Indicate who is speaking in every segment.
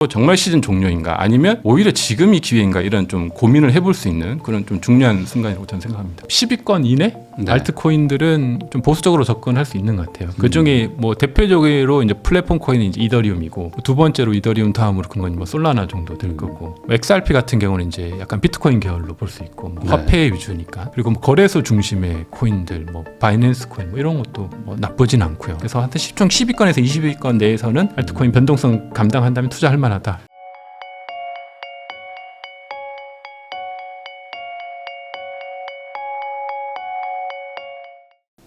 Speaker 1: 정말 시즌 종료인가 아니면 오히려 지금이 기회인가 이런 좀 고민을 해볼 수 있는 그런 좀 중요한 순간이라고 저는 생각합니다.
Speaker 2: 10위권 이내
Speaker 1: 네.
Speaker 2: 알트코인들은 좀 보수적으로 접근할 수 있는 것 같아요. 그 중에 뭐 대표적으로 이제 플랫폼 코인이 이제 이더리움이고 두 번째로 이더리움 다음으로 큰 건 뭐 솔라나 정도 될 거고 뭐 XRP 같은 경우는 이제 약간 비트코인 계열로 볼 수 있고 뭐
Speaker 1: 네.
Speaker 2: 화폐 위주니까 그리고 뭐 거래소 중심의 코인들 뭐 바이낸스 코인 뭐 이런 것도 뭐 나쁘진 않고요. 그래서 하여튼 10위권에서 20위권 내에서는 알트코인 변동성 감당한다면 투자할 만하다.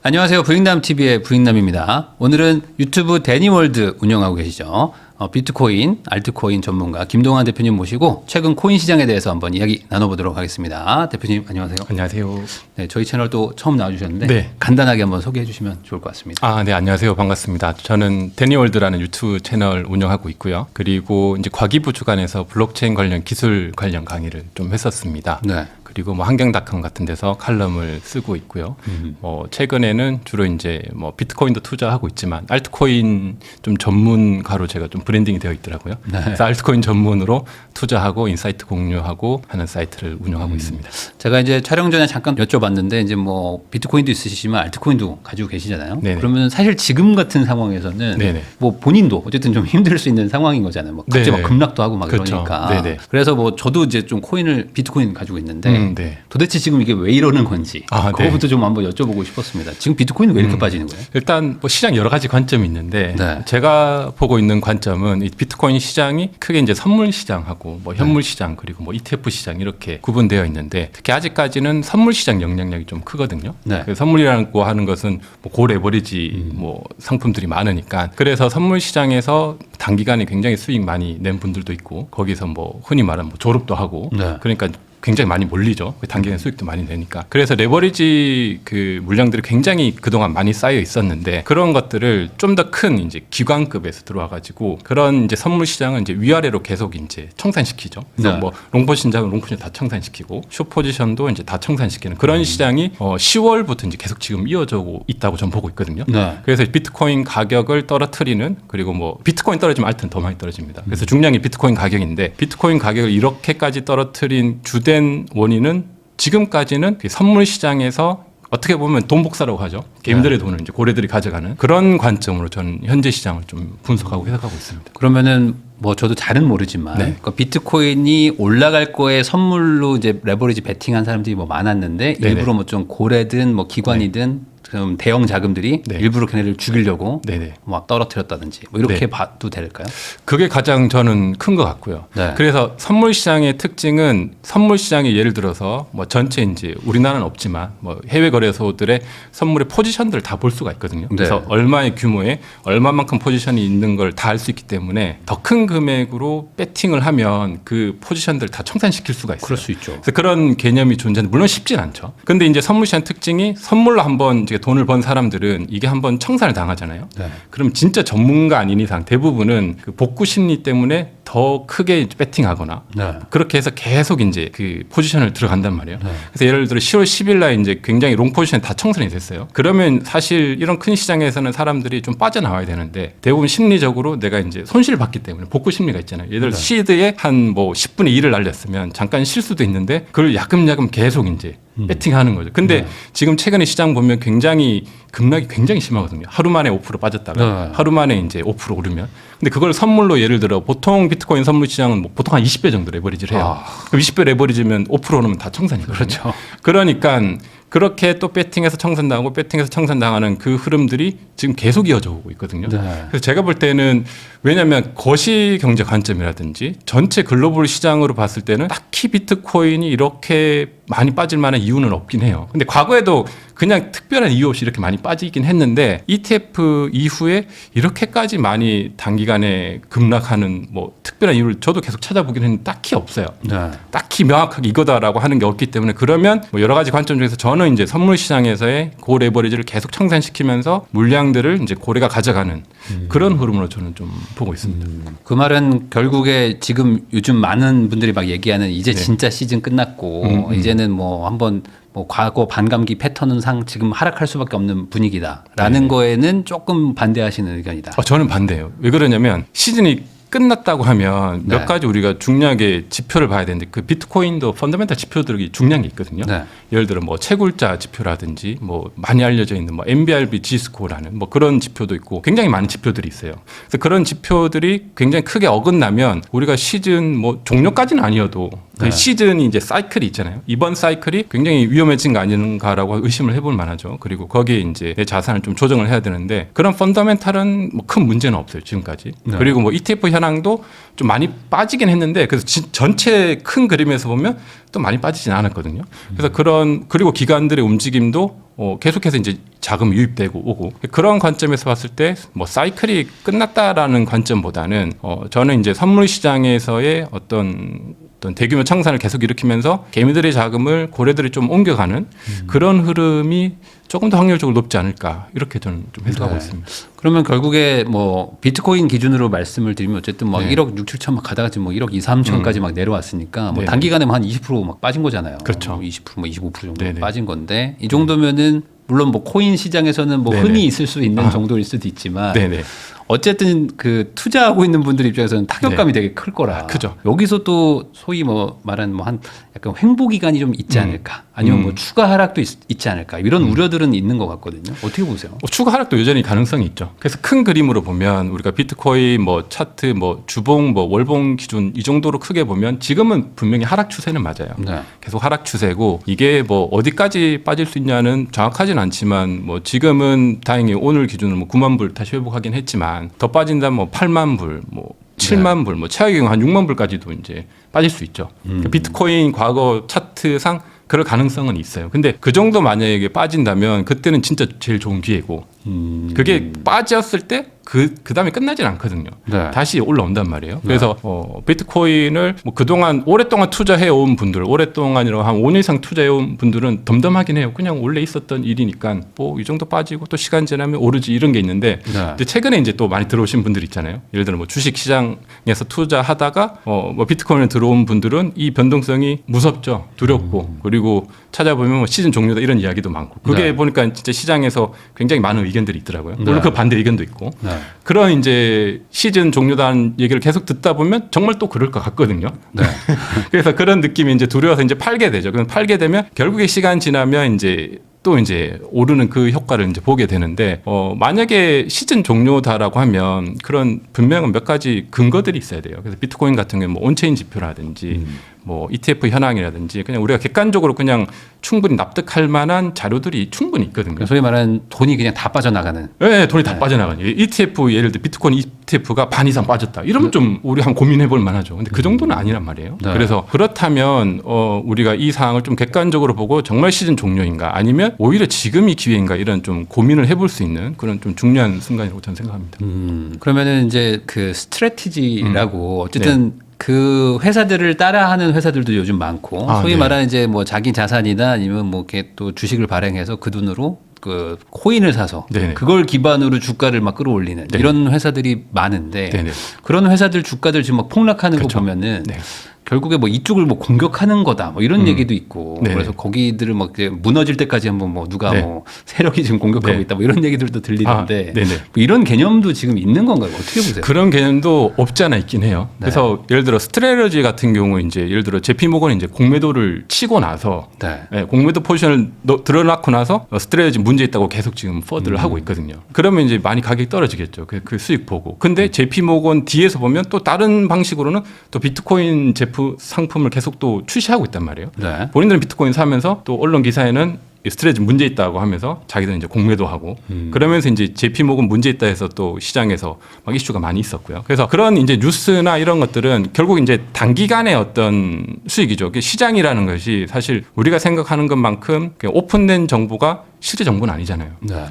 Speaker 3: 안녕하세요. 부익남TV의 부익남입니다. 오늘은 유튜브 데니월드 운영하고 계시죠. 비트코인, 알트코인 전문가 김동환 대표님 모시고 최근 코인 시장에 대해서 한번 이야기 나눠보도록 하겠습니다. 대표님 안녕하세요.
Speaker 1: 안녕하세요.
Speaker 3: 네, 저희 채널 또 처음 나와주셨는데
Speaker 1: 네.
Speaker 3: 간단하게 한번 소개해 주시면 좋을 것 같습니다.
Speaker 1: 네, 안녕하세요. 반갑습니다. 저는 데니월드라는 유튜브 채널 운영하고 있고요. 그리고 이제 과기부 주간에서 블록체인 관련 기술 관련 강의를 좀 했었습니다.
Speaker 3: 네.
Speaker 1: 그리고 뭐 한경닷컴 같은 데서 칼럼을 쓰고 있고요. 뭐 최근에는 주로 이제 뭐 비트코인도 투자하고 있지만 알트코인 좀 전문가로 제가 좀 브랜딩이 되어 있더라고요.
Speaker 3: 네.
Speaker 1: 그래서 알트코인 전문으로 투자하고 인사이트 공유하고 하는 사이트를 운영하고 있습니다.
Speaker 3: 제가 이제 촬영 전에 잠깐 여쭤봤는데 이제 뭐 비트코인도 있으시지만 알트코인도 가지고 계시잖아요.
Speaker 1: 네네.
Speaker 3: 그러면 사실 지금 같은 상황에서는
Speaker 1: 네네.
Speaker 3: 뭐 본인도 어쨌든 좀 힘들 수 있는 상황인 거잖아요. 뭐 갑자기
Speaker 1: 네네.
Speaker 3: 막 급락도 하고 막
Speaker 1: 그렇죠.
Speaker 3: 그러니까.
Speaker 1: 네네.
Speaker 3: 그래서 뭐 저도 이제 좀 비트코인 가지고 있는데
Speaker 1: 네.
Speaker 3: 도대체 지금 이게 왜 이러는 건지 그거부터 좀 한번 여쭤보고 싶었습니다. 지금 비트코인은 왜 이렇게 빠지는 거예요?
Speaker 1: 일단 뭐 시장 여러 가지 관점이 있는데
Speaker 3: 네.
Speaker 1: 제가 보고 있는 관점은 이 비트코인 시장이 크게 이제 선물 시장하고 뭐 현물 시장 그리고 뭐 ETF 시장 이렇게 구분되어 있는데 특히 아직까지는 선물 시장 영향력이 좀 크거든요.
Speaker 3: 네.
Speaker 1: 그 선물이라고 하는 것은 뭐 고레버리지 뭐 상품들이 많으니까 그래서 선물 시장에서 단기간에 굉장히 수익 많이 낸 분들도 있고 거기서 뭐 흔히 말하는 뭐 졸업도 하고
Speaker 3: 네.
Speaker 1: 그러니까 굉장히 많이 몰리죠. 단기간 수익도 많이 내니까. 그래서 레버리지 그 물량들이 굉장히 그동안 많이 쌓여 있었는데 그런 것들을 좀 더 큰 이제 기관급에서 들어와 가지고 그런 이제 선물 시장은 이제 위아래로 계속 이제 청산시키죠. 그래서
Speaker 3: 네.
Speaker 1: 뭐 롱포지션은 롱포지션 다 청산시키고 숏포지션도 이제 다 청산시키는 그런 시장이 10월부터 이제 계속 지금 이어져 오고 있다고 저는 보고 있거든요.
Speaker 3: 네.
Speaker 1: 그래서 비트코인 가격을 떨어뜨리는 그리고 뭐 비트코인 떨어지면 알트는 더 많이 떨어집니다. 그래서 중량이 비트코인 가격인데 비트코인 가격을 이렇게까지 떨어뜨린 주된 원인은 지금까지는 선물 시장에서 어떻게 보면 돈 복사라고 하죠. 개인들의 돈을 이제 고래들이 가져가는 그런 관점으로 저는 현재 시장을 좀 분석하고 해석하고 있습니다.
Speaker 3: 그러면은 뭐 저도 잘은 모르지만
Speaker 1: 네.
Speaker 3: 그러니까 비트코인이 올라갈 거에 선물로 이제 레버리지 베팅한 사람들이 뭐 많았는데
Speaker 1: 네네.
Speaker 3: 일부러 뭐 좀 고래든 뭐 기관이든 좀 대형 자금들이
Speaker 1: 네.
Speaker 3: 일부러 걔네를 죽이려고
Speaker 1: 네네.
Speaker 3: 막 떨어뜨렸다든지 뭐 이렇게
Speaker 1: 네.
Speaker 3: 봐도 될까요?
Speaker 1: 그게 가장 저는 큰 것 같고요.
Speaker 3: 네.
Speaker 1: 그래서 선물 시장의 특징은 선물 시장이 예를 들어서 뭐 전체 이제 우리나라는 없지만 뭐 해외 거래소들의 선물의 포지션들을 다 볼 수가 있거든요. 그래서
Speaker 3: 네.
Speaker 1: 얼마의 규모에 얼마만큼 포지션이 있는 걸 다 알 수 있기 때문에 더 큰 금액으로 배팅을 하면 그 포지션들을 다 청산시킬 수가 있어요.
Speaker 3: 그럴 수 있죠.
Speaker 1: 그래서 그런 개념이 존재하는데 물론 쉽진 않죠. 근데 이제 선물 시장 특징이 선물로 한번 이제 돈을 번 사람들은 이게 한번 청산을 당하잖아요.
Speaker 3: 네.
Speaker 1: 그럼 진짜 전문가 아닌 이상 대부분은 그 복구 심리 때문에 더 크게 배팅하거나
Speaker 3: 네.
Speaker 1: 그렇게 해서 계속 이제 그 포지션을 들어간단 말이에요.
Speaker 3: 네.
Speaker 1: 그래서 예를 들어 10월 10일 날 이제 굉장히 롱 포지션이 다 청산이 됐어요. 그러면 사실 이런 큰 시장에서는 사람들이 좀 빠져나와야 되는데 대부분 심리적으로 내가 이제 손실을 봤기 때문에 복구 심리가 있잖아요. 예를 들어 시드에 한 뭐 10분의 1을 날렸으면 잠깐 쉴 수도 있는데 그걸 야금야금 계속 이제 배팅하는 거죠. 근데 지금 최근에 시장 보면 굉장히 급락이 굉장히 심하거든요. 하루 만에 5% 빠졌다가
Speaker 3: 네.
Speaker 1: 하루 만에 이제 5% 오르면. 근데 그걸 선물로 예를 들어 보통 비트코인 선물 시장은 뭐 보통 한 20배 정도 레버리지를 해요. 그럼 20배 레버리지면 5% 오르면 다 청산이거든요.
Speaker 3: 그렇죠.
Speaker 1: 그러니까 그렇게 또 배팅해서 청산당하고 배팅해서 청산당하는 그 흐름들이 지금 계속 이어져 오고 있거든요.
Speaker 3: 네.
Speaker 1: 그래서 제가 볼 때는 왜냐하면 거시 경제 관점이라든지 전체 글로벌 시장으로 봤을 때는 딱히 비트코인이 이렇게 많이 빠질 만한 이유는 없긴 해요. 근데 과거에도 그냥 특별한 이유 없이 이렇게 많이 빠지긴 했는데 ETF 이후에 이렇게까지 많이 단기간에 급락하는 뭐 특별한 이유를 저도 계속 찾아보긴 했는데 딱히 없어요.
Speaker 3: 네.
Speaker 1: 딱히 명확하게 이거다라고 하는 게 없기 때문에 그러면 뭐 여러 가지 관점 중에서 저는 이제 선물 시장에서의 고 레버리지를 계속 청산시키면서 물량들을 이제 고래가 가져가는 그런 흐름으로 저는 좀 보고 있습니다.
Speaker 3: 그 말은 결국에 지금 요즘 많은 분들이 막 얘기하는 이제 진짜 시즌 끝났고 이제는 뭐 한번 뭐 과거 반감기 패턴은 지금 하락할 수밖에 없는 분위기다라는 거에는 조금 반대하시는 의견이다.
Speaker 1: 저는 반대예요. 왜 그러냐면 시즌이 끝났다고 하면 몇
Speaker 3: 네.
Speaker 1: 가지 우리가 중요하게 지표를 봐야 되는데 그 비트코인도 펀더멘탈 지표들이 중요한 게 있거든요.
Speaker 3: 네.
Speaker 1: 예를 들어 뭐 채굴자 지표라든지 뭐 많이 알려져 있는 뭐 MBRB G스코어라는 뭐 그런 지표도 있고 굉장히 많은 지표들이 있어요. 그래서 그런 지표들이 굉장히 크게 어긋나면 우리가 시즌 뭐 종료까지는 아니어도 그
Speaker 3: 네.
Speaker 1: 시즌이 이제 사이클이 있잖아요. 이번 사이클이 굉장히 위험해진 거 아닌가라고 의심을 해볼 만하죠. 그리고 거기에 이제 내 자산을 좀 조정을 해야 되는데 그런 펀더멘탈은 뭐 큰 문제는 없어요 지금까지.
Speaker 3: 네.
Speaker 1: 그리고 뭐 ETF 현황도 좀 많이 빠지긴 했는데 그래서 전체 큰 그림에서 보면 또 많이 빠지진 않았거든요. 그래서 그리고 기관들의 움직임도 계속해서 이제 자금 유입되고 오고 그런 관점에서 봤을 때 뭐 사이클이 끝났다라는 관점보다는 저는 이제 선물 시장에서의 어떤 대규모 청산을 계속 일으키면서 개미들의 자금을 고래들이 좀 옮겨가는 그런 흐름이 조금 더 확률적으로 높지 않을까 이렇게 저는 좀 해석하고
Speaker 3: 네.
Speaker 1: 있습니다.
Speaker 3: 그러면 결국에 뭐 비트코인 기준으로 말씀을 드리면 어쨌든 막
Speaker 1: 네.
Speaker 3: 1억 6, 7천 막 가다가 지금 뭐 1억 2, 3천까지 막 내려왔으니까 뭐
Speaker 1: 네.
Speaker 3: 단기간에 한 20%막 빠진 거잖아요.
Speaker 1: 그렇죠.
Speaker 3: 20%, 뭐 25% 정도
Speaker 1: 네네.
Speaker 3: 빠진 건데 이 정도면은 물론 뭐 코인 시장에서는 뭐
Speaker 1: 네네.
Speaker 3: 흠이 있을 수 있는 정도일 수도 있지만
Speaker 1: 네네.
Speaker 3: 어쨌든 그 투자하고 있는 분들 입장에서는 타격감이 되게 클 거라.
Speaker 1: 크죠.
Speaker 3: 여기서 또 소위 뭐 말하는 뭐 한 약간 횡보 기간이 좀 있지 않을까. 아니면 뭐 추가 하락도 있지 않을까. 이런 우려들은 있는 것 같거든요. 어떻게 보세요?
Speaker 1: 추가 하락도 여전히 가능성이 있죠. 그래서 큰 그림으로 보면 우리가 비트코인 뭐 차트 뭐 주봉 뭐 월봉 기준 이 정도로 크게 보면 지금은 분명히 하락 추세는 맞아요.
Speaker 3: 네.
Speaker 1: 계속 하락 추세고 이게 뭐 어디까지 빠질 수 있냐는 정확하지는 않지만 뭐 지금은 다행히 오늘 기준으로 뭐 9만 불 다시 회복하긴 했지만 더 빠진다면 뭐 8만 불, 뭐 7만 불, 뭐 최악의 경우 한 6만 불까지도 이제 빠질 수 있죠. 그러니까 비트코인 과거 차트상 그럴 가능성은 있어요. 근데 그 정도 만약에 빠진다면 그때는 진짜 제일 좋은 기회고 그게 빠졌을 때 그 다음에 끝나진 않거든요.
Speaker 3: 네.
Speaker 1: 다시 올라온단 말이에요. 그래서 비트코인을 뭐 그동안 오랫동안 투자해온 분들, 오랫동안이라고 한 5년 이상 투자해온 분들은 덤덤하긴 해요. 그냥 원래 있었던 일이니까 뭐 이 정도 빠지고 또 시간 지나면 오르지 이런 게 있는데
Speaker 3: 네.
Speaker 1: 근데 최근에 이제 또 많이 들어오신 분들 있잖아요. 예를 들어 뭐 주식 시장에서 투자하다가 뭐 비트코인에 들어온 분들은 이 변동성이 무섭죠. 두렵고 그리고 찾아보면 뭐 시즌 종료다 이런 이야기도 많고 그게
Speaker 3: 네.
Speaker 1: 보니까 진짜 시장에서 굉장히 많은 의견들이 있더라고요. 물론
Speaker 3: 네.
Speaker 1: 그 반대 의견도 있고.
Speaker 3: 네.
Speaker 1: 그런 이제 시즌 종료다는 얘기를 계속 듣다 보면 정말 또 그럴 것 같거든요.
Speaker 3: 네.
Speaker 1: 그래서 그런 느낌이 이제 두려워서 이제 팔게 되죠. 그럼 팔게 되면 결국에 시간 지나면 이제 또 이제 오르는 그 효과를 이제 보게 되는데 만약에 시즌 종료다라고 하면 그런 분명한 몇 가지 근거들이 있어야 돼요. 그래서 비트코인 같은 경우는 뭐 온체인 지표라든지 뭐 ETF 현황이라든지 그냥 우리가 객관적으로 그냥 충분히 납득할 만한 자료들이 충분히 있거든요.
Speaker 3: 소위 말하는 돈이 그냥 다 빠져나가는.
Speaker 1: 네, 돈이 다 빠져나가요. ETF 예를 들어 비트코인 ETF가 반 이상 빠졌다. 이러면 좀 우리 한번 고민해 볼 만하죠. 근데 그 정도는 아니란 말이에요.
Speaker 3: 네.
Speaker 1: 그래서 그렇다면 우리가 이 상황을 좀 객관적으로 보고 정말 시즌 종료인가 아니면 오히려 지금이 기회인가 이런 좀 고민을 해볼 수 있는 그런 좀 중요한 순간이라고 저는 생각합니다.
Speaker 3: 그러면은 이제 그 스트래티지라고 어쨌든 그 회사들을 따라하는 회사들도 요즘 많고
Speaker 1: 아,
Speaker 3: 소위
Speaker 1: 네.
Speaker 3: 말하는 이제 뭐 자기 자산이나 아니면 뭐 이렇게 또 주식을 발행해서 그 돈으로 그 코인을 사서
Speaker 1: 네네.
Speaker 3: 그걸 기반으로 주가를 막 끌어올리는
Speaker 1: 네.
Speaker 3: 이런 회사들이 많은데
Speaker 1: 네네.
Speaker 3: 그런 회사들 주가들 지금 막 폭락하는
Speaker 1: 그렇죠.
Speaker 3: 거 보면은
Speaker 1: 네.
Speaker 3: 결국에 뭐 이쪽을 뭐 공격하는 거다 뭐 이런 얘기도 있고
Speaker 1: 네네.
Speaker 3: 그래서 거기들을 막 이제 무너질 때까지 한번 뭐 누가
Speaker 1: 네.
Speaker 3: 뭐 세력이 지금 공격하고
Speaker 1: 네.
Speaker 3: 있다 뭐 이런 얘기들도 들리는데
Speaker 1: 아, 네네.
Speaker 3: 뭐 이런 개념도 지금 있는 건가요? 어떻게 보세요?
Speaker 1: 그런 개념도 없지 않아 있긴 해요. 그래서 예를 들어 스트레러지 같은 경우 이제 예를 들어 JP 모건이 이제 공매도를 치고 나서
Speaker 3: 네.
Speaker 1: 공매도 포지션을 들어놓고 나서 스트레러지 문제 있다고 계속 지금 퍼드를 하고 있거든요. 그러면 이제 많이 가격이 떨어지겠죠. 그 수익 보고. 근데 JP 모건 뒤에서 보면 또 다른 방식으로는 또 비트코인 제품 상품을 계속 또 출시하고 있단 말이에요.
Speaker 3: 네.
Speaker 1: 본인들은 비트코인 사면서 또 언론 기사에는 스트레지 문제 있다고 하면서 자기들은 이제 공매도 하고 그러면서 이제 JP 모건 문제 있다 해서 또 시장에서 막 이슈가 많이 있었고요. 그래서 그런 이제 뉴스나 이런 것들은 결국 이제 단기간의 어떤 수익이죠. 시장이라는 것이 사실 우리가 생각하는 것만큼 오픈된 정보가 실제 정보는 아니잖아요.
Speaker 3: 네.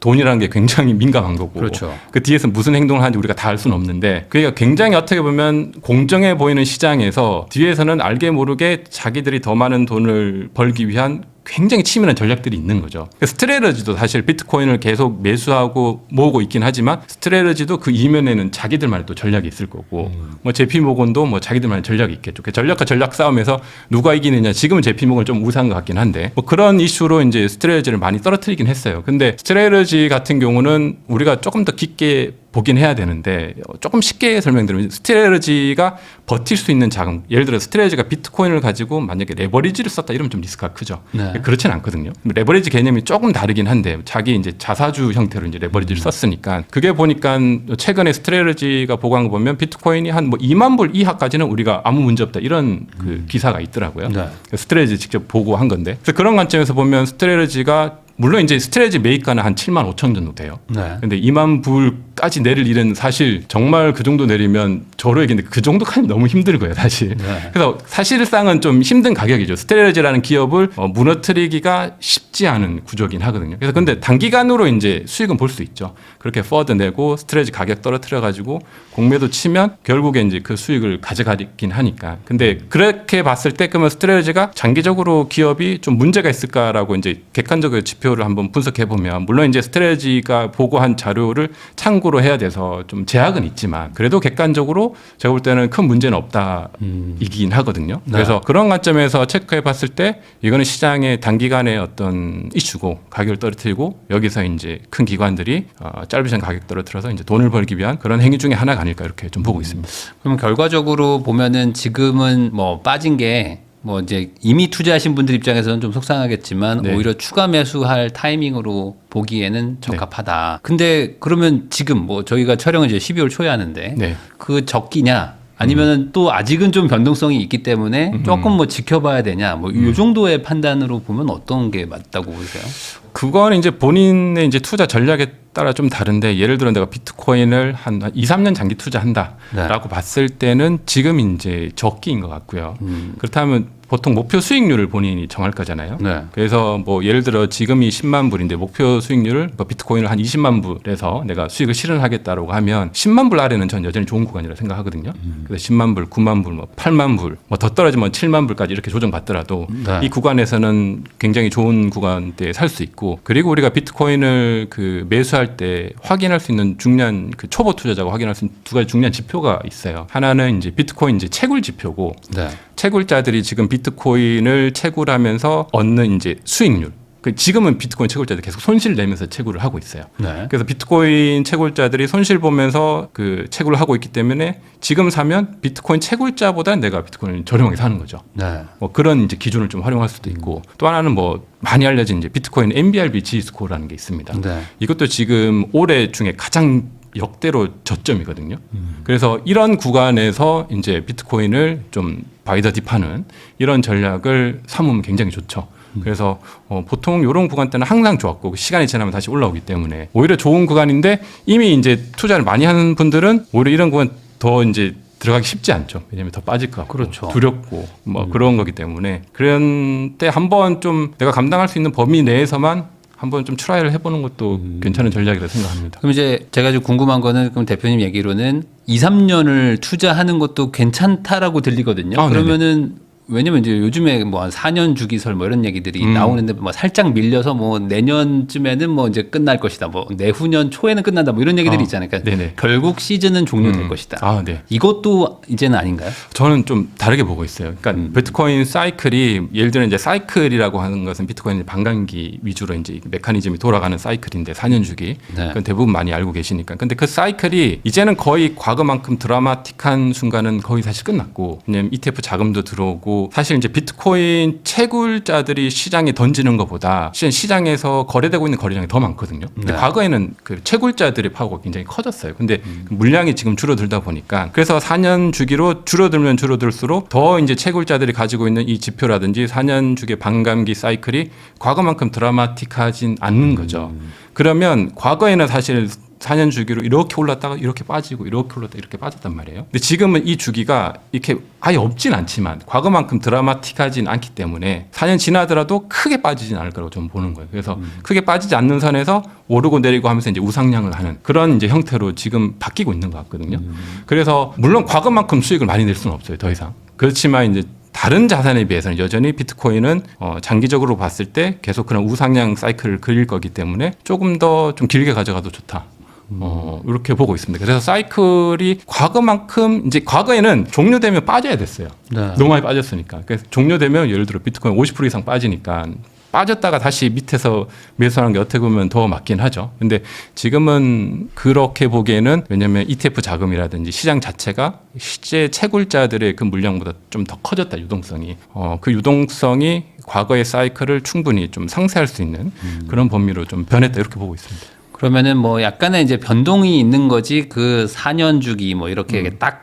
Speaker 1: 돈이라는 게 굉장히 민감한 거고
Speaker 3: 그렇죠.
Speaker 1: 그 뒤에서 무슨 행동을 하는지 우리가 다 알 수는 없는데 그러니까 굉장히 어떻게 보면 공정해 보이는 시장에서 뒤에서는 알게 모르게 자기들이 더 많은 돈을 벌기 위한 굉장히 치밀한 전략들이 있는 거죠. 스트레러지도 사실 비트코인을 계속 매수하고 모으고 있긴 하지만 스트레러지도 그 이면에는 자기들만의 또 전략이 있을 거고 뭐 JP 모건도 뭐 자기들만의 전략이 있겠죠. 그 전략과 전략 싸움에서 누가 이기느냐 지금은 JP 모건을 좀 우세한 것 같긴 한데 뭐 그런 이슈로 이제 스트레러지를 많이 떨어뜨리긴 했어요. 근데 스트레러지 같은 경우는 우리가 조금 더 깊게 보긴 해야 되는데 조금 쉽게 설명드리면 스트레러지가 버틸 수 있는 자금, 예를 들어 스트레러지가 비트코인을 가지고 만약에 레버리지를 썼다 이러면 좀 리스크가 크죠.
Speaker 3: 네.
Speaker 1: 그렇진 않거든요. 레버리지 개념이 조금 다르긴 한데 자기 이제 자사주 형태로 이제 레버리지를 썼으니까 그게 보니까 최근에 스트레러지가 보고한 거 보면 비트코인이 한 뭐 2만 불 이하까지는 우리가 아무 문제 없다 이런 그 기사가 있더라고요.
Speaker 3: 네.
Speaker 1: 스트레러지 직접 보고한 건데 그래서 그런 관점에서 보면 스트레러지가 물론 이제 스트레러지 매입가는 한 7만 5천 정도 돼요.
Speaker 3: 네.
Speaker 1: 근데 2만 불까지 내릴 일은 사실 정말 그 정도 내리면 저로 얘기했는데 그 정도까지 너무 힘들고요, 사실.
Speaker 3: 네.
Speaker 1: 그래서 사실상은 좀 힘든 가격이죠. 스트레러지라는 기업을 무너뜨리기가 쉽지 않은 구조긴 하거든요. 그래서 근데 단기간으로 이제 수익은 볼 수 있죠. 그렇게 퍼드 내고 스트레러지 가격 떨어뜨려 가지고 공매도 치면 결국에 이제 그 수익을 가져가긴 하니까. 근데 그렇게 봤을 때 그러면 스트레러지가 장기적으로 기업이 좀 문제가 있을까라고 이제 객관적으로 지표를 한번 분석해 보면 물론 이제 스트레러지가 보고한 자료를 참고로 해야 돼서 좀 제약은 있지만 그래도 객관적으로 제가 볼 때는 큰 문제는 없다 이긴 하거든요.
Speaker 3: 네.
Speaker 1: 그래서 그런 관점에서 체크해 봤을 때 이거는 시장의 단기간의 어떤 이슈고 가격을 떨어뜨리고 여기서 이제 큰 기관들이 짧은 시간 가격 떨어뜨려서 이제 돈을 벌기 위한 그런 행위 중에 하나가 아닐까 이렇게 좀 보고 있습니다.
Speaker 3: 그러면 결과적으로 보면은 지금은 뭐 빠진 게 뭐 이제 이미 투자하신 분들 입장에서는 좀 속상하겠지만
Speaker 1: 네.
Speaker 3: 오히려 추가 매수할 타이밍으로 보기에는 적합하다. 근데 그러면 지금 뭐 저희가 촬영은 이제 12월 초에 하는데
Speaker 1: 네.
Speaker 3: 그 적기냐 아니면은 또 아직은 좀 변동성이 있기 때문에 조금 뭐 지켜봐야 되냐 뭐 이 정도의 판단으로 보면 어떤 게 맞다고 보세요?
Speaker 1: 그거는 이제 본인의 이제 투자 전략에 따라 좀 다른데 예를 들어 내가 비트코인을 한 2, 3년 장기 투자한다라고 봤을 때는 지금 이제 적기인 것 같고요. 그렇다면 보통 목표 수익률을 본인이 정할 거잖아요.
Speaker 3: 네.
Speaker 1: 그래서 뭐 예를 들어 지금이 10만 불인데 목표 수익률을 뭐 비트코인을 한 20만 불에서 내가 수익을 실현하겠다라고 하면 10만 불 아래는 전 여전히 좋은 구간이라고 생각하거든요. 그래서 10만 불, 9만 불, 뭐 8만 불, 뭐 더 떨어지면 7만 불까지 이렇게 조정받더라도
Speaker 3: 네.
Speaker 1: 이 구간에서는 굉장히 좋은 구간대에 살 수 있고 그리고 우리가 비트코인을 그 매수할 때 확인할 수 있는 중요한 그 초보 투자자가 확인할 수 있는 두 가지 중요한 지표가 있어요. 하나는 이제 비트코인 이제 채굴 지표고
Speaker 3: 네.
Speaker 1: 채굴자들이 지금 비트코인을 채굴하면서 얻는 이제 수익률. 지금은 비트코인 채굴자들이 계속 손실 내면서 채굴을 하고 있어요.
Speaker 3: 네.
Speaker 1: 그래서 비트코인 채굴자들이 손실 보면서 그 채굴을 하고 있기 때문에 지금 사면 비트코인 채굴자보다 내가 비트코인을 저렴하게 사는 거죠.
Speaker 3: 네.
Speaker 1: 뭐 그런 이제 기준을 좀 활용할 수도 있고 또 하나는 뭐 많이 알려진 이제 비트코인 MBRB 지수코라는 게 있습니다.
Speaker 3: 네.
Speaker 1: 이것도 지금 올해 중에 가장 역대로 저점이거든요. 그래서 이런 구간에서 이제 비트코인을 좀 바이더 딥하는 이런 전략을 삼으면 굉장히 좋죠. 그래서 보통 이런 구간 때는 항상 좋았고 시간이 지나면 다시 올라오기 때문에 오히려 좋은 구간인데 이미 이제 투자를 많이 하는 분들은 오히려 이런 구간 더 이제 들어가기 쉽지 않죠. 왜냐하면 더 빠질 것 같고
Speaker 3: 그렇죠.
Speaker 1: 두렵고 뭐 그런 거기 때문에 그런 때 한번 좀 내가 감당할 수 있는 범위 내에서만 한번 좀 트라이를 해보는 것도 괜찮은 전략이라고 생각합니다.
Speaker 3: 그럼 이제 제가 좀 궁금한 거는 그럼 대표님 얘기로는 2, 3년을 투자하는 것도 괜찮다라고 들리거든요.
Speaker 1: 아,
Speaker 3: 그러면은 왜냐면 이제 요즘에 뭐 한 4년 주기설 뭐 이런 얘기들이 나오는데 뭐 살짝 밀려서 뭐 내년쯤에는 뭐 이제 끝날 것이다. 뭐 내후년 초에는 끝난다. 뭐 이런 얘기들이 있잖아요. 그러니까
Speaker 1: 네네.
Speaker 3: 결국 시즌은 종료될 것이다.
Speaker 1: 아, 네.
Speaker 3: 이것도 이제는 아닌가요?
Speaker 1: 저는 좀 다르게 보고 있어요. 그러니까 비트코인 사이클이 예를 들어 이제 사이클이라고 하는 것은 비트코인 반감기 위주로 이제 메커니즘이 돌아가는 사이클인데 4년 주기.
Speaker 3: 네.
Speaker 1: 그건 대부분 많이 알고 계시니까. 근데 그 사이클이 이제는 거의 과거만큼 드라마틱한 순간은 거의 사실 끝났고, 왜냐면 ETF 자금도 들어오고 사실 이제 비트코인 채굴자들이 시장에 던지는 것보다 시장에서 거래되고 있는 거래량이 더 많거든요. 근데
Speaker 3: 네.
Speaker 1: 과거에는 그 채굴자들의 파워가 굉장히 커졌어요. 근데 물량이 지금 줄어들다 보니까 그래서 4년 주기로 줄어들면 줄어들수록 더 이제 채굴자들이 가지고 있는 이 지표라든지 4년 주기 반감기 사이클이 과거만큼 드라마틱하진 않는 거죠. 그러면 과거에는 사실 4년 주기로 이렇게 올랐다가 이렇게 빠지고 이렇게 올랐다가 이렇게 빠졌단 말이에요. 근데 지금은 이 주기가 이렇게 아예 없진 않지만 과거만큼 드라마틱하진 않기 때문에 4년 지나더라도 크게 빠지진 않을 거라고 저는 보는 거예요. 그래서 크게 빠지지 않는 선에서 오르고 내리고 하면서 이제 우상향을 하는 그런 이제 형태로 지금 바뀌고 있는 것 같거든요. 그래서 물론 과거만큼 수익을 많이 낼 수는 없어요. 더 이상. 그렇지만 이제 다른 자산에 비해서는 여전히 비트코인은 장기적으로 봤을 때 계속 그런 우상향 사이클을 그릴 거기 때문에 조금 더 좀 길게 가져가도 좋다. 이렇게 보고 있습니다. 그래서 사이클이 과거만큼 이제 과거에는 종료되면 빠져야 됐어요.
Speaker 3: 네.
Speaker 1: 너무 많이 빠졌으니까. 그래서 종료되면 예를 들어 비트코인 50% 이상 빠지니까 빠졌다가 다시 밑에서 매수하는 게 어떻게 보면 더 맞긴 하죠. 근데 지금은 그렇게 보기에는 왜냐하면 ETF 자금이라든지 시장 자체가 실제 채굴자들의 그 물량보다 좀 더 커졌다 유동성이. 그 유동성이 과거의 사이클을 충분히 좀 상쇄할 수 있는 그런 범위로 좀 변했다 이렇게 보고 있습니다.
Speaker 3: 그러면은 뭐 약간의 이제 변동이 있는 거지 그 4년 주기 뭐 이렇게 딱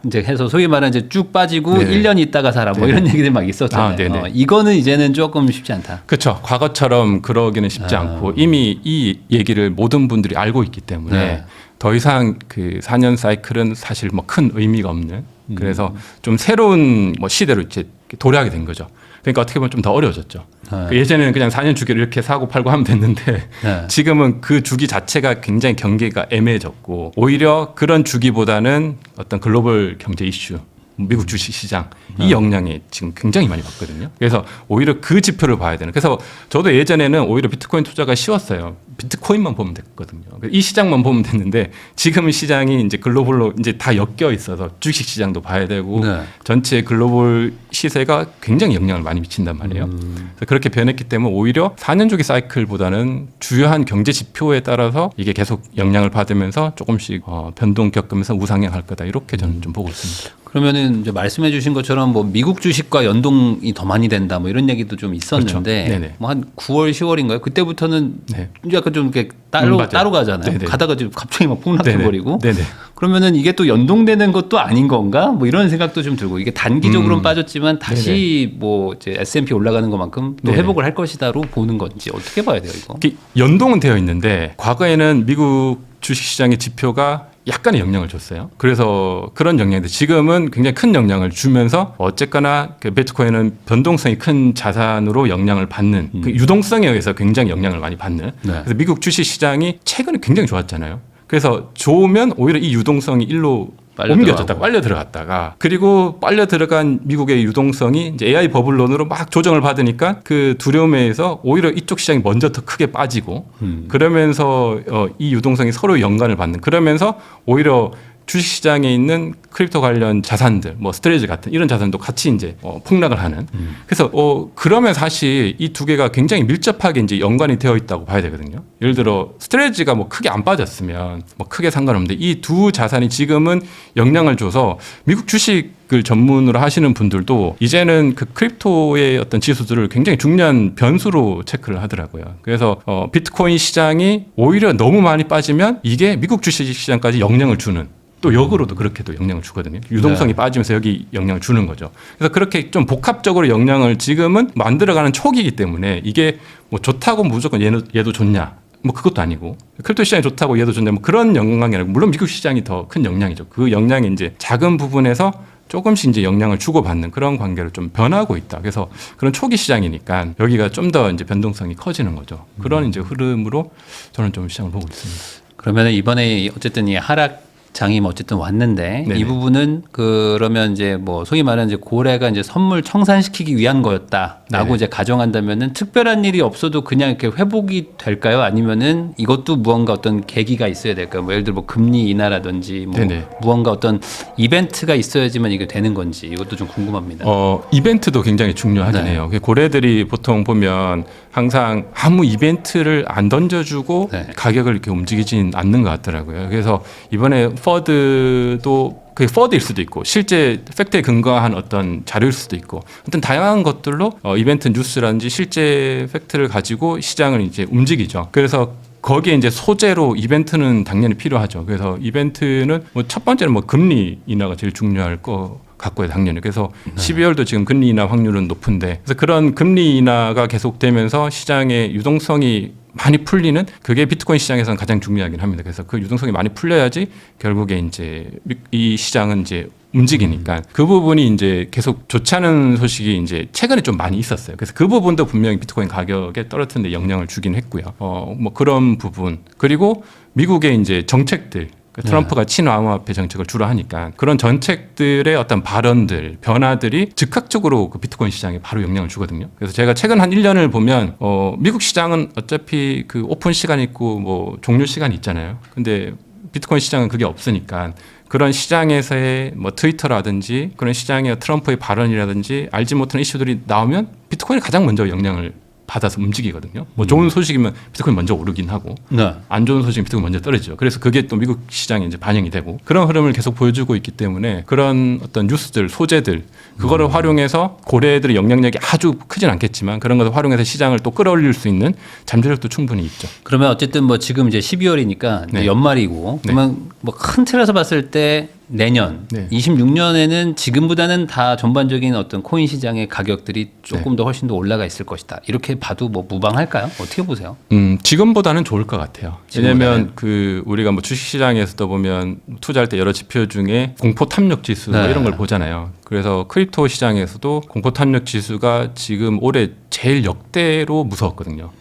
Speaker 3: 이제 해서 소위 말하는 이제 쭉 빠지고
Speaker 1: 네네.
Speaker 3: 1년 있다가 살아 뭐 이런 얘기들 막 있었잖아요.
Speaker 1: 네네.
Speaker 3: 이거는 이제는 조금 쉽지 않다.
Speaker 1: 그렇죠. 과거처럼 그러기는 쉽지 않고 이미 이 얘기를 모든 분들이 알고 있기 때문에
Speaker 3: 네.
Speaker 1: 더 이상 그 4년 사이클은 사실 뭐 큰 의미가 없는 그래서 좀 새로운 뭐 시대로 이제 도래하게 된 거죠. 그러니까 어떻게 보면 좀 더 어려워졌죠.
Speaker 3: 네.
Speaker 1: 예전에는 그냥 4년 주기를 이렇게 사고 팔고 하면 됐는데
Speaker 3: 네.
Speaker 1: 지금은 그 주기 자체가 굉장히 경계가 애매해졌고 오히려 그런 주기보다는 어떤 글로벌 경제 이슈 미국 주식 시장 이 영향이 지금 굉장히 많이 받거든요. 그래서 오히려 그 지표를 봐야 되는. 그래서 저도 예전에는 오히려 비트코인 투자가 쉬웠어요. 비트코인만 보면 됐거든요. 이 시장만 보면 됐는데 지금은 시장이 이제 글로벌로 이제 다 엮여 있어서 주식 시장도 봐야 되고
Speaker 3: 네.
Speaker 1: 전체 글로벌 시세가 굉장히 영향을 많이 미친단 말이에요. 그래서 그렇게 변했기 때문에 오히려 4년 주기 사이클보다는 주요한 경제 지표에 따라서 이게 계속 영향을 받으면서 조금씩 변동 겪으면서 우상향할 거다 이렇게 저는 좀 보고 있습니다.
Speaker 3: 그러면은 이제 말씀해 주신 것처럼 뭐 미국 주식과 연동이 더 많이 된다 뭐 이런 얘기도 좀 있었는데
Speaker 1: 그렇죠. 네네.
Speaker 3: 뭐 한 9월 10월인가요? 그때부터는
Speaker 1: 네.
Speaker 3: 약간 좀 이렇게 따로
Speaker 1: 맞아요.
Speaker 3: 가잖아요.
Speaker 1: 네네.
Speaker 3: 가다가 지금 갑자기 막 폭락해 버리고.
Speaker 1: 네네.
Speaker 3: 그러면은 이게 또 연동되는 것도 아닌 건가? 뭐 이런 생각도 좀 들고 이게 단기적으로는 빠졌지만 다시 뭐 이제 S&P 올라가는 것만큼 또
Speaker 1: 네네.
Speaker 3: 회복을 할 것이다로 보는 건지 어떻게 봐야 돼요, 이거?
Speaker 1: 이게 연동은 되어 있는데 과거에는 미국 주식시장의 지표가 약간의 영향을 줬어요. 그래서 그런 영향인데 지금은 굉장히 큰 영향을 주면서 어쨌거나 그 비트코인은 변동성이 큰 자산으로 영향을 받는 그 유동성에 의해서 굉장히 영향을 많이 받는.
Speaker 3: 네.
Speaker 1: 그래서 미국 주식시장이 최근에 굉장히 좋았잖아요. 그래서 좋으면 오히려 이 유동성이 일로
Speaker 3: 빨려
Speaker 1: 옮겨졌다,
Speaker 3: 들어가고.
Speaker 1: 빨려 들어갔다가 그리고 빨려 들어간 미국의 유동성이 이제 AI 버블론으로 막 조정을 받으니까 그 두려움에 의해서 오히려 이쪽 시장이 먼저 더 크게 빠지고 그러면서 이 유동성이 서로 연관을 받는 그러면서 오히려 주식시장에 있는 크립토 관련 자산들, 뭐 스트레이지 같은 이런 자산도 같이 이제 폭락을 하는. 그래서 그러면 사실 이 두 개가 굉장히 밀접하게 이제 연관이 되어 있다고 봐야 되거든요. 예를 들어 스트레이지가 뭐 크게 안 빠졌으면 뭐 크게 상관없는데 이 두 자산이 지금은 영향을 줘서 미국 주식을 전문으로 하시는 분들도 이제는 그 크립토의 어떤 지수들을 굉장히 중요한 변수로 체크를 하더라고요. 그래서 비트코인 시장이 오히려 너무 많이 빠지면 이게 미국 주식 시장까지 영향을 주는. 또 역으로도 그렇게 또 영향을 주거든요. 유동성이 빠지면서 여기 영향을 주는 거죠. 그래서 그렇게 좀 복합적으로 영향을 지금은 만들어가는 초기이기 때문에 이게 뭐 좋다고 무조건 얘도 좋냐. 뭐 그것도 아니고 크립토 시장이 좋다고 얘도 좋냐. 뭐 그런 영향이 아니고 물론 미국 시장이 더 큰 영향이죠. 그 영향이 이제 작은 부분에서 조금씩 이제 영향을 주고받는 그런 관계로 좀 변하고 있다. 그래서 그런 초기 시장이니까 여기가 좀 더 이제 변동성이 커지는 거죠. 그런 이제 흐름으로 저는 좀 시장을 보고 있습니다.
Speaker 3: 그러면 이번에 어쨌든 이 하락 장이 뭐 어쨌든 왔는데
Speaker 1: 네네.
Speaker 3: 이 부분은 그러면 이제 뭐 소위 말하는 이제 고래가 이제 선물 청산시키기 위한 거였다라고
Speaker 1: 네네.
Speaker 3: 이제 가정한다면은 특별한 일이 없어도 그냥 이렇게 회복이 될까요? 아니면은 이것도 무언가 어떤 계기가 있어야 될까요? 뭐 예를 들어 뭐 금리 인하라든지 뭐
Speaker 1: 네네.
Speaker 3: 무언가 어떤 이벤트가 있어야지만 이게 되는 건지 이것도 좀 궁금합니다.
Speaker 1: 이벤트도 굉장히 중요하긴
Speaker 3: 네.
Speaker 1: 해요. 고래들이 보통 보면 항상 아무 이벤트를 안 던져주고
Speaker 3: 네.
Speaker 1: 가격을 이렇게 움직이진 않는 것 같더라고요. 그래서 이번에 퍼드도 그게 퍼드일 수도 있고 실제 팩트에 근거한 어떤 자료일 수도 있고 어떤 다양한 것들로 이벤트 뉴스라든지 실제 팩트를 가지고 시장을 이제 움직이죠. 그래서 거기에 이제 소재로 이벤트는 당연히 필요하죠. 그래서 이벤트는 뭐 첫 번째는 뭐 금리 인하가 제일 중요할 거 같고요, 당연히. 그래서 12월도 지금 금리 인하 확률은 높은데, 그래서 그런 금리 인하가 계속되면서 시장의 유동성이 많이 풀리는 그게 비트코인 시장에서는 가장 중요하긴 합니다. 그래서 그 유동성이 많이 풀려야지 결국에 이제 이 시장은 이제 움직이니까 그 부분이 이제 계속 좋지 않은 소식이 이제 최근에 좀 많이 있었어요. 그래서 그 부분도 분명히 비트코인 가격에 떨어뜨리는 데 영향을 주긴 했고요. 뭐 그런 부분 그리고 미국의 이제 정책들. 트럼프가 친암호화폐 정책을 주로 하니까 그런 정책들의 어떤 발언들, 변화들이 즉각적으로 그 비트코인 시장에 바로 영향을 주거든요. 그래서 제가 최근 한 1년을 보면 미국 시장은 어차피 그 오픈 시간이 있고 뭐 종료 시간이 있잖아요. 근데 비트코인 시장은 그게 없으니까 그런 시장에서의 뭐 트위터라든지 그런 시장의 트럼프의 발언이라든지 알지 못하는 이슈들이 나오면 비트코인이 가장 먼저 영향을 받아서 움직이거든요. 뭐 좋은 소식이면 비트코인 먼저 오르긴 하고
Speaker 3: 네.
Speaker 1: 안 좋은 소식이면 비트코인 먼저 떨어지죠. 그래서 그게 또 미국 시장에 이제 반영이 되고 그런 흐름을 계속 보여주고 있기 때문에 그런 어떤 뉴스들, 소재들 그거를 활용해서 고래들의 영향력이 아주 크진 않겠지만 그런 것을 활용해서 시장을 또 끌어올릴 수 있는 잠재력도 충분히 있죠.
Speaker 3: 그러면 어쨌든 뭐 지금 이제 12월이니까
Speaker 1: 네.
Speaker 3: 연말이고 그러면 뭐 큰 틀에서 봤을 때 내년
Speaker 1: 네.
Speaker 3: 26년에는 지금보다는 다 전반적인 어떤 코인 시장의 가격들이 조금 더 훨씬 더 올라가 있을 것이다. 이렇게 봐도 뭐 무방할까요? 어떻게 보세요?
Speaker 1: 지금보다는 좋을 것 같아요.
Speaker 3: 지금보다는?
Speaker 1: 왜냐하면 그 우리가 뭐 주식시장에서도 보면 투자할 때 여러 지표 중에 공포 탐욕 지수 뭐
Speaker 3: 네.
Speaker 1: 이런 걸 보잖아요. 그래서 크립토 시장에서도 공포 탐욕 지수가 지금 올해 제일 역대로 무서웠거든요.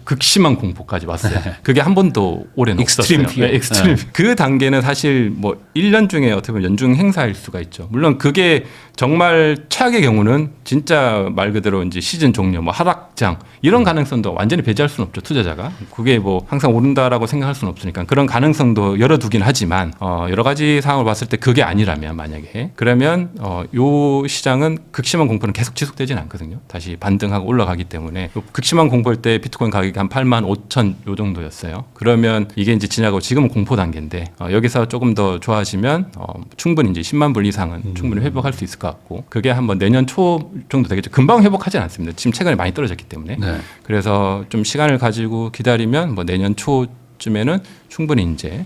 Speaker 1: 극심한 공포까지 왔어요. 그게 한 번도 올해는
Speaker 3: 익스트림
Speaker 1: 없었어요.
Speaker 3: 피어.
Speaker 1: 네, 익스트림. 그 단계는 사실 뭐 1년 중에 어떻게 보면 연중 행사일 수가 있죠. 물론 그게 정말 최악의 경우는 진짜 말 그대로 이제 시즌 종료, 뭐 하락장 이런 가능성도 완전히 배제할 수는 없죠. 투자자가 그게 뭐 항상 오른다라고 생각할 수는 없으니까 그런 가능성도 열어두긴 하지만 여러 가지 상황을 봤을 때 그게 아니라면 만약에 그러면 요 시장은 극심한 공포는 계속 지속되지는 않거든요. 다시 반등하고 올라가기 때문에 극심한 공포일 때 비트코인 가격이 한 85,000 요 정도였어요. 그러면 이게 이제 지나고 지금은 공포 단계인데 여기서 조금 더 좋아지면 충분히 이제 10만 불 이상은 충분히 회복할 수 있을 것 같고 그게 한번 내년 초 정도 되겠죠. 금방 회복하지는 않습니다. 지금 최근에 많이 떨어졌기 때문에
Speaker 3: 네.
Speaker 1: 그래서 좀 시간을 가지고 기다리면 뭐 내년 초쯤에는 충분히 이제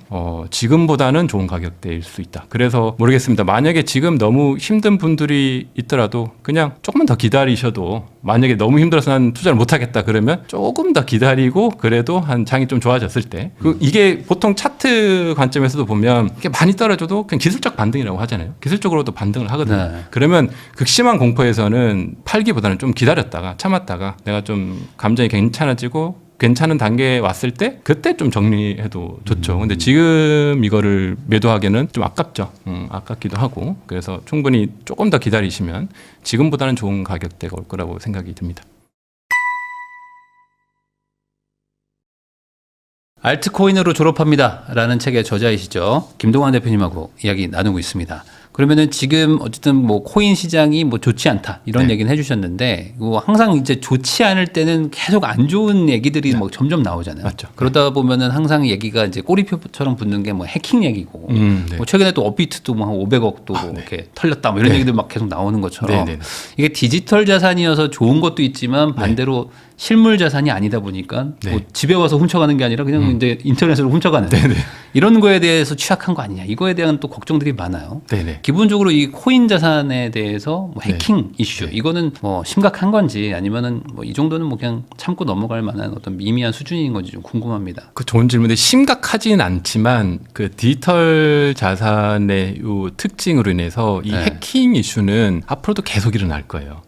Speaker 1: 지금보다는 좋은 가격대일 수 있다. 그래서 모르겠습니다. 만약에 지금 너무 힘든 분들이 있더라도 그냥 조금만 더 기다리셔도 만약에 너무 힘들어서 난 투자를 못 하겠다 그러면 조금 더 기다리고 그래도 한 장이 좀 좋아졌을 때 이게 보통 차트 관점에서도 보면 이게 많이 떨어져도 그냥 기술적 반등이라고 하잖아요. 기술적으로도 반등을 하거든요.
Speaker 3: 네.
Speaker 1: 그러면 극심한 공포에서는 팔기보다는 좀 기다렸다가 참았다가 내가 좀 감정이 괜찮아지고 괜찮은 단계에 왔을 때 그때 좀 정리해도 좋죠. 근데 지금 이거를 매도하기에는 좀 아깝죠. 아깝기도 하고 그래서 충분히 조금 더 기다리시면 지금보다는 좋은 가격대가 올 거라고 생각이 듭니다.
Speaker 3: 알트코인으로 졸업합니다라는 책의 저자이시죠. 김동환 대표님하고 이야기 나누고 있습니다. 그러면은 지금 어쨌든 뭐 코인 시장이 뭐 좋지 않다 이런
Speaker 1: 네.
Speaker 3: 얘기는 해주셨는데 항상 이제 좋지 않을 때는 계속 안 좋은 얘기들이 뭐 점점 나오잖아요.
Speaker 1: 맞죠.
Speaker 3: 그러다 보면은 항상 얘기가 이제 꼬리표처럼 붙는 게 뭐 해킹 얘기고
Speaker 1: 네.
Speaker 3: 뭐 최근에 또 업비트도 뭐 한 500억도 이렇게 털렸다 뭐 이런 얘기들 막 계속 나오는 것처럼
Speaker 1: 네, 네.
Speaker 3: 이게 디지털 자산이어서 좋은 것도 있지만 반대로 실물 자산이 아니다 보니까
Speaker 1: 네.
Speaker 3: 뭐 집에 와서 훔쳐가는 게 아니라 그냥 이제 인터넷으로 훔쳐가는 이런 거에 대해서 취약한 거 아니냐 이거에 대한 또 걱정들이 많아요.
Speaker 1: 네네.
Speaker 3: 기본적으로 이 코인 자산에 대해서 뭐 해킹 이슈 이거는 뭐 심각한 건지 아니면은 뭐 이 정도는 뭐 그냥 참고 넘어갈 만한 어떤 미미한 수준인 건지 좀 궁금합니다.
Speaker 1: 그 좋은 질문인데 심각하지는 않지만 그 디지털 자산의 요 특징으로 인해서 이
Speaker 3: 네.
Speaker 1: 해킹 이슈는 앞으로도 계속 일어날 거예요.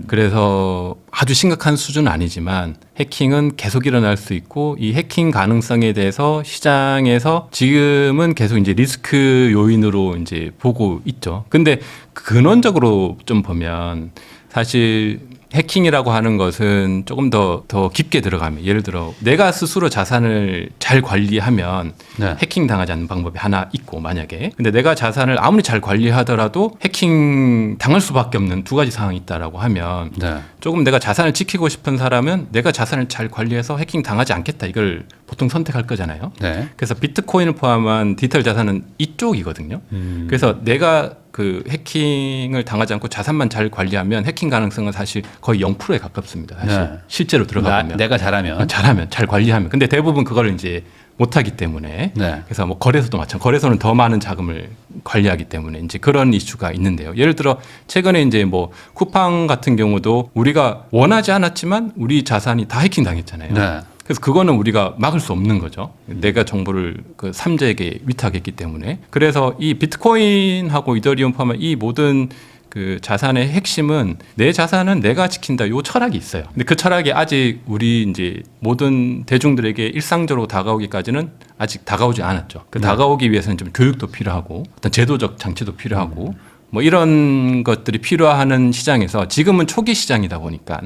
Speaker 1: 그래서 아주 심각한 수준은 아니지만 해킹은 계속 일어날 수 있고 이 해킹 가능성에 대해서 시장에서 지금은 계속 이제 리스크 요인으로 이제 보고 있죠. 근데 근원적으로 좀 보면 사실 해킹이라고 하는 것은 조금 더 깊게 들어가면 예를 들어 내가 스스로 자산을 잘 관리하면
Speaker 3: 네.
Speaker 1: 해킹 당하지 않는 방법이 하나 있고 만약에 근데 내가 자산을 아무리 잘 관리하더라도 해킹 당할 수밖에 없는 두 가지 상황이 있다라고 하면
Speaker 3: 네.
Speaker 1: 조금 내가 자산을 지키고 싶은 사람은 내가 자산을 잘 관리해서 해킹 당하지 않겠다 이걸 보통 선택할 거잖아요.
Speaker 3: 네.
Speaker 1: 그래서 비트코인을 포함한 디지털 자산은 이쪽이거든요. 그래서 내가 그 해킹을 당하지 않고 자산만 잘 관리하면 해킹 가능성은 사실 거의 0%에 가깝습니다. 사실
Speaker 3: 네.
Speaker 1: 실제로 들어가면
Speaker 3: 내가 잘하면
Speaker 1: 잘하면 잘 관리하면 근데 대부분 그걸 이제 못하기 때문에
Speaker 3: 네.
Speaker 1: 그래서 뭐 거래소도 마찬가지 거래소는 더 많은 자금을 관리하기 때문에 이제 그런 이슈가 있는데요. 예를 들어 최근에 이제 뭐 쿠팡 같은 경우도 우리가 원하지 않았지만 우리 자산이 다 해킹 당했잖아요.
Speaker 3: 네.
Speaker 1: 그래서 그거는 우리가 막을 수 없는 거죠. 내가 정보를 그 삼재에게 위탁했기 때문에. 그래서 이 비트코인하고 이더리움 포함한 이 모든 그 자산의 핵심은 내 자산은 내가 지킨다. 요 철학이 있어요. 근데 그 철학이 아직 우리 이제 모든 대중들에게 일상적으로 다가오기까지는 아직 다가오지 않았죠. 그 다가오기 위해서는 좀 교육도 필요하고 어떤 제도적 장치도 필요하고 뭐 이런 것들이 필요하는 시장에서 지금은 초기 시장이다 보니까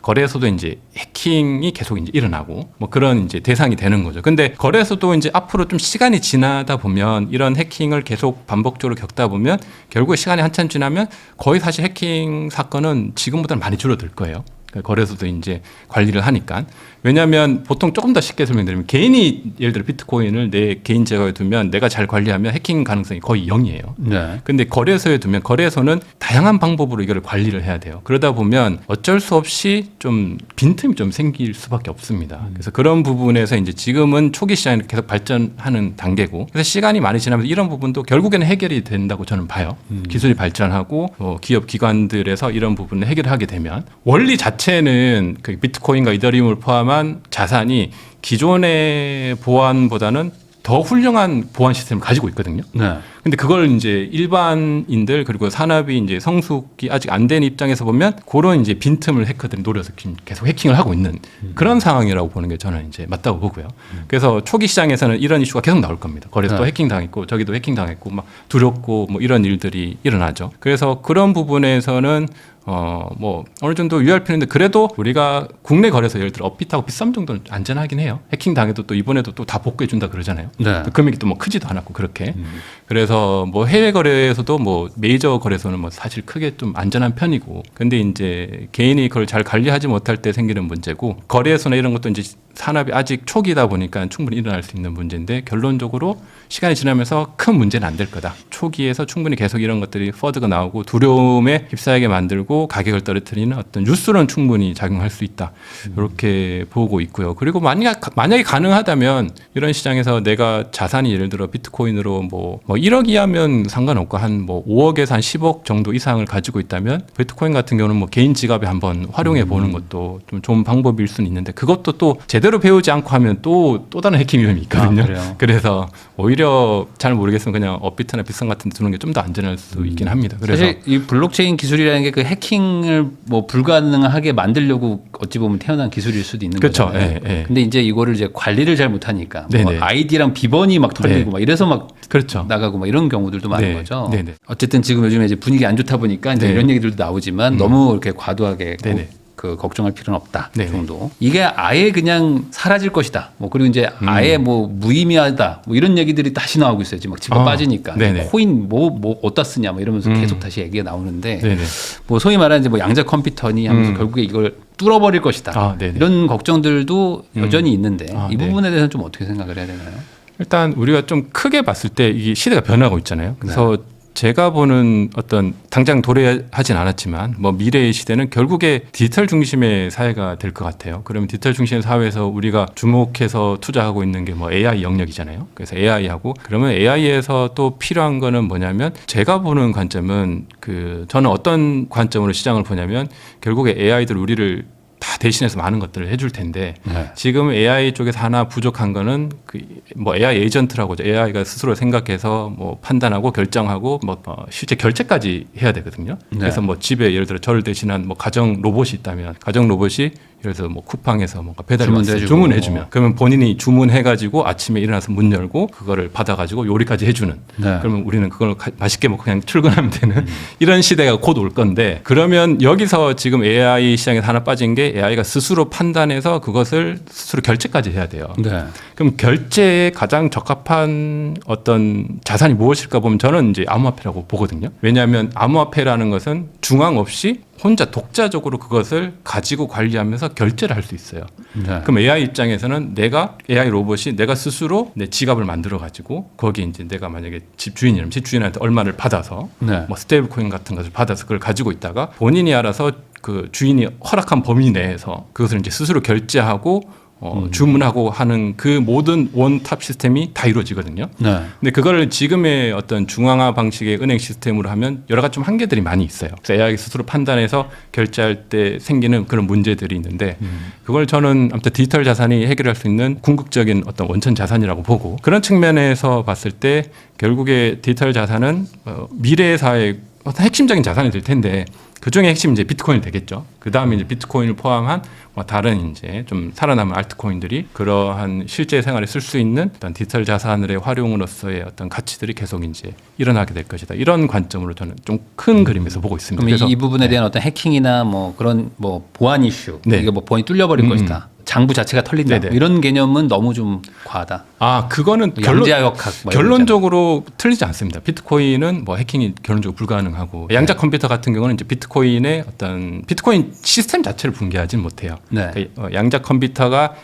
Speaker 1: 거래소도 이제 해킹이 계속 이제 일어나고 뭐 그런 이제 대상이 되는 거죠. 근데 거래소도 이제 앞으로 좀 시간이 지나다 보면 이런 해킹을 계속 반복적으로 겪다 보면 결국에 시간이 한참 지나면 거의 사실 해킹 사건은 지금보다는 많이 줄어들 거예요. 거래소도 이제 관리를 하니까. 왜냐하면 보통 조금 더 쉽게 설명드리면 개인이 예를 들어 비트코인을 내 개인 재고에 두면 내가 잘 관리하면 해킹 가능성이 거의 0이에요.
Speaker 3: 네.
Speaker 1: 근데 거래소에 두면 거래소는 다양한 방법으로 이걸 관리를 해야 돼요. 그러다 보면 어쩔 수 없이 좀 빈틈이 좀 생길 수밖에 없습니다. 그래서 그런 부분에서 이제 지금은 초기 시장이 계속 발전하는 단계고, 그래서 시간이 많이 지나면서 이런 부분도 결국에는 해결이 된다고 저는 봐요. 기술이 발전하고 기업 기관들에서 이런 부분을 해결하게 되면 원리 자체는 그 비트코인과 이더리움을 포함한 자산이 기존의 보안보다는 더 훌륭한 보안 시스템을 가지고 있거든요.
Speaker 3: 네.
Speaker 1: 근데 그걸 이제 일반인들 그리고 산업이 이제 성숙이 아직 안 된 입장에서 보면 그런 이제 빈틈을 해커들이 노려서 계속 해킹을 하고 있는 그런 상황이라고 보는 게 저는 이제 맞다고 보고요. 그래서 초기 시장에서는 이런 이슈가 계속 나올 겁니다. 거래소도
Speaker 3: 네.
Speaker 1: 해킹 당했고 저기도 해킹 당했고 막 두렵고 뭐 이런 일들이 일어나죠. 그래서 그런 부분에서는 뭐 어느 정도 유의할 필요인데 그래도 우리가 국내 거래소 예를 들어 업비트하고 비싼 정도는 안전하긴 해요. 해킹 당해도 또 이번에도 또 다 복구해 준다 그러잖아요.
Speaker 3: 네.
Speaker 1: 또 금액이 또 뭐 크지도 않았고 그렇게. 그래서 뭐 해외 거래소도 뭐 메이저 거래소는 뭐 사실 크게 좀 안전한 편이고, 근데 이제 개인이 그걸 잘 관리하지 못할 때 생기는 문제고, 거래소나 이런 것도 이제 산업이 아직 초기다 보니까 충분히 일어날 수 있는 문제인데 결론적으로 시간이 지나면서 큰 문제는 안 될 거다. 초기에서 충분히 계속 이런 것들이 퍼드가 나오고 두려움에 휩싸이게 만들고 가격을 떨어뜨리는 어떤 뉴스는 충분히 작용할 수 있다. 이렇게 보고 있고요. 그리고 만약에 가능하다면 이런 시장에서 내가 자산이 예를 들어 비트코인으로 뭐 1억 이하면 상관없고 한 뭐 5억에서 한 10억 정도 이상을 가지고 있다면 비트코인 같은 경우는 뭐 개인 지갑에 한번 활용해 보는 것도 좀 좋은 방법일 수는 있는데, 그것도 또 제대로 배우지 않고 하면 또 다른 해킹 위험이 있거든요.
Speaker 3: 그래요?
Speaker 1: 그래서 오히려 잘 모르겠으면 그냥 업비트나 비싼 같은 데 두는 게 좀 더 안전할 수 있긴 합니다. 그래서
Speaker 3: 사실 이 블록체인 기술이라는 게 그 해킹을 뭐 불가능하게 만들려고 어찌 보면 태어난 기술일 수도 있는
Speaker 1: 그렇죠.
Speaker 3: 거잖아요.
Speaker 1: 예, 예.
Speaker 3: 근데 이제 이거를 이제 관리를 잘 못하니까 뭐
Speaker 1: 네네.
Speaker 3: 아이디랑 비번이 막 털리고
Speaker 1: 네.
Speaker 3: 막 이래서 막
Speaker 1: 그렇죠.
Speaker 3: 나가고 막 이런 경우들도 많은
Speaker 1: 네.
Speaker 3: 거죠.
Speaker 1: 네네.
Speaker 3: 어쨌든 지금 요즘에 이제 분위기 안 좋다 보니까 이제
Speaker 1: 네.
Speaker 3: 이런 얘기들도 나오지만 너무 이렇게 과도하게
Speaker 1: 네네.
Speaker 3: 그 걱정할 필요는 없다
Speaker 1: 네네.
Speaker 3: 정도. 이게 아예 그냥 사라질 것이다. 뭐 그리고 이제 아예 뭐 무의미하다. 뭐 이런 얘기들이 다시 나오고 있어요. 지금 막 집어 빠지니까
Speaker 1: 네네.
Speaker 3: 코인 뭐 어디다 쓰냐 뭐 이러면서 계속 다시 얘기가 나오는데
Speaker 1: 네네.
Speaker 3: 뭐 소위 말하는 이제 뭐 양자 컴퓨터니 하면서 결국에 이걸 뚫어버릴 것이다.
Speaker 1: 아, 네네.
Speaker 3: 이런 걱정들도 여전히 있는데
Speaker 1: 아,
Speaker 3: 이
Speaker 1: 네.
Speaker 3: 부분에 대해서는 좀 어떻게 생각을 해야 되나요?
Speaker 1: 일단 우리가 좀 크게 봤을 때 이 시대가 변하고 있잖아요. 그래서 제가 보는 어떤 당장 도래하진 않았지만 뭐 미래의 시대는 결국에 디지털 중심의 사회가 될 것 같아요. 그러면 디지털 중심의 사회에서 우리가 주목해서 투자하고 있는 게 뭐 AI 영역이잖아요. 그래서 AI하고 그러면 AI에서 또 필요한 거는 뭐냐면, 제가 보는 관점은 저는 어떤 관점으로 시장을 보냐면 결국에 AI들 우리를 다 대신해서 많은 것들을 해줄 텐데
Speaker 3: 네.
Speaker 1: 지금 AI 쪽에서 하나 부족한 거는 뭐 AI 에이전트라고 AI가 스스로 생각해서 뭐 판단하고 결정하고 뭐 실제 결제까지 해야 되거든요.
Speaker 3: 네.
Speaker 1: 그래서 뭐 집에 예를 들어 저를 대신한 뭐 가정 로봇이 있다면 가정 로봇이 예를 들어 뭐 쿠팡에서 뭔가 배달
Speaker 3: 주문도 해주고.
Speaker 1: 주문해주면 그러면 본인이 주문해가지고 아침에 일어나서 문 열고 그거를 받아가지고 요리까지 해주는.
Speaker 3: 네.
Speaker 1: 그러면 우리는 그걸 맛있게 먹고 그냥 출근하면 되는 이런 시대가 곧 올 건데, 그러면 여기서 지금 AI 시장에서 하나 빠진 게 AI가 스스로 판단해서 그것을 스스로 결제까지 해야 돼요.
Speaker 3: 네.
Speaker 1: 그럼 결제에 가장 적합한 어떤 자산이 무엇일까 보면 저는 이제 암호화폐라고 보거든요. 왜냐하면 암호화폐라는 것은 중앙 없이 혼자 독자적으로 그것을 가지고 관리하면서 결제를 할 수 있어요.
Speaker 3: 네.
Speaker 1: 그럼 AI 입장에서는 AI 로봇이 내가 스스로 내 지갑을 만들어 가지고 거기 이제 내가 만약에 집주인이라면 집주인한테 얼마를 받아서
Speaker 3: 네.
Speaker 1: 뭐 스테이블 코인 같은 것을 받아서 그걸 가지고 있다가 본인이 알아서 그 주인이 허락한 범위 내에서 그것을 이제 스스로 결제하고 주문하고 하는 그 모든 원탑 시스템이 다 이루어지거든요.
Speaker 3: 네.
Speaker 1: 근데 그걸 지금의 어떤 중앙화 방식의 은행 시스템으로 하면 여러 가지 좀 한계들이 많이 있어요. 그래서 AI 스스로 판단해서 결제할 때 생기는 그런 문제들이 있는데 그걸 저는 아무튼 디지털 자산이 해결할 수 있는 궁극적인 어떤 원천 자산이라고 보고, 그런 측면에서 봤을 때 결국에 디지털 자산은 미래의 사회의 어떤 핵심적인 자산이 될 텐데 그 중에 핵심이 이제 비트코인이 되겠죠. 그 다음에 이제 비트코인을 포함한 뭐 다른 이제 좀 살아남은 알트코인들이 그러한 실제 생활에 쓸 수 있는 어떤 디지털 자산의 활용으로서의 어떤 가치들이 계속 이제 일어나게 될 것이다. 이런 관점으로 저는 좀 큰 그림에서 보고 있습니다.
Speaker 3: 그럼 이 부분에 대한 어떤 해킹이나 뭐 그런 뭐 보안 이슈,
Speaker 1: 네.
Speaker 3: 이게 뭐 보안이 뚫려버릴 것이다. 장부 자체가 털린다.
Speaker 1: 네네.
Speaker 3: 뭐 이런 개념은 너무 좀 과하다.
Speaker 1: 아, 그거는
Speaker 3: 양자역학 뭐 이런
Speaker 1: 결론적으로 틀리지 않습니다. 비트코인은 뭐 해킹이 결론적으로 불가능하고 양자 컴퓨터 같은 경우는 이제 비트코인의 어떤 비트코인 시스템 자체를 붕괴하지는 못해요.
Speaker 3: 네.
Speaker 1: 그러니까 양자 컴퓨터가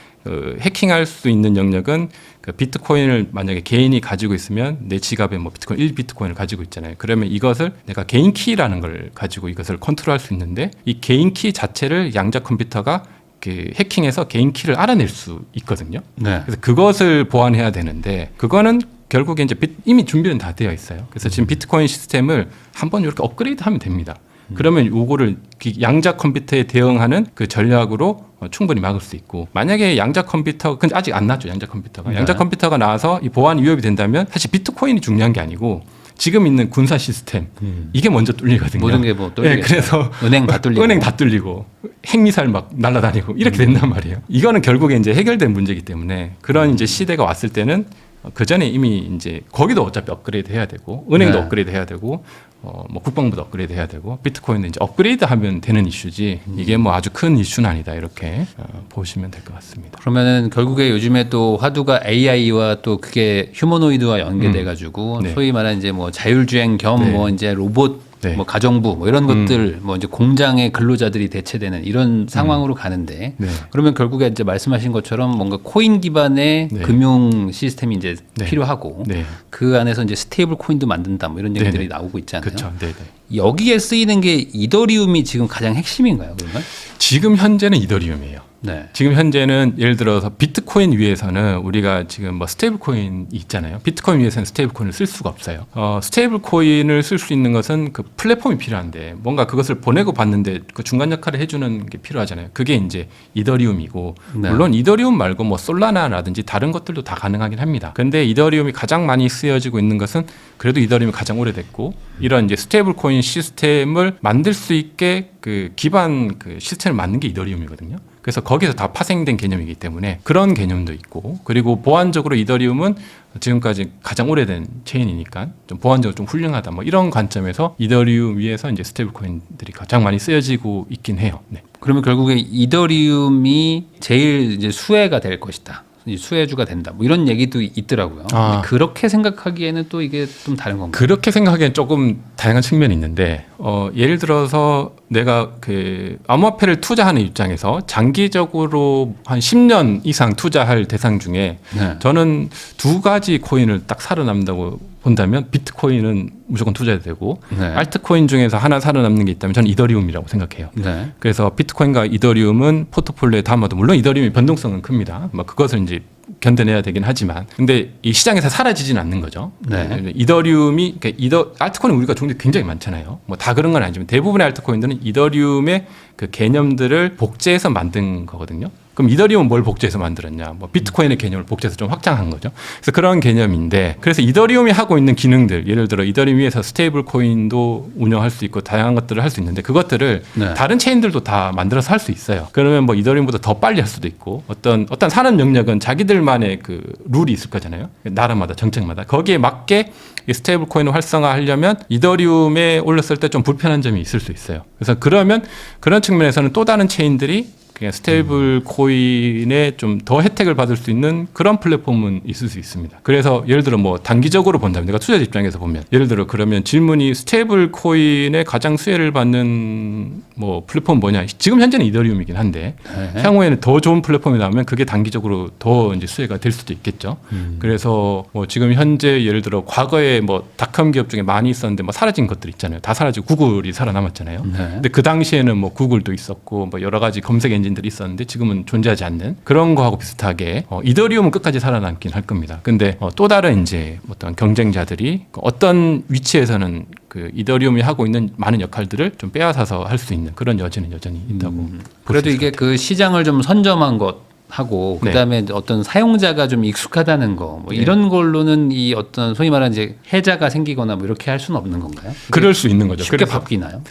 Speaker 1: 해킹할 수 있는 영역은 그 비트코인을 만약에 개인이 가지고 있으면 내 지갑에 뭐 비트코인 1비트코인을 가지고 있잖아요. 그러면 이것을 내가 개인 키라는 걸 가지고 이것을 컨트롤할 수 있는데 이 개인 키 자체를 양자 컴퓨터가 그 해킹해서 개인 키를 알아낼 수 있거든요.
Speaker 3: 네.
Speaker 1: 그래서 그것을 보완해야 되는데 그거는 결국에 이제 이미 준비는 다 되어 있어요. 그래서 지금 비트코인 시스템을 한번 이렇게 업그레이드하면 됩니다. 그러면 요거를 양자 컴퓨터에 대응하는 그 전략으로 충분히 막을 수 있고 만약에 양자 컴퓨터 근데 아직 안 나왔죠. 양자 컴퓨터가
Speaker 3: 네.
Speaker 1: 양자 컴퓨터가 나와서 이 보안 위협이 된다면 사실 비트코인이 중요한 게 아니고 지금 있는 군사 시스템 이게 먼저 뚫리거든요.
Speaker 3: 모든 게 뭐 뚫리겠죠.
Speaker 1: 네, 그래서
Speaker 3: 은행 다 뚫리고.
Speaker 1: 은행 다 뚫리고 핵미사일 막 날아다니고 이렇게 된단 말이에요. 이거는 결국에 이제 해결된 문제이기 때문에 그런 이제 시대가 왔을 때는 그 전에 이미 이제 거기도 어차피 업그레이드 해야 되고 은행도
Speaker 3: 네.
Speaker 1: 업그레이드 해야 되고 뭐 국방부도 업그레이드 해야 되고 비트코인은 이제 업그레이드 하면 되는 이슈지 이게 뭐 아주 큰 이슈는 아니다 이렇게 보시면 될 것 같습니다.
Speaker 3: 그러면은 결국에 요즘에 또 화두가 AI와 또 그게 휴머노이드와 연계돼 가지고
Speaker 1: 네.
Speaker 3: 소위 말하는 이제 뭐 자율주행 겸
Speaker 1: 네.
Speaker 3: 뭐 이제 로봇
Speaker 1: 네.
Speaker 3: 뭐 가정부 뭐 이런 것들 뭐 이제 공장의 근로자들이 대체되는 이런 상황으로 가는데
Speaker 1: 네.
Speaker 3: 그러면 결국에 이제 말씀하신 것처럼 뭔가 코인 기반의
Speaker 1: 네.
Speaker 3: 금융 시스템이 이제
Speaker 1: 네.
Speaker 3: 필요하고
Speaker 1: 네.
Speaker 3: 그 안에서 이제 스테이블 코인도 만든다 뭐 이런 얘기들이
Speaker 1: 네네.
Speaker 3: 나오고 있잖아요.
Speaker 1: 그렇죠. 네, 네.
Speaker 3: 여기에 쓰이는 게 이더리움이 지금 가장 핵심인가요, 그러면?
Speaker 1: 지금 현재는 이더리움이에요.
Speaker 3: 네.
Speaker 1: 지금 현재는 예를 들어서 비트코인 위에서는 우리가 지금 뭐 스테이블 코인이 있잖아요. 비트코인 위에서는 스테이블 코인을 쓸 수가 없어요. 스테이블 코인을 쓸 수 있는 것은 그 플랫폼이 필요한데 뭔가 그것을 보내고 받는데 그 중간 역할을 해주는 게 필요하잖아요. 그게 이제 이더리움이고
Speaker 3: 네.
Speaker 1: 물론 이더리움 말고 뭐 솔라나라든지 다른 것들도 다 가능하긴 합니다. 근데 이더리움이 가장 많이 쓰여지고 있는 것은 그래도 이더리움이 가장 오래됐고 이런 이제 스테이블 코인 시스템을 만들 수 있게 그 기반 그 시스템을 만든 게 이더리움이거든요. 그래서 거기서 다 파생된 개념이기 때문에 그런 개념도 있고 그리고 보안적으로 이더리움은 지금까지 가장 오래된 체인이니까 좀 보안적으로 좀 훌륭하다 뭐 이런 관점에서 이더리움 위에서 이제 스테이블 코인들이 가장 많이 쓰여지고 있긴 해요. 네.
Speaker 3: 그러면 결국에 이더리움이 제일 이제 수혜가 될 것이다. 수혜주가 된다. 뭐 이런 얘기도 있더라고요.
Speaker 1: 아.
Speaker 3: 근데 그렇게 생각하기에는 또 이게 좀 다른 건가요?
Speaker 1: 그렇게 생각하기엔 조금 다양한 측면이 있는데 예를 들어서 내가 그 암호화폐를 투자하는 입장에서 장기적으로 한 10년 이상 투자할 대상 중에
Speaker 3: 네.
Speaker 1: 저는 두 가지 코인을 딱 살아남는다고 본다면 비트코인은 무조건 투자해야 되고
Speaker 3: 네.
Speaker 1: 알트코인 중에서 하나 살아남는 게 있다면 저는 이더리움이라고 생각해요.
Speaker 3: 네.
Speaker 1: 그래서 비트코인과 이더리움은 포트폴리오에 담아도 물론 이더리움이 변동성은 큽니다. 뭐 그것을 이제 견뎌내야 되긴 하지만 근데 이 시장에서 사라지지는 않는 거죠.
Speaker 3: 네.
Speaker 1: 이더리움이 그러니까 알트코인 우리가 종류 굉장히 많잖아요. 뭐 다 그런 건 아니지만 대부분의 알트코인들은 이더리움의 그 개념들을 복제해서 만든 거거든요. 그럼 이더리움은 뭘 복제해서 만들었냐? 뭐 비트코인의 개념을 복제해서 좀 확장한 거죠. 그래서 그런 개념인데, 그래서 이더리움이 하고 있는 기능들, 예를 들어 이더리움 위에서 스테이블 코인도 운영할 수 있고 다양한 것들을 할 수 있는데 그것들을
Speaker 3: 네.
Speaker 1: 다른 체인들도 다 만들어서 할 수 있어요. 그러면 뭐 이더리움보다 더 빨리 할 수도 있고 어떤 산업 영역은 자기들만의 그 룰이 있을 거잖아요. 나라마다 정책마다 거기에 맞게 이 스테이블 코인을 활성화하려면 이더리움에 올렸을 때 좀 불편한 점이 있을 수 있어요. 그래서 그러면 그런 측면에서는 또 다른 체인들이 그냥 스테이블 코인에 좀 더 혜택을 받을 수 있는 그런 플랫폼은 있을 수 있습니다. 그래서 예를 들어 뭐 단기적으로 본다면 내가 투자 입장에서 보면 예를 들어 그러면 질문이 스테이블 코인에 가장 수혜를 받는 뭐 플랫폼 뭐냐? 지금 현재는 이더리움이긴 한데
Speaker 3: 네.
Speaker 1: 향후에는 더 좋은 플랫폼이 나오면 그게 단기적으로 더 이제 수혜가 될 수도 있겠죠. 그래서 뭐 지금 현재 예를 들어 과거에 뭐 닷컴 기업 중에 많이 있었는데 뭐 사라진 것들 있잖아요. 다 사라지고 구글이 살아남았잖아요.
Speaker 3: 네.
Speaker 1: 근데 그 당시에는 뭐 구글도 있었고 뭐 여러 가지 검색 엔진들이 있었는데 지금은 존재하지 않는 그런 거하고 비슷하게 이더리움은 끝까지 살아남긴 할 겁니다. 근데 또 다른 이제 어떤 경쟁자들이 어떤 위치에서는 그 이더리움이 하고 있는 많은 역할들을 좀 빼앗아서 할 수 있는 그런 여지는 여전히 있다고. 볼
Speaker 3: 그래도
Speaker 1: 수
Speaker 3: 이게 그 시장을 좀 선점한 것 하고
Speaker 1: 네.
Speaker 3: 그다음에 어떤 사용자가 좀 익숙하다는 거 뭐 이런 걸로는 이 어떤 소위 말하는 이제 해자가 생기거나 뭐 이렇게 할 수는 없는 건가요?
Speaker 1: 그럴 수 있는 거죠.
Speaker 3: 쉽게
Speaker 1: 그래서
Speaker 3: 바뀌나요?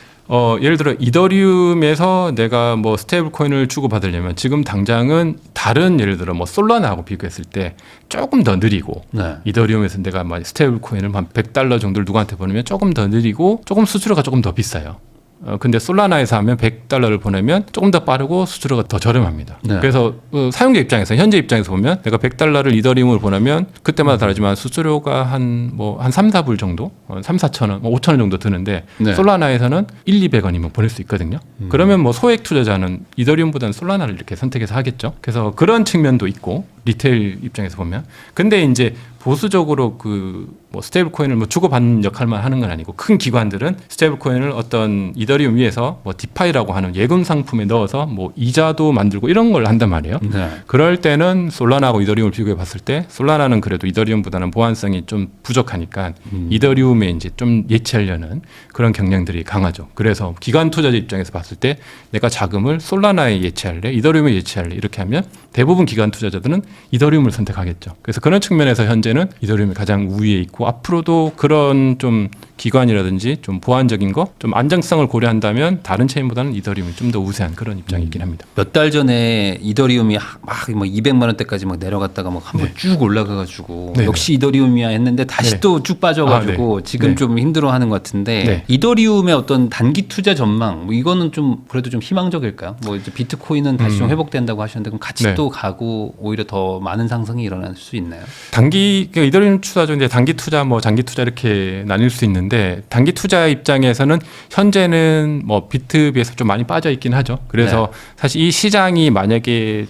Speaker 1: 예를 들어 이더리움에서 내가 뭐 스테이블 코인을 주고 받으려면 지금 당장은 다른 예를 들어 뭐 솔라나하고 비교했을 때 조금 더 느리고
Speaker 3: 네.
Speaker 1: 이더리움에서 내가 막 스테이블 코인을 한 $100 정도를 누구한테 보내면 조금 더 느리고 조금 수수료가 조금 더 비싸요.
Speaker 2: 근데 솔라나에서 하면 $100를 보내면 조금 더 빠르고 수수료가 더 저렴합니다.
Speaker 3: 네.
Speaker 2: 그래서 사용자 입장에서 현재 입장에서 보면 내가 $100를 이더리움으로 보내면 그때마다 다르지만 수수료가 한 3, 4불 정도, 3, 4천 원, 5천 원 정도 드는데
Speaker 3: 네.
Speaker 2: 솔라나에서는 1, 200원이면 보낼 수 있거든요. 그러면 뭐 소액 투자자는 이더리움보다는 솔라나를 이렇게 선택해서 하겠죠. 그래서 그런 측면도 있고 리테일 입장에서 보면 근데 이제 보수적으로 뭐 스테이블 코인을 뭐 주고받는 역할만 하는 건 아니고 큰 기관들은 스테이블 코인을 어떤 이더리움 위에서 뭐 디파이라고 하는 예금 상품에 넣어서 뭐 이자도 만들고 이런 걸 한단 말이에요.
Speaker 3: 네.
Speaker 2: 그럴 때는 솔라나하고 이더리움을 비교해 봤을 때 솔라나는 그래도 이더리움보다는 보안성이 좀 부족하니까 이더리움에 이제 좀 예치하려는 그런 경향들이 강하죠. 그래서 기관 투자자 입장에서 봤을 때 내가 자금을 솔라나에 예치할래, 이더리움에 예치할래 이렇게 하면 대부분 기관 투자자들은 이더리움을 선택하겠죠. 그래서 그런 측면에서 현재는 이더리움이 가장 우위에 있고 앞으로도 그런 좀 기관이라든지 좀 보안적인 거, 좀 안정성을 고려한다면 다른 체인보다는 이더리움이 좀 더 우세한 그런 입장이 있긴 합니다.
Speaker 3: 몇 달 전에 이더리움이 막 뭐 200만 원대까지 막 내려갔다가 막 한 번 쭉 올라가가지고
Speaker 2: 네.
Speaker 3: 역시 이더리움이야 했는데 다시
Speaker 2: 네.
Speaker 3: 또 쭉 빠져가지고
Speaker 2: 네.
Speaker 3: 지금
Speaker 2: 네.
Speaker 3: 좀 힘들어하는 것 같은데
Speaker 2: 네.
Speaker 3: 이더리움의 어떤 단기 투자 전망 뭐 이거는 좀 그래도 좀 희망적일까요? 뭐 이제 비트코인은 다시 좀 회복된다고 하셨는데 그럼 같이
Speaker 2: 네.
Speaker 3: 또 가고 오히려 더 많은 상승이 일어날 수 있나요?
Speaker 2: 그러니까 이더리움 투자죠. 이제 단기 투자, 뭐 장기 투자 이렇게 나뉠 수 있는데 단기 투자 입장에서는 현재는 뭐 비트 비해서 좀 많이 빠져 있긴 하죠. 그래서 사실 이 시장이 만약에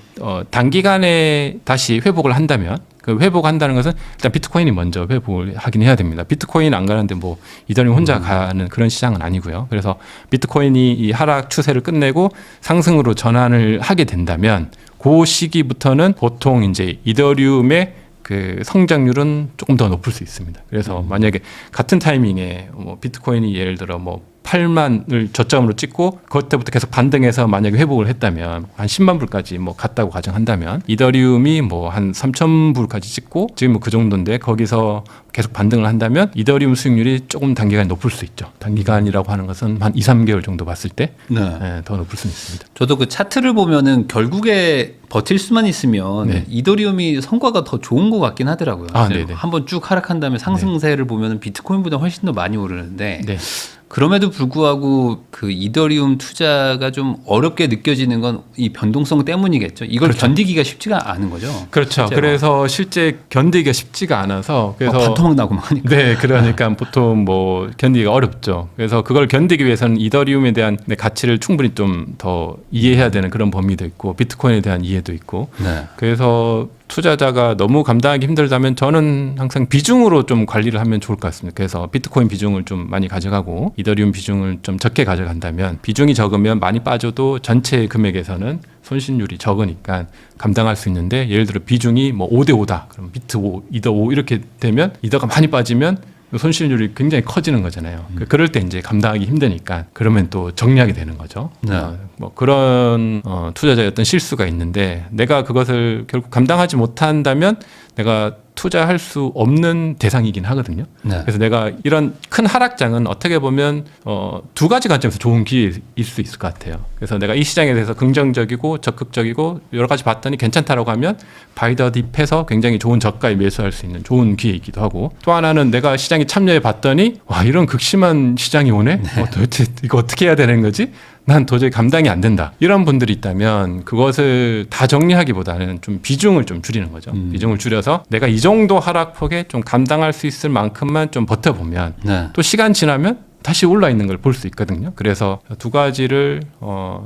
Speaker 2: 단기간에 다시 회복을 한다면 그 회복한다는 것은 일단 비트코인이 먼저 회복을 하긴 해야 됩니다. 비트코인 안 가는데 뭐 이더리움 혼자 가는 그런 시장은 아니고요. 그래서 비트코인이 이 하락 추세를 끝내고 상승으로 전환을 하게 된다면 그 시기부터는 보통 이제 이더리움의 그 성장률은 조금 더 높을 수 있습니다. 그래서 만약에 같은 타이밍에 뭐 비트코인이 예를 들어 뭐 8만을 저점으로 찍고 그때부터 계속 반등해서 만약에 회복을 했다면 한 10만 불까지 뭐 갔다고 가정한다면 이더리움이 뭐 한 3천 불까지 찍고 지금 뭐 그 정도인데 거기서 계속 반등을 한다면 이더리움 수익률이 조금 단기간에 높을 수 있죠. 단기간이라고 하는 것은 한 2, 3개월 정도 봤을 때 더 높을 수는 있습니다.
Speaker 3: 저도 그 차트를 보면은 결국에 버틸 수만 있으면
Speaker 2: 네.
Speaker 3: 이더리움이 성과가 더 좋은 것 같긴 하더라고요.
Speaker 2: 아, 네네.
Speaker 3: 한번 쭉 하락한 다음에 상승세를 보면은 비트코인보다 훨씬 더 많이 오르는데
Speaker 2: 네.
Speaker 3: 그럼에도 불구하고 그 이더리움 투자가 좀 어렵게 느껴지는 건 이 변동성 때문이겠죠. 이걸
Speaker 2: 그렇죠.
Speaker 3: 견디기가 쉽지가 않은 거죠.
Speaker 2: 그렇죠.
Speaker 3: 실제로.
Speaker 2: 그래서 실제 견디기가 쉽지가 않아서 그래서
Speaker 3: 반토막 나고 막 하니까.
Speaker 2: 네, 그러니까 보통 뭐 견디기가 어렵죠. 그래서 그걸 견디기 위해서는 이더리움에 대한 가치를 충분히 좀 더 이해해야 되는 그런 범위도 있고 비트코인에 대한 이해도 있고
Speaker 3: 네.
Speaker 2: 그래서 투자자가 너무 감당하기 힘들다면 저는 항상 비중으로 좀 관리를 하면 좋을 것 같습니다. 그래서 비트코인 비중을 좀 많이 가져가고 이더리움 비중을 좀 적게 가져간다면 비중이 적으면 많이 빠져도 전체 금액에서는 손실률이 적으니까 감당할 수 있는데 예를 들어 비중이 뭐 5대 5다. 그럼 비트 5, 이더 5 이렇게 되면 이더가 많이 빠지면 손실률이 굉장히 커지는 거잖아요. 그럴 때 이제 감당하기 힘드니까 그러면 또 정리하게 되는 거죠.
Speaker 3: 네.
Speaker 2: 뭐 그런 투자자의 어떤 실수가 있는데 내가 그것을 결국 감당하지 못한다면 내가 투자할 수 없는 대상이긴 하거든요.
Speaker 3: 네.
Speaker 2: 그래서 내가 이런 큰 하락장은 어떻게 보면 두 가지 관점에서 좋은 기회일 수 있을 것 같아요. 그래서 내가 이 시장에 대해서 긍정적이고 적극적이고 여러 가지 봤더니 괜찮다라고 하면 바이더 딥해서 굉장히 좋은 저가에 매수할 수 있는 좋은 기회이기도 하고 또 하나는 내가 시장에 참여해 봤더니 와 이런 극심한 시장이 오네. 도대체 이거 어떻게 해야 되는 거지? 난 도저히 감당이 안 된다. 이런 분들이 있다면 그것을 다 정리하기보다는 좀 비중을 좀 줄이는 거죠. 비중을 줄여서 내가 이 정도 하락폭에 좀 감당할 수 있을 만큼만 좀 버텨보면
Speaker 3: 네.
Speaker 2: 또 시간 지나면 다시 올라 있는 걸 볼 수 있거든요. 그래서 두 가지를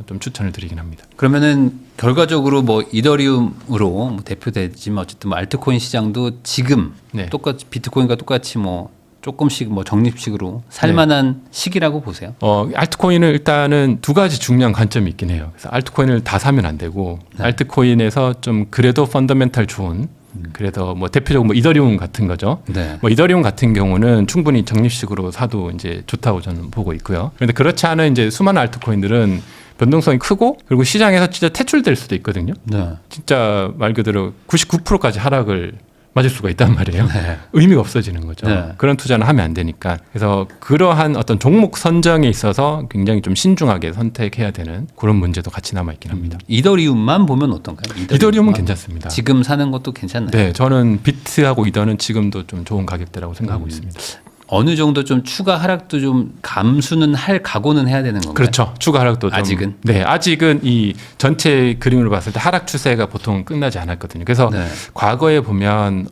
Speaker 2: 좀 추천을 드리긴 합니다.
Speaker 3: 그러면은 결과적으로 뭐 이더리움으로 뭐 대표되지만 어쨌든 뭐 알트코인 시장도 지금
Speaker 2: 네.
Speaker 3: 똑같이 비트코인과 똑같이 뭐 조금씩 뭐 적립식으로 살만한 시기라고 보세요.
Speaker 2: 알트코인은 일단은 두 가지 중요한 관점이 있긴 해요. 그래서 알트코인을 다 사면 안 되고 알트코인에서 좀 그래도 펀더멘탈 좋은 그래서 뭐 대표적으로 뭐 이더리움 같은 거죠.
Speaker 3: 네.
Speaker 2: 뭐 이더리움 같은 경우는 충분히 적립식으로 사도 이제 좋다고 저는 보고 있고요. 그런데 그렇지 않은 이제 수많은 알트코인들은 변동성이 크고 그리고 시장에서 진짜 퇴출될 수도 있거든요.
Speaker 3: 네.
Speaker 2: 진짜 말 그대로 99%까지 하락을 맞을 수가 있단 말이에요.
Speaker 3: 네.
Speaker 2: 의미가 없어지는 거죠.
Speaker 3: 네.
Speaker 2: 그런 투자는 하면 안 되니까. 그래서 그러한 어떤 종목 선정에 있어서 굉장히 좀 신중하게 선택해야 되는 그런 문제도 같이 남아 있긴 합니다.
Speaker 3: 이더리움만 보면 어떤가요?
Speaker 2: 이더리움은 괜찮습니다.
Speaker 3: 지금 사는 것도 괜찮나요?
Speaker 2: 네, 저는 비트하고 이더는 지금도 좀 좋은 가격대라고 생각하고 있습니다.
Speaker 3: 어느 정도 좀 추가 하락도 좀 감수는 할 각오는 해야 되는 건가요?
Speaker 1: 그렇죠. 추가 하락도 좀,
Speaker 3: 아직은?
Speaker 1: 네, 아직은 이 전체 그림으로 봤을 때 하락 추세가 보통 끝나지 않았거든요. 그래서
Speaker 3: 네.
Speaker 1: 과거에 보면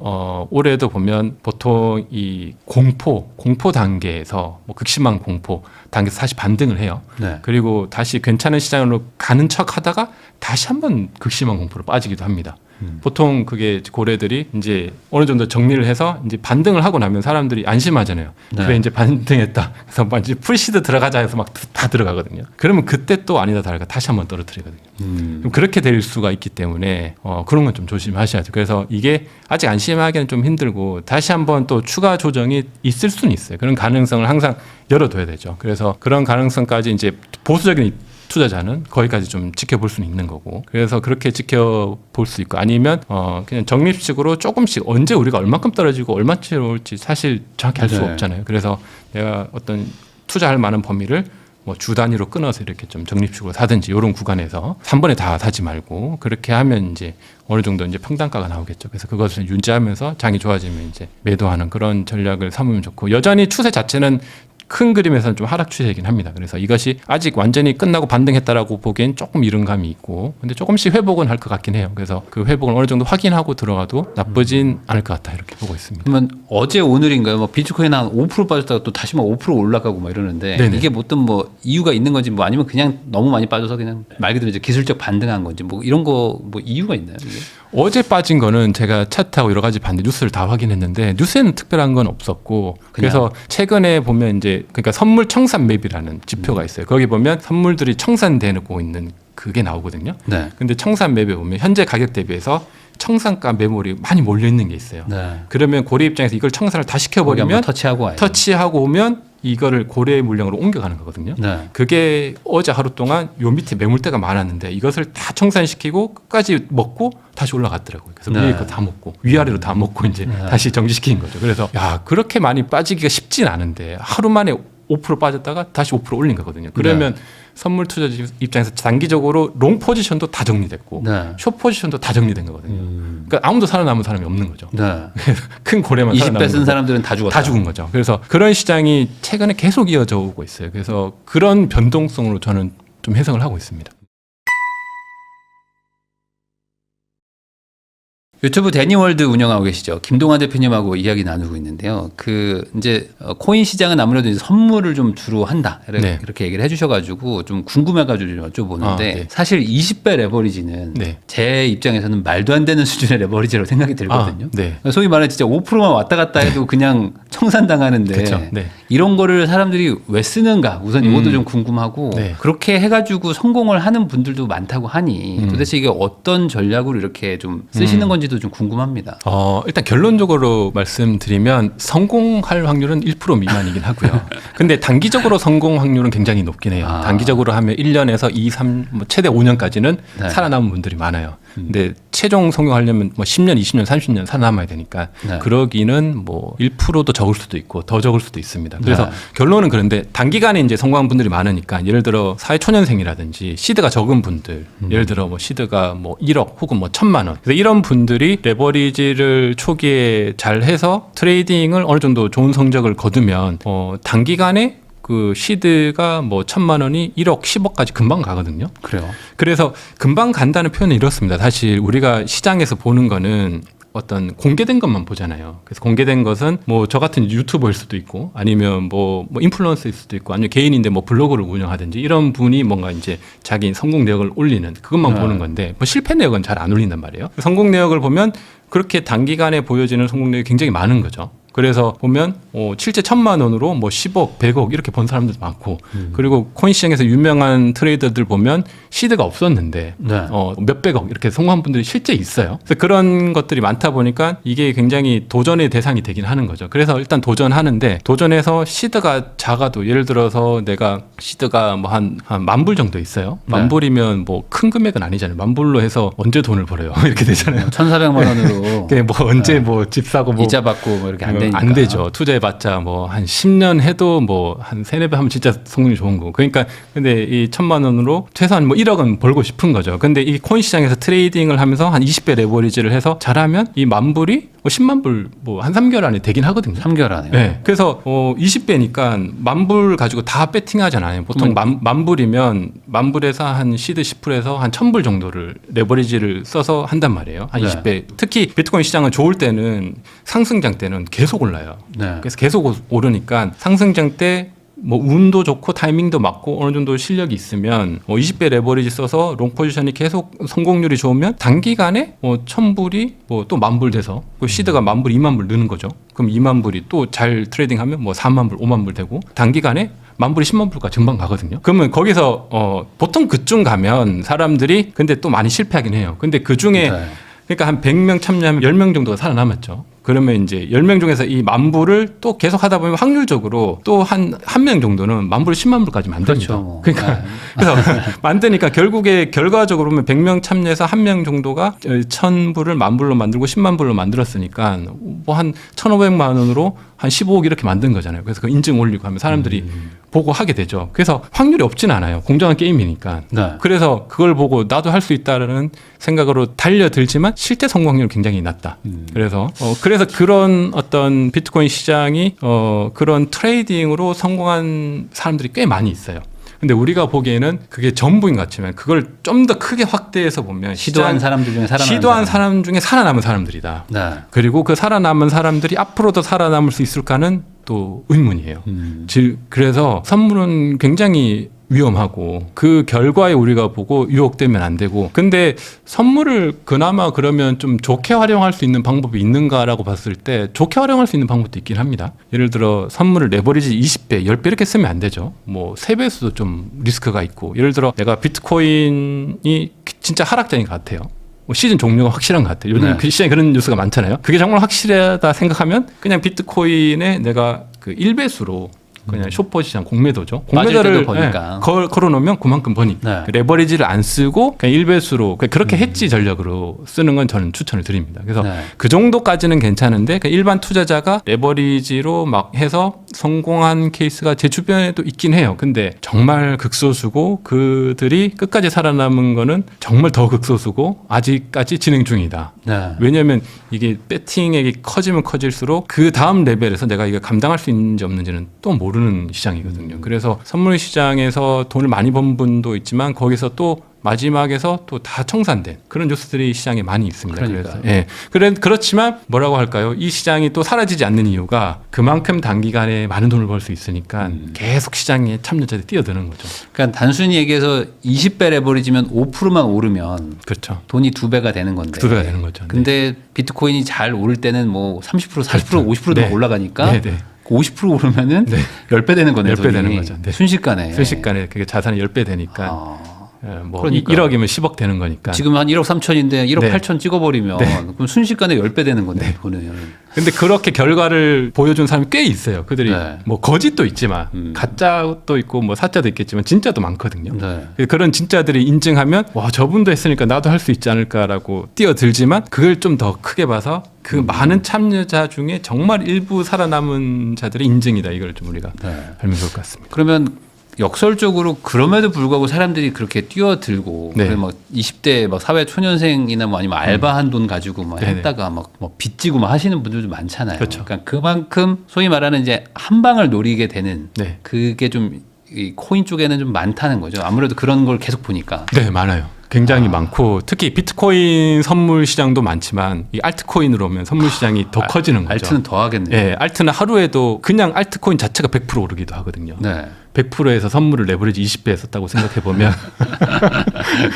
Speaker 1: 올해도 보면 보통 이 공포 단계에서 뭐 극심한 공포 단계에서 다시 반등을 해요.
Speaker 3: 네.
Speaker 1: 그리고 다시 괜찮은 시장으로 가는 척하다가 다시 한번 극심한 공포로 빠지기도 합니다. 보통 그게 고래들이 이제 어느 정도 정리를 해서 이제 반등을 하고 나면 사람들이 안심하잖아요.
Speaker 3: 네.
Speaker 1: 그래 이제 반등했다. 그래서 막 이제 풀시드 들어가자 해서 막 다 들어가거든요. 그러면 그때 또 아니다 다를까 다시 한번 떨어뜨리거든요. 그럼 그렇게 될 수가 있기 때문에 그런 건 좀 조심하셔야죠. 그래서 이게 아직 안심하기는 좀 힘들고 다시 한번 또 추가 조정이 있을 수는 있어요. 그런 가능성을 항상 열어둬야 되죠. 그래서 그런 가능성까지 이제 보수적인 투자자는 거기까지 좀 지켜볼 수는 있는 거고 그래서 그렇게 지켜볼 수 있고 아니면 그냥 적립식으로 조금씩 언제 우리가 얼만큼 떨어지고 얼마쯤 올지 사실 정확히 알 수
Speaker 3: 네.
Speaker 1: 없잖아요. 그래서 내가 어떤 투자할 만한 범위를 뭐 주 단위로 끊어서 이렇게 좀 적립식으로 사든지 이런 구간에서 3번에 다 사지 말고 그렇게 하면 이제 어느 정도 이제 평단가가 나오겠죠. 그래서 그것을 유지하면서 장이 좋아지면 이제 매도하는 그런 전략을 삼으면 좋고 여전히 추세 자체는 큰 그림에서는 좀 하락 추세이긴 합니다. 그래서 이것이 아직 완전히 끝나고 반등했다라고 보기엔 조금 이른 감이 있고 근데 조금씩 회복은 할 것 같긴 해요. 그래서 그 회복을 어느 정도 확인하고 들어가도 나쁘진 않을 것 같다 이렇게 보고 있습니다.
Speaker 3: 그러면 어제 오늘인가요? 뭐 비트코인 한 5% 빠졌다가 또 다시 막 5% 올라가고 막 이러는데
Speaker 1: 네네.
Speaker 3: 이게 어떤 뭐 이유가 있는 건지 뭐 아니면 그냥 너무 많이 빠져서 그냥 말 그대로 이제 기술적 반등한 건지 뭐 이런 거 뭐 이유가 있나요? 이게?
Speaker 1: 어제 빠진 거는 제가 차트하고 여러 가지 봤는데 뉴스를 다 확인했는데 뉴스에는 특별한 건 없었고 그래서 최근에 보면 이제 그러니까 선물 청산 맵이라는 지표가 있어요. 거기 보면 선물들이 청산되고 있는 그게 나오거든요.
Speaker 3: 네.
Speaker 1: 근데 청산 맵에 보면 현재 가격 대비해서 청산가 매물이 많이 몰려 있는 게 있어요.
Speaker 3: 네.
Speaker 1: 그러면 고래 입장에서 이걸 청산을 다
Speaker 3: 거기
Speaker 1: 시켜버리면
Speaker 3: 한번 터치하고 와요.
Speaker 1: 터치하고 오면 이거를 고래 물량으로 옮겨가는 거거든요.
Speaker 3: 네.
Speaker 1: 그게 어제 하루 동안 요 밑에 매물대가 많았는데 이것을 다 청산시키고 끝까지 먹고 다시 올라갔더라고요. 그래서
Speaker 3: 네.
Speaker 1: 위에 거 다 먹고 위아래로 다 먹고 이제 다시 정지시킨 거죠. 그래서 야 그렇게 많이 빠지기가 쉽진 않은데 하루 만에 5% 빠졌다가 다시 5% 올린 거거든요. 그러면 선물 투자 입장에서 단기적으로 롱 포지션도 다 정리됐고
Speaker 3: 네.
Speaker 1: 숏 포지션도 다 정리된 거거든요. 그러니까 아무도 살아남은 사람이 없는 거죠.
Speaker 3: 네.
Speaker 1: 큰 고래만
Speaker 3: 20배
Speaker 1: 살아남은
Speaker 3: 쓴
Speaker 1: 거고.
Speaker 3: 사람들은 다 죽었다.
Speaker 1: 다 죽은 거죠. 그래서 그런 시장이 최근에 계속 이어져 오고 있어요. 그래서 그런 변동성으로 저는 좀 해석을 하고 있습니다.
Speaker 3: 유튜브 데니월드 운영하고 계시죠. 김동환 대표님하고 이야기 나누고 있는데요. 그 이제 코인 시장은 아무래도 이제 선물을 좀 주로 한다
Speaker 1: 네.
Speaker 3: 이렇게 얘기를 해주셔가지고 좀 궁금해가지고 좀 여쭤보는데
Speaker 1: 아, 네.
Speaker 3: 사실 20배 레버리지는
Speaker 1: 네.
Speaker 3: 제 입장에서는 말도 안 되는 수준의 레버리지라고 생각이 들거든요.
Speaker 1: 네.
Speaker 3: 소위 말하는 진짜 5%만 왔다 갔다 해도 그냥 청산당하는데
Speaker 1: 그렇죠. 네.
Speaker 3: 이런 거를 사람들이 왜 쓰는가 우선 이것도 좀 궁금하고
Speaker 1: 네.
Speaker 3: 그렇게 해가지고 성공을 하는 분들도 많다고 하니 도대체 이게 어떤 전략으로 이렇게 좀 쓰시는 건지도 좀 궁금합니다.
Speaker 1: 일단 결론적으로 말씀드리면 성공할 확률은 1% 미만이긴 하고요. 근데 단기적으로 성공 확률은 굉장히 높긴 해요.
Speaker 3: 아.
Speaker 1: 단기적으로 하면 1년에서 2, 3, 뭐 최대 5년까지는
Speaker 3: 네.
Speaker 1: 살아남은 분들이 많아요. 근데 최종 성공하려면 뭐 10년, 20년, 30년 살아남아야 되니까
Speaker 3: 네.
Speaker 1: 그러기는 뭐 1%도 적을 수도 있고 더 적을 수도 있습니다. 그래서
Speaker 3: 네.
Speaker 1: 결론은 그런데 단기간에 이제 성공한 분들이 많으니까 예를 들어 사회초년생이라든지 시드가 적은 분들 예를 들어 뭐 시드가 뭐 1억 혹은 뭐 1,000만 원. 그래서 이런 분들이 레버리지를 초기에 잘 해서 트레이딩을 어느 정도 좋은 성적을 거두면 단기간에 그 시드가 뭐 1,000만 원이 1억, 10억까지 금방 가거든요.
Speaker 3: 그래요.
Speaker 1: 그래서 금방 간다는 표현은 이렇습니다. 사실 우리가 시장에서 보는 거는 어떤 공개된 것만 보잖아요. 그래서 공개된 것은 뭐 저 같은 유튜버일 수도 있고 아니면 뭐 인플루언서일 수도 있고 아니면 개인인데 뭐 블로그를 운영하든지 이런 분이 뭔가 이제 자기 성공 내역을 올리는 그것만 보는 건데 뭐 실패 내역은 잘 안 올린단 말이에요. 성공 내역을 보면 그렇게 단기간에 보여지는 성공 내역이 굉장히 많은 거죠. 그래서 보면 실제 1,000만 원으로 뭐 10억, 100억 이렇게 번 사람들도 많고 그리고 코인 시장에서 유명한 트레이더들 보면 시드가 없었는데
Speaker 3: 네.
Speaker 1: 몇백억 이렇게 성공한 분들이 실제 있어요. 그래서 그런 것들이 많다 보니까 이게 굉장히 도전의 대상이 되긴 하는 거죠. 그래서 일단 도전하는데 도전해서 시드가 작아도 예를 들어서 내가 시드가 뭐 한 10,000불 정도 있어요.
Speaker 3: 네.
Speaker 1: 10,000불이면 뭐 큰 금액은 아니잖아요. 10,000불로 해서 언제 돈을 벌어요? 이렇게 되잖아요.
Speaker 3: 1,400만 원으로
Speaker 1: 그게 뭐 언제 뭐 집 사고 뭐
Speaker 3: 이자 받고 뭐 이렇게 안 되니까.
Speaker 1: 안 되죠. 투자해봤자 뭐 한 10년 해도 뭐 한 3, 4배 하면 진짜 성공이 좋은 거고. 그러니까 근데 이 1,000만 원으로 최소한 뭐 1억은 벌고 싶은 거죠. 근데 이 코인 시장에서 트레이딩을 하면서 한 20배 레버리지를 해서 잘하면 이 10,000불이 뭐 10만 불 뭐 한 3개월 안에 되긴 하거든요.
Speaker 3: 3개월 안에요.
Speaker 1: 네. 그래서 20배니까 만 불 가지고 다 배팅하잖아요. 보통 만 불이면 만 불에서 한 시드 10%에서 한 1000불 정도를 레버리지를 써서 한단 말이에요. 한
Speaker 3: 네.
Speaker 1: 20배. 특히 비트코인 시장은 좋을 때는 상승장 때는 계속 올라요.
Speaker 3: 네.
Speaker 1: 그래서 계속 오르니까 상승장 때 뭐 운도 좋고 타이밍도 맞고 어느 정도 실력이 있으면 20배 레버리지 써서 롱 포지션이 계속 성공률이 좋으면 단기간에 1000불이 뭐 또 만 불 돼서 그 시드가 만 불, 2만 불 느는 거죠. 그럼 2만 불이 또 잘 트레이딩하면 뭐 4만 불, 5만 불 되고 단기간에 만 불이 10만 불까지 금방 가거든요. 그러면 거기서 보통 그쯤 가면 사람들이 근데 또 많이 실패하긴 해요. 근데 그 중에
Speaker 3: 네.
Speaker 1: 그러니까 한 100명 참여하면 10명 정도가 살아남았죠. 그러면 이제 10명 중에서 이 만 불을 또 계속 하다 보면 확률적으로 또 한 명 정도는 만 불을 10만 불까지 만듭니다.
Speaker 3: 그렇죠.
Speaker 1: 그러니까
Speaker 3: 네.
Speaker 1: 그래서 만드니까 결국에 결과적으로 보면 100명 참여해서 한 명 정도가 1000불을 만 불로 만들고 10만 불로 만들었으니까 뭐 한 1,500만 원으로 한 15억 이렇게 만든 거잖아요. 그래서 그 인증 올리고 하면 사람들이 보고 하게 되죠. 그래서 확률이 없진 않아요. 공정한 게임이니까.
Speaker 3: 네.
Speaker 1: 그래서 그걸 보고 나도 할 수 있다라는 생각으로 달려들지만 실제 성공률은 굉장히 낮다. 그래서 그런 어떤 비트코인 시장이 그런 트레이딩으로 성공한 사람들이 꽤 많이 있어요. 근데 우리가 보기에는 그게 전부인 것 같지만 그걸 좀 더 크게 확대해서 보면
Speaker 3: 시도한 사람들 중에
Speaker 1: 시도한 사람 중에 살아남은 사람들이다.
Speaker 3: 네.
Speaker 1: 그리고 그 살아남은 사람들이 앞으로도 살아남을 수 있을까는 또 의문이에요. 그래서 선물은 굉장히 위험하고 그 결과에 우리가 보고 유혹되면 안 되고 근데 선물을 그나마 그러면 좀 좋게 활용할 수 있는 방법이 있는가라고 봤을 때 좋게 활용할 수 있는 방법도 있긴 합니다. 예를 들어 선물을 레버리지 20배, 10배 이렇게 쓰면 안 되죠. 뭐 3배수도 좀 리스크가 있고 예를 들어 내가 비트코인이 진짜 하락장인 것 같아요. 뭐 시즌 종료가 확실한 것 같아요. 요즘
Speaker 3: 네.
Speaker 1: 그 시장에 그런 뉴스가 많잖아요. 그게 정말 확실하다 생각하면 그냥 비트코인에 내가 그 1배수로 그냥 숏포지션 공매도죠.
Speaker 3: 빠질
Speaker 1: 공매도를
Speaker 3: 때도 버니까.
Speaker 1: 걸어놓으면 그만큼 버니까.
Speaker 3: 네.
Speaker 1: 그 레버리지를 안 쓰고 그냥 1배수로 그렇게 해지 전략으로 쓰는 건 저는 추천을 드립니다. 그래서
Speaker 3: 네.
Speaker 1: 그 정도까지는 괜찮은데 일반 투자자가 레버리지로 막 해서 성공한 케이스가 제 주변에도 있긴 해요. 근데 정말 극소수고 그들이 끝까지 살아남은 거는 정말 더 극소수고 아직까지 진행 중이다.
Speaker 3: 네.
Speaker 1: 왜냐하면 이게 배팅액이 커지면 커질수록 그 다음 레벨에서 내가 이거 감당할 수 있는지 없는지는 또 모르는 시장이거든요. 그래서 선물 시장에서 돈을 많이 번 분도 있지만 거기서 또 마지막에서 또 다 청산된 그런 뉴스들이 시장에 많이 있습니다.
Speaker 3: 그러니까요.
Speaker 1: 그래서 그렇지만 뭐라고 할까요? 이 시장이 또 사라지지 않는 이유가 그만큼 단기간에 많은 돈을 벌 수 있으니까 계속 시장에 참여자들이 뛰어드는 거죠.
Speaker 3: 그러니까 단순히 얘기해서 20배 레버리지면 5%만 오르면
Speaker 1: 그렇죠.
Speaker 3: 돈이 2배가 되는 건데.
Speaker 1: 2배가 되는 거죠.
Speaker 3: 근데 비트코인이 잘 오를 때는 뭐 30%, 40%, 50%도
Speaker 1: 네.
Speaker 3: 올라가니까
Speaker 1: 네, 네.
Speaker 3: 50% 오르면은 10배 되는 거네요.
Speaker 1: 10배
Speaker 3: 돈이.
Speaker 1: 되는 거죠. 네.
Speaker 3: 순식간에.
Speaker 1: 순식간에 그게 자산이 10배 되니까
Speaker 3: 아.
Speaker 1: 뭐
Speaker 3: 그러니까.
Speaker 1: 1억이면 10억 되는 거니까.
Speaker 3: 지금 한 1억 3천인데 1억
Speaker 1: 네.
Speaker 3: 8천 찍어버리면 그럼 순식간에 10배 되는 건데 돈을.
Speaker 1: 근데 그렇게 결과를 보여준 사람이 꽤 있어요. 그들이
Speaker 3: 네.
Speaker 1: 뭐 거짓도 있지만 가짜도 있고 뭐 사짜도 있겠지만 진짜도 많거든요.
Speaker 3: 네.
Speaker 1: 그런 진짜들이 인증하면 와 저분도 했으니까 나도 할 수 있지 않을까라고 뛰어들지만 그걸 좀 더 크게 봐서 그 많은 참여자 중에 정말 일부 살아남은 자들의 인증이다. 이걸 좀 우리가
Speaker 3: 네.
Speaker 1: 알면 좋을 것 같습니다.
Speaker 3: 그러면 역설적으로 그럼에도 불구하고 사람들이 그렇게 뛰어들고
Speaker 1: 네.
Speaker 3: 그래 막 20대 막 사회 초년생이나 뭐 아니면 알바한 돈 가지고 막
Speaker 1: 네네.
Speaker 3: 했다가 막 빚지고 막 하시는 분들도 많잖아요.
Speaker 1: 그렇죠.
Speaker 3: 그러니까 그만큼 소위 말하는 이제 한 방을 노리게 되는
Speaker 1: 네.
Speaker 3: 그게 좀 이 코인 쪽에는 좀 많다는 거죠. 아무래도 그런 걸 계속 보니까.
Speaker 1: 네, 많아요. 굉장히 많고 특히 비트코인 선물 시장도 많지만 이 알트코인으로 오면 선물 시장이 더 커지는 거죠.
Speaker 3: 알트는 더 하겠네요.
Speaker 1: 예, 알트는 하루에도 그냥 알트코인 자체가 100% 오르기도 하거든요.
Speaker 3: 네.
Speaker 1: 100%에서 선물을 레버리지 20배 썼다고 생각해 보면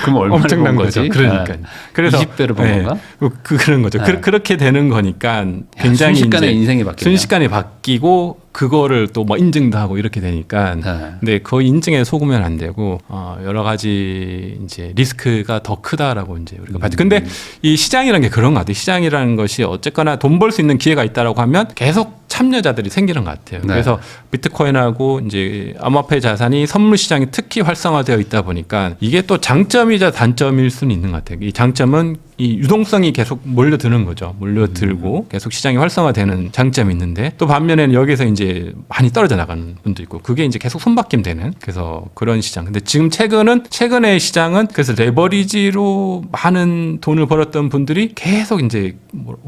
Speaker 3: 그럼 얼마나
Speaker 1: 엄청난
Speaker 3: 번
Speaker 1: 거죠.
Speaker 3: 거지?
Speaker 1: 그러니까.
Speaker 3: 네.
Speaker 1: 그래서
Speaker 3: 20배를 번
Speaker 1: 예,
Speaker 3: 건가?
Speaker 1: 그런 거죠.
Speaker 3: 네.
Speaker 1: 그렇게 되는 거니까 굉장히
Speaker 3: 순식간에
Speaker 1: 이제
Speaker 3: 인생이 바뀌네요.
Speaker 1: 순식간에 바뀌고 그거를 또 뭐 인증도 하고 이렇게 되니까
Speaker 3: 네.
Speaker 1: 근데 그 인증에 속으면 안 되고 여러 가지 이제 리스크가 더 크다라고 이제 우리가 봤죠. 근데 이 시장이라는 게 그런 것 같아요. 시장이라는 것이 어쨌거나 돈 벌 수 있는 기회가 있다라고 하면 계속
Speaker 2: 참여자들이 생기는 것 같아요.
Speaker 3: 네.
Speaker 2: 그래서 비트코인하고 이제 암호화폐 자산이 선물 시장이 특히 활성화되어 있다 보니까 이게 또 장점이자 단점일 수는 있는 것 같아요. 이 장점은 이 유동성이 계속 몰려드는 거죠. 몰려들고 계속 시장이 활성화되는 장점이 있는데 또 반면에는 여기서 이제 많이 떨어져 나가는 분도 있고 그게 이제 계속 손바뀜 되는 그래서 그런 시장. 근데 지금 최근의 시장은 그래서 레버리지로 많은 돈을 벌었던 분들이 계속 이제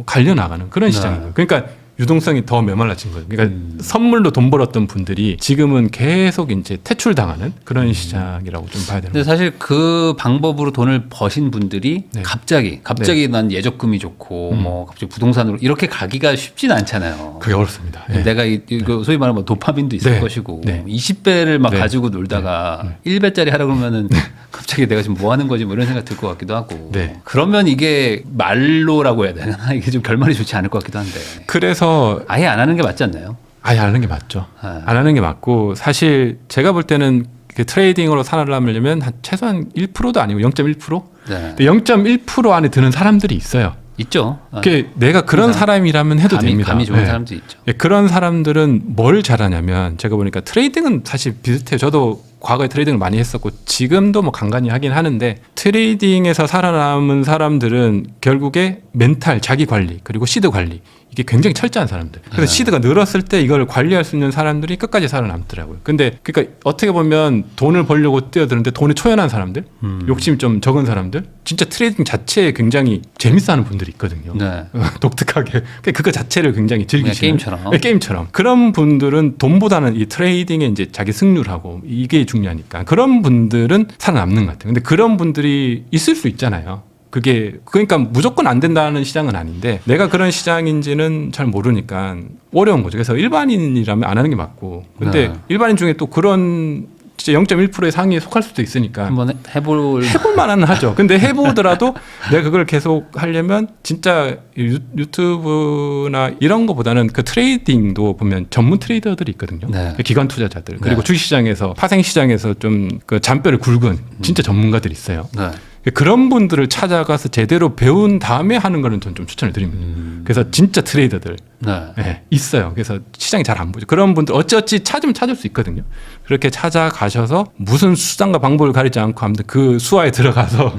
Speaker 2: 갈려 나가는 그런 시장이에요. 그러니까 유동성이 더 메말라진 거죠. 그러니까 선물로 돈 벌었던 분들이 지금은 계속 이제 퇴출당하는 그런 시장이라고 좀 봐야 되는
Speaker 3: 근데
Speaker 2: 거죠.
Speaker 3: 사실 그 방법으로 돈을 버신 분들이
Speaker 2: 네.
Speaker 3: 갑자기 난 예적금이 좋고 뭐 갑자기 부동산으로 이렇게 가기가 쉽진 않잖아요.
Speaker 2: 그게 어렵습니다. 예.
Speaker 3: 내가 이거 소위 말하면 뭐 도파민도 있을
Speaker 2: 네.
Speaker 3: 것이고
Speaker 2: 네.
Speaker 3: 20배를 막
Speaker 2: 네.
Speaker 3: 가지고 놀다가 1배짜리 하라 그러면은 갑자기 내가 지금 뭐 하는 거지 뭐 이런 생각 들 것 같기도 하고.
Speaker 2: 네.
Speaker 3: 그러면 이게 말로라고 해야 되나? 이게 좀 결말이 좋지 않을 것 같기도 한데.
Speaker 2: 그래서
Speaker 3: 아예 안 하는 게 맞지 않나요?
Speaker 2: 아예 안 하는 게 맞죠.
Speaker 3: 네.
Speaker 2: 안 하는 게 맞고 사실 제가 볼 때는 그 트레이딩으로 살아남으려면 한 최소한 1%도 아니고 0.1%?
Speaker 3: 네.
Speaker 2: 0.1% 안에 드는 사람들이 있어요.
Speaker 3: 있죠.
Speaker 2: 그게 내가 그런
Speaker 3: 항상
Speaker 2: 사람이라면 해도 됩니다.
Speaker 3: 감이 좋은
Speaker 2: 네.
Speaker 3: 사람도 있죠.
Speaker 2: 예, 그런 사람들은 뭘 잘하냐면 제가 보니까 트레이딩은 사실 비슷해요. 저도 과거에 트레이딩을 많이 했었고 지금도 뭐 간간히 하긴 하는데 트레이딩에서 살아남은 사람들은 결국에 멘탈, 자기 관리 그리고 시드 관리 이게 굉장히 철저한 사람들. 그래서 시드가 늘었을 때 이걸 관리할 수 있는 사람들이 끝까지 살아남더라고요. 근데 그러니까 어떻게 보면 돈을 벌려고 뛰어드는데 돈에 초연한 사람들, 욕심이 좀 적은 사람들, 진짜 트레이딩 자체에 굉장히 재밌어하는 분들이 있거든요.
Speaker 3: 네.
Speaker 2: 독특하게 그거 자체를 굉장히 즐기시는
Speaker 3: 게임처럼.
Speaker 2: 네, 게임처럼 그런 분들은 돈보다는 이 트레이딩에 이제 자기 승률하고 이게 중요하니까 그런 분들은 살아남는 것 같아요. 근데 그런 분들이 있을 수 있잖아요. 그러니까 무조건 안 된다는 시장은 아닌데 내가 그런 시장인지는 잘 모르니까 어려운 거죠. 그래서 일반인이라면 안 하는 게 맞고 근데
Speaker 3: 네.
Speaker 2: 일반인 중에 또 그런 진짜 0.1%의 상위에 속할 수도 있으니까
Speaker 3: 한번 해볼
Speaker 2: 만은 하죠. 근데 해보더라도 내가 그걸 계속 하려면 진짜 유튜브나 이런 거보다는 그 트레이딩도 보면 전문 트레이더들이 있거든요.
Speaker 3: 네.
Speaker 2: 기관 투자자들 그리고
Speaker 3: 네.
Speaker 2: 주식시장에서 파생시장에서 좀 그 잔뼈를 굵은 진짜 전문가들이 있어요.
Speaker 3: 네.
Speaker 2: 그런 분들을 찾아가서 제대로 배운 다음에 하는 거는 전 좀 추천을 드립니다. 그래서 진짜 트레이더들
Speaker 3: 네.
Speaker 2: 네, 있어요. 그래서 시장이 잘 안 보죠. 그런 분들 어찌어찌 찾으면 찾을 수 있거든요. 그렇게 찾아가셔서 무슨 수단과 방법을 가리지 않고 아무튼 그 수화에 들어가서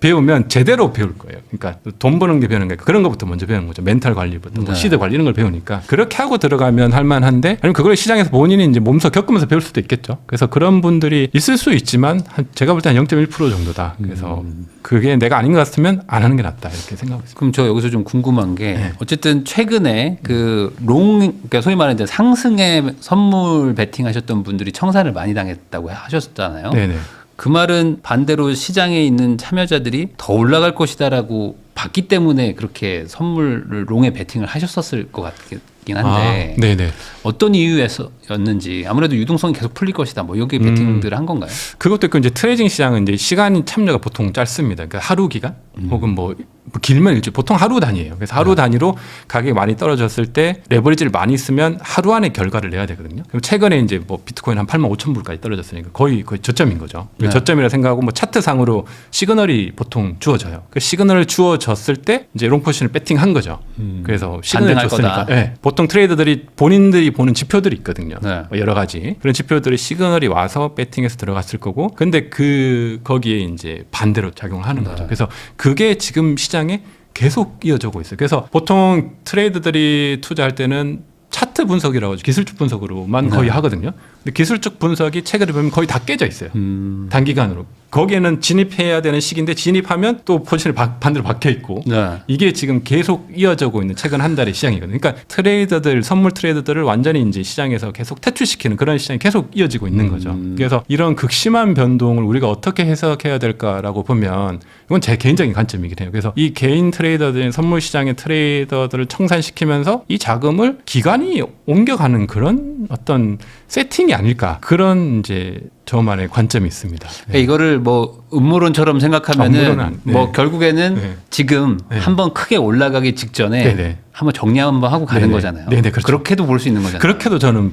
Speaker 2: 배우면 제대로 배울 거예요. 그러니까 돈 버는 게 배우는 게 그런 것부터 먼저 배우는 거죠. 멘탈 관리부터 뭐
Speaker 3: 네.
Speaker 2: 시드 관리 이런 걸 배우니까 그렇게 하고 들어가면 할만한데 아니면 그걸 시장에서 본인이 이제 몸소 겪으면서 배울 수도 있겠죠. 그래서 그런 분들이 있을 수 있지만 제가 볼 때는 0.1% 정도다. 그래서 그게 내가 아닌 것 같으면 안 하는 게 낫다 이렇게 생각하고 있습니다.
Speaker 3: 그럼 저 여기서 좀 궁금한 게
Speaker 2: 네.
Speaker 3: 어쨌든 최근에 그러니까 소위 말하는 상승에 선물 베팅하셨던 분들이 청산을 많이 당했다고 하셨잖아요.
Speaker 2: 네네.
Speaker 3: 그 말은 반대로 시장에 있는 참여자들이 더 올라갈 것이다라고 봤기 때문에 그렇게 선물을 롱에 베팅을 하셨었을 것 같긴 한데
Speaker 2: 네네.
Speaker 3: 어떤 이유에서였는지 아무래도 유동성이 계속 풀릴 것이다 뭐 여기 베팅들을 한 건가요?
Speaker 2: 그것도 있고 이제 트레이딩 시장은 이제 시간이 참여가 보통 짧습니다. 그러니까 하루 기간 혹은 뭐 길면 일주일 보통 하루 단위예요. 그래서 하루 단위로 가격이 많이 떨어졌을 때 레버리지를 많이 쓰면 하루 안에 결과를 내야 되거든요. 그럼 최근에 이제 뭐 비트코인 한 85,000불까지 떨어졌으니까 거의 저점인 거죠.
Speaker 3: 네.
Speaker 2: 저점이라 생각하고 뭐 차트상으로 시그널이 보통 주어져요. 그 시그널을 주어졌을 때 이제 롱포지션을 배팅한 거죠. 그래서 시그널을
Speaker 3: 반등할
Speaker 2: 줬으니까.
Speaker 3: 거다.
Speaker 2: 네. 보통 트레이더들이 본인들이 보는 지표들이 있거든요.
Speaker 3: 네.
Speaker 2: 뭐 여러 가지 그런 지표들이 시그널이 와서 배팅해서 들어갔을 거고 근데 거기에 이제 반대로 작용을 하는 거죠. 그래서 그게 지금 시장에 계속 이어지고 있어요. 그래서 보통 트레이더들이 투자할 때는 차트 분석이라고 하죠. 기술적 분석으로만 거의 하거든요. 근데 기술적 분석이 최근에 보면 거의 다 깨져 있어요. 단기간으로. 거기에는 진입해야 되는 시기인데 진입하면 또 포지션이 반대로 박혀 있고
Speaker 3: 네.
Speaker 2: 이게 지금 계속 이어지고 있는 최근 한 달의 시장이거든요. 그러니까 선물 트레이더들을 완전히 이제 시장에서 계속 퇴출시키는 그런 시장이 계속 이어지고 있는 거죠. 그래서 이런 극심한 변동을 우리가 어떻게 해석해야 될까라고 보면 이건 제 개인적인 관점이긴 해요. 그래서 이 개인 트레이더들, 선물 시장의 트레이더들을 청산시키면서 이 자금을 기관이 옮겨가는 그런 어떤 세팅이 아닐까 그런 이제 저만의 관점이 있습니다.
Speaker 3: 그러니까 이거를 뭐 음모론처럼 생각하면은
Speaker 2: 음모론은 네.
Speaker 3: 뭐 결국에는
Speaker 2: 네.
Speaker 3: 지금
Speaker 2: 네.
Speaker 3: 한번 크게 올라가기 직전에
Speaker 2: 네네.
Speaker 3: 한번 정리 한번 하고 가는
Speaker 1: 네네.
Speaker 3: 거잖아요.
Speaker 1: 네네, 그렇죠.
Speaker 3: 그렇게도 볼 수 있는 거잖아요.
Speaker 1: 그렇게도 저는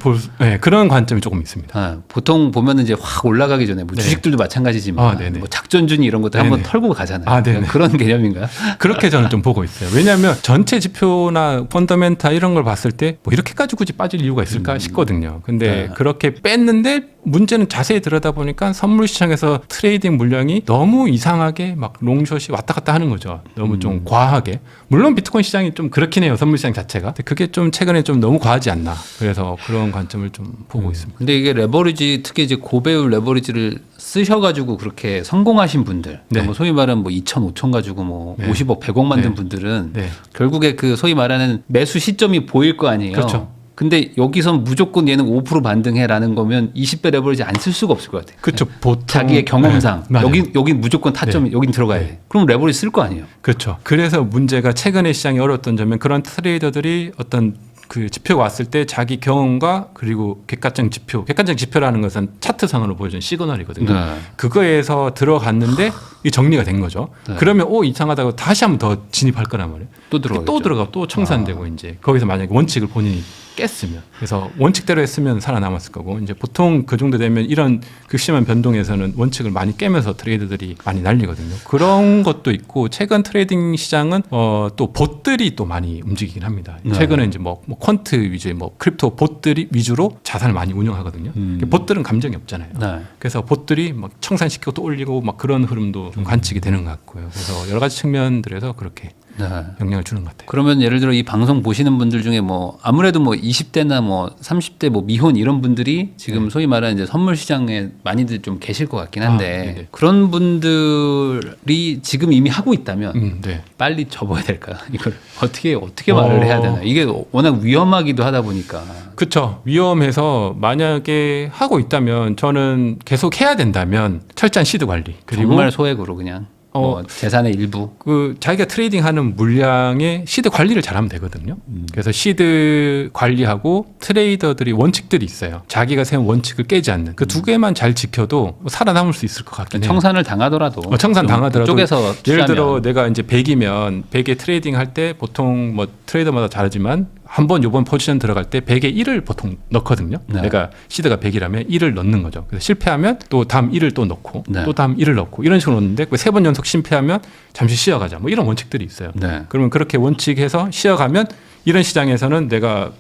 Speaker 1: 그런 관점이 조금 있습니다.
Speaker 3: 아, 보통 보면은 이제 확 올라가기 전에 뭐
Speaker 1: 네.
Speaker 3: 주식들도 마찬가지지만
Speaker 1: 네네.
Speaker 3: 뭐 작전준위 이런 것도
Speaker 1: 네네.
Speaker 3: 한번 털고 가잖아요.
Speaker 1: 아, 네네.
Speaker 3: 그런 개념인가요?
Speaker 1: 그렇게 저는 좀 보고 있어요. 왜냐하면 전체 지표나 펀더멘탈 이런 걸 봤을 때 뭐 이렇게까지 굳이 빠질 이유가 있을까 싶거든요. 근데
Speaker 3: 네.
Speaker 1: 그렇게 뺐는데 문제는 자세히 들여다보니까 선물 시장에서 트레이딩 물량이 너무 이상하게 막 롱숏이 왔다 갔다 하는 거죠. 너무 좀 과하게. 물론 비트코인 시장이 좀 그렇긴 해요. 선물 시장 자체가. 근데 그게 좀 최근에 좀 너무 과하지 않나. 그래서 그런 관점을 좀 보고 있습니다.
Speaker 3: 근데 이게 레버리지 특히 이제 고배율 레버리지를 쓰셔가지고 그렇게 성공하신 분들,
Speaker 1: 네.
Speaker 3: 뭐 소위 말하는 뭐 2천, 5천 가지고 뭐
Speaker 1: 네.
Speaker 3: 50억, 100억 만든
Speaker 1: 네.
Speaker 3: 분들은
Speaker 1: 네.
Speaker 3: 결국에 그 소위 말하는 매수 시점이 보일 거 아니에요.
Speaker 1: 그렇죠.
Speaker 3: 근데 여기선 무조건 얘는 5% 반등해라는 거면 20배 레버리지 안 쓸 수가 없을 것 같아요.
Speaker 1: 그렇죠. 보통
Speaker 3: 자기의 경험상
Speaker 1: 네, 맞아요.
Speaker 3: 여긴 무조건 타점이 여긴 들어가야 돼. 그럼 레버리지 쓸 거 아니에요.
Speaker 1: 그렇죠. 그래서 문제가 최근에 시장이 어려웠던 점은 그런 트레이더들이 어떤 그 지표가 왔을 때 자기 경험과 그리고 객관적 지표라는 것은 차트상으로 보여주는 시그널이거든요.
Speaker 3: 네.
Speaker 1: 그거에서 들어갔는데 이 정리가 된 거죠.
Speaker 3: 네.
Speaker 1: 그러면 이상하다고 다시 한번 더 진입할 거란 말이에요.
Speaker 3: 또 들어가겠죠.
Speaker 1: 또 들어가고 또 청산되고 이제 거기서 만약에 원칙을 본인이 깼으면 그래서 원칙대로 했으면 살아남았을 거고 이제 보통 그 정도 되면 이런 극심한 변동에서는 원칙을 많이 깨면서 트레이더들이 많이 날리거든요. 그런 것도 있고 최근 트레이딩 시장은 또 봇들이 또 많이 움직이긴 합니다.
Speaker 3: 네.
Speaker 1: 최근에 이제 뭐 퀀트 위주의 뭐 크립토 봇들이 위주로 자산을 많이 운영하거든요. 봇들은 감정이 없잖아요.
Speaker 3: 네.
Speaker 1: 그래서 봇들이 막 청산시키고 또 올리고 막 그런 흐름도 좀 관측이 되는 것 같고요. 그래서 여러 가지 측면들에서 그렇게
Speaker 3: 네.
Speaker 1: 영향을 주는 것 같아요.
Speaker 3: 그러면 예를 들어 이 방송 보시는 분들 중에 뭐 아무래도 뭐 20대나 뭐 30대 뭐 미혼 이런 분들이 지금 소위 말하는 이제 선물 시장에 많이들 좀 계실 것 같긴 한데
Speaker 1: 네네.
Speaker 3: 그런 분들이 지금 이미 하고 있다면
Speaker 1: 네.
Speaker 3: 빨리 접어야 될까요? 이걸 어떻게 말을 해야 되나? 이게 워낙 위험하기도 하다 보니까.
Speaker 1: 그렇죠. 위험해서 만약에 하고 있다면 저는 계속 해야 된다면 철저한 시드 관리 그리고
Speaker 3: 정말 소액으로 그냥 뭐 재산의 일부.
Speaker 1: 그 자기가 트레이딩하는 물량의 시드 관리를 잘하면 되거든요. 그래서 시드 관리하고 트레이더들이 원칙들이 있어요. 자기가 세운 원칙을 깨지 않는 그 두 개만 잘 지켜도 살아남을 수 있을 것 같긴 해요.
Speaker 3: 청산을 당하더라도
Speaker 1: 청산 당하더라도
Speaker 3: 쪽에서
Speaker 1: 예를 들어 내가 이제 100이면 100에 트레이딩 할 때 보통 뭐 트레이더마다 다르지만 한번 요번 포지션 들어갈 때 100에 1을 보통 넣거든요.
Speaker 3: 네.
Speaker 1: 내가 시드가 100이라면 1을 넣는 거죠. 그래서 실패하면 또 다음 1을 또 넣고
Speaker 3: 네.
Speaker 1: 또 다음 1을 넣고 이런 식으로 넣는데 세 번 연속 실패하면 잠시 쉬어가자. 뭐 이런 원칙들이 있어요.
Speaker 3: 네.
Speaker 1: 그러면 그렇게 원칙해서 쉬어가면 이런 시장에서는 내가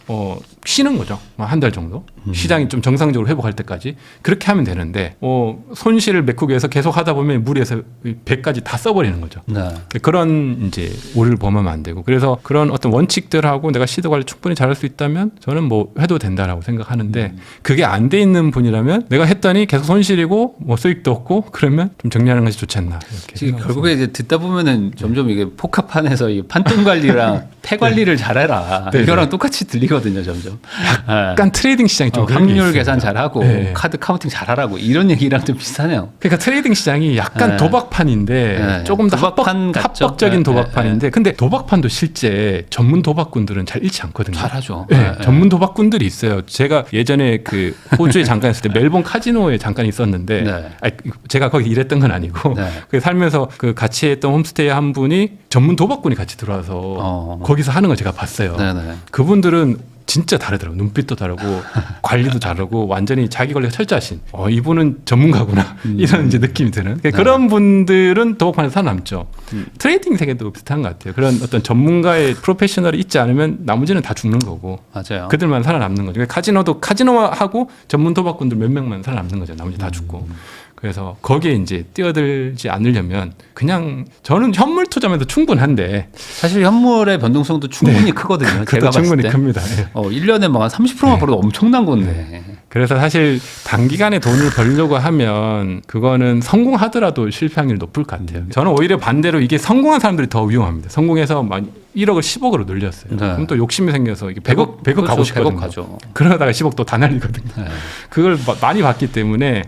Speaker 1: 쉬는 거죠. 한 달 정도. 시장이 좀 정상적으로 회복할 때까지 그렇게 하면 되는데 손실을 메꾸기 위해서 계속 하다 보면 무리해서 100까지 다 써버리는 거죠.
Speaker 3: 네.
Speaker 1: 그런 이제 오류를 범하면 안 되고 그래서 그런 어떤 원칙들하고 내가 시드 관리 충분히 잘할 수 있다면 저는 뭐 해도 된다라고 생각하는데 그게 안 돼 있는 분이라면 내가 했더니 계속 손실이고 뭐 수익도 없고 그러면 좀 정리하는 것이 좋지 않나 이렇게
Speaker 3: 지금
Speaker 1: 생각합니다.
Speaker 3: 결국에 이제 듣다 보면은 점점 이게 포카판에서 이 판돈 관리랑 패 관리를 잘해라
Speaker 1: 네,
Speaker 3: 이거랑
Speaker 1: 네.
Speaker 3: 똑같이 들리거든요 점점.
Speaker 1: 약간 트레이딩 시장이 좀 그런 게
Speaker 3: 확률
Speaker 1: 있습니다.
Speaker 3: 계산 잘하고
Speaker 1: 네.
Speaker 3: 카드 카운팅 잘하라고 이런 얘기랑 좀 비슷하네요.
Speaker 1: 그러니까 트레이딩 시장이 약간
Speaker 3: 네.
Speaker 1: 도박판인데
Speaker 3: 네.
Speaker 1: 조금 더
Speaker 3: 도박판 같죠?
Speaker 1: 합법적인
Speaker 3: 네,
Speaker 1: 도박판인데 근데 도박판도 실제 전문 도박꾼들은 잘 잃지 않거든요.
Speaker 3: 잘하죠.
Speaker 1: 네,
Speaker 3: 네, 네.
Speaker 1: 전문 도박꾼들이 있어요. 제가 예전에 그 호주에 잠깐 있을 때 멜번 카지노에 잠깐 있었는데
Speaker 3: 네.
Speaker 1: 제가 거기 일했던 건 아니고
Speaker 3: 네.
Speaker 1: 그 살면서 그 같이 했던 홈스테이 한 분이 전문 도박꾼이 같이 들어와서 거기서 하는 걸 제가 봤어요.
Speaker 3: 네, 네.
Speaker 1: 그분들은 진짜 다르더라고요. 눈빛도 다르고 관리도 다르고 완전히 자기 관리가 철저하신 이분은 전문가구나 이런 이제 느낌이 드는 그런 분들은 도박판에서 살아남죠. 트레이딩 세계도 비슷한 것 같아요. 그런 어떤 전문가의 프로페셔널이 있지 않으면 나머지는 다 죽는 거고
Speaker 3: 맞아요.
Speaker 1: 그들만 살아남는 거죠. 카지노도 카지노하고 전문 도박꾼들 몇 명만 살아남는 거죠. 나머지 다 죽고. 그래서 거기에 이제 뛰어들지 않으려면 그냥 저는 현물 투자면도 충분한데
Speaker 3: 사실 현물의 변동성도 충분히 크거든요. 제가
Speaker 1: 그것도
Speaker 3: 봤을
Speaker 1: 충분히
Speaker 3: 때.
Speaker 1: 큽니다. 예.
Speaker 3: 1년에 막 한 30%만 벌어도 엄청난 건데.
Speaker 1: 그래서 사실 단기간에 돈을 벌려고 하면 그거는 성공하더라도 실패 확률이 높을 것 같아요. 저는 오히려 반대로 이게 성공한 사람들이 더 위험합니다. 성공해서 막 1억을 10억으로 늘렸어요.
Speaker 3: 네.
Speaker 1: 그럼 또 욕심이 생겨서 이게 100억
Speaker 3: 그렇죠.
Speaker 1: 가고 싶거든요.
Speaker 3: 100억 가죠.
Speaker 1: 그러다가 10억 또 다 날리거든요.
Speaker 3: 네.
Speaker 1: 그걸 많이 봤기 때문에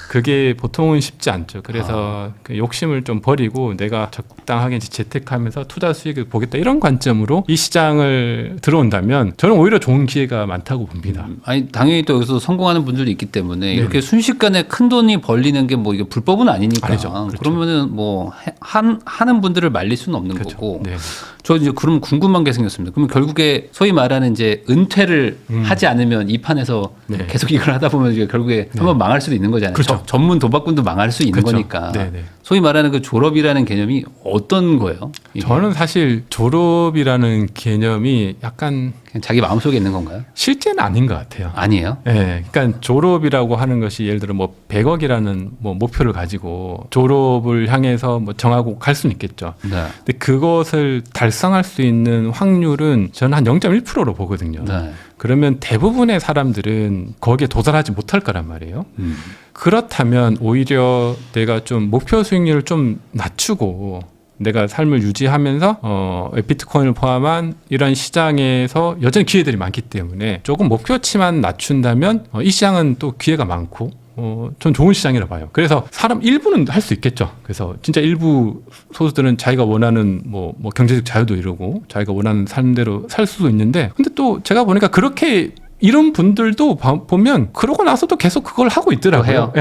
Speaker 1: 그게 보통은 쉽지 않죠. 그래서 그 욕심을 좀 버리고 내가 적당하게 재테크하면서 투자 수익을 보겠다 이런 관점으로 이 시장을 들어온다면 저는 오히려 좋은 기회가 많다고 봅니다.
Speaker 3: 아니 당연히 또 여기서 성공하는 분들도 있기 때문에 이렇게 순식간에 큰 돈이 벌리는 게 뭐 이게 불법은 아니니까.
Speaker 1: 아니죠. 그렇죠.
Speaker 3: 그러면은 뭐 하는 분들을 말릴 수는 없는
Speaker 1: 그렇죠.
Speaker 3: 거고.
Speaker 1: 네.
Speaker 3: 저 이제 그럼 궁금한 게 생겼습니다. 그러면 결국에 소위 말하는 이제 은퇴를 하지 않으면 이 판에서
Speaker 1: 네.
Speaker 3: 계속 이걸 하다 보면 이게 결국에 한번 망할 수도 있는 거잖아요.
Speaker 1: 그렇죠.
Speaker 3: 전문 도박꾼도 망할 수 있는
Speaker 1: 그렇죠.
Speaker 3: 거니까.
Speaker 1: 네네.
Speaker 3: 소위 말하는 그 졸업이라는 개념이 어떤 거예요? 이게
Speaker 2: 저는 사실 졸업이라는 개념이 약간
Speaker 3: 그냥 자기 마음속에 있는 건가요?
Speaker 2: 실제는 아닌 것 같아요.
Speaker 3: 아니에요.
Speaker 2: 네, 그러니까 졸업이라고 하는 것이 예를 들어 뭐 100억이라는 뭐 목표를 가지고 졸업을 향해서 뭐 정하고 갈 수는 있겠죠.
Speaker 3: 네.
Speaker 2: 근데 그것을 달성할 수 있는 확률은 저는 한 0.1%로 보거든요.
Speaker 3: 네.
Speaker 2: 그러면 대부분의 사람들은 거기에 도달하지 못할 거란 말이에요. 그렇다면 오히려 내가 좀 목표 수익률을 좀 낮추고 내가 삶을 유지하면서 비트코인을 포함한 이런 시장에서 여전히 기회들이 많기 때문에 조금 목표치만 낮춘다면 이 시장은 또 기회가 많고 전 좋은 시장이라 봐요. 그래서 사람 일부는 할 수 있겠죠. 그래서 진짜 일부 소수들은 자기가 원하는 뭐 경제적 자유도 이루고 자기가 원하는 삶대로 살 수도 있는데 근데 또 제가 보니까 그렇게 이런 분들도 보면 그러고 나서도 계속 그걸 하고 있더라고요.
Speaker 3: 해요.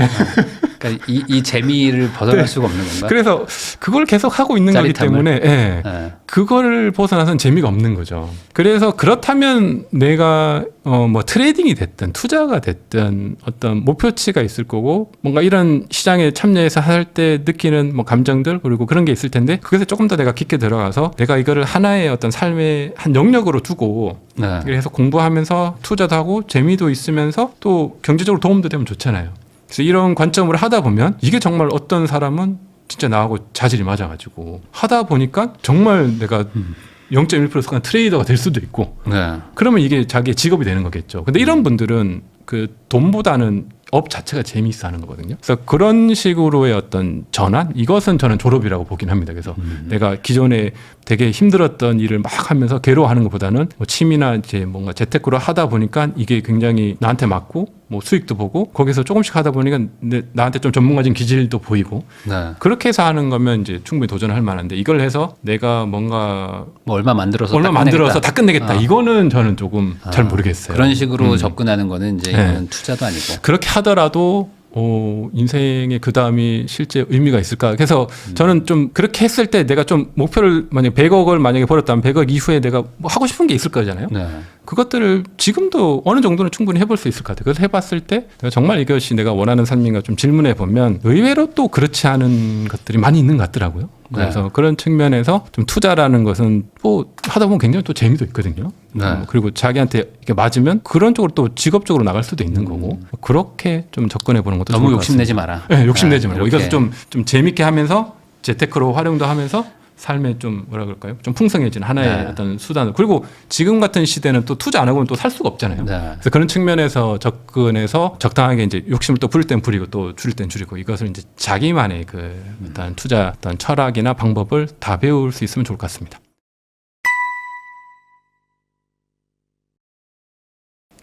Speaker 3: 그러니까 이 재미를 벗어날
Speaker 2: 네.
Speaker 3: 수가 없는 건가?
Speaker 2: 그래서 그걸 계속 하고 있는 거기
Speaker 3: 짜릿함을?
Speaker 2: 때문에 예.
Speaker 3: 네.
Speaker 2: 그걸 벗어나서는 재미가 없는 거죠. 그래서 그렇다면 내가 뭐 트레이딩이 됐든 투자가 됐든 어떤 목표치가 있을 거고 뭔가 이런 시장에 참여해서 할 때 느끼는 뭐 감정들 그리고 그런 게 있을 텐데 그것에 조금 더 내가 깊게 들어가서 내가 이거를 하나의 어떤 삶의 한 영역으로 두고
Speaker 3: 네.
Speaker 2: 그래서 공부하면서 투자도 하고 재미도 있으면서 또 경제적으로 도움도 되면 좋잖아요. 그래서 이런 관점으로 하다 보면 이게 정말 어떤 사람은 진짜 나하고 자질이 맞아가지고 하다 보니까 정말 내가 0.1%가 트레이더가 될 수도 있고
Speaker 3: 네.
Speaker 2: 그러면 이게 자기의 직업이 되는 거겠죠. 근데 이런 분들은 그 돈보다는 업 자체가 재미있어 하는 거거든요. 그래서 그런 식으로의 어떤 전환? 이것은 저는 졸업이라고 보긴 합니다. 그래서 내가 기존에 되게 힘들었던 일을 막 하면서 괴로워하는 것보다는 뭐 취미나 이제 뭔가 재테크로 하다 보니까 이게 굉장히 나한테 맞고 뭐 수익도 보고 거기서 조금씩 하다 보니까 나한테 좀 전문가적인 기질도 보이고
Speaker 3: 네.
Speaker 2: 그렇게 해서 하는 거면 이제 충분히 도전할 만한데 이걸 해서 내가 뭔가
Speaker 3: 뭐 얼마 만들어서
Speaker 2: 얼마
Speaker 3: 딱
Speaker 2: 만들어서 다 끝내겠다.
Speaker 3: 아.
Speaker 2: 이거는 저는 조금 잘 모르겠어요.
Speaker 3: 그런 식으로 접근하는 거는 이제
Speaker 2: 네.
Speaker 3: 이거는 투자도 아니고.
Speaker 2: 그렇게 하더라도 인생에 그 다음이 실제 의미가 있을까? 그래서 저는 좀 그렇게 했을 때 내가 좀 목표를 만약에 100억을 만약에 벌었다면 100억 이후에 내가 뭐 하고 싶은 게 있을 거잖아요.
Speaker 3: 네.
Speaker 2: 그것들을 지금도 어느 정도는 충분히 해볼 수 있을 것 같아요. 그래서 해봤을 때 내가 정말 이것이 내가 원하는 삶인가 좀 질문해 보면 의외로 또 그렇지 않은 것들이 많이 있는 것 같더라고요. 그래서 그런 측면에서 좀 투자라는 것은 뭐 하다 보면 굉장히 또 재미도 있거든요.
Speaker 3: 네.
Speaker 2: 그리고 자기한테 이렇게 맞으면 그런 쪽으로 또 직업적으로 나갈 수도 있는 거고 그렇게 좀 접근해 보는 것도
Speaker 3: 너무
Speaker 2: 좋을 것 같습니다.
Speaker 3: 욕심내지 마라.
Speaker 2: 네, 욕심내지 말고
Speaker 3: 이렇게.
Speaker 2: 이것을 좀 재밌게 하면서 재테크로 활용도 하면서 삶에 좀 뭐라 그럴까요? 좀 풍성해진 하나의
Speaker 3: 네.
Speaker 2: 어떤 수단을 그리고 지금 같은 시대는 또 투자 안 하고는 또 살 수가 없잖아요.
Speaker 3: 네.
Speaker 2: 그래서 그런 측면에서 접근해서 적당하게 이제 욕심을 또 부릴 땐 부리고 또 줄일 땐 줄이고 이것을 이제 자기만의 그 어떤 투자 어떤 철학이나 방법을 다 배울 수 있으면 좋을 것 같습니다.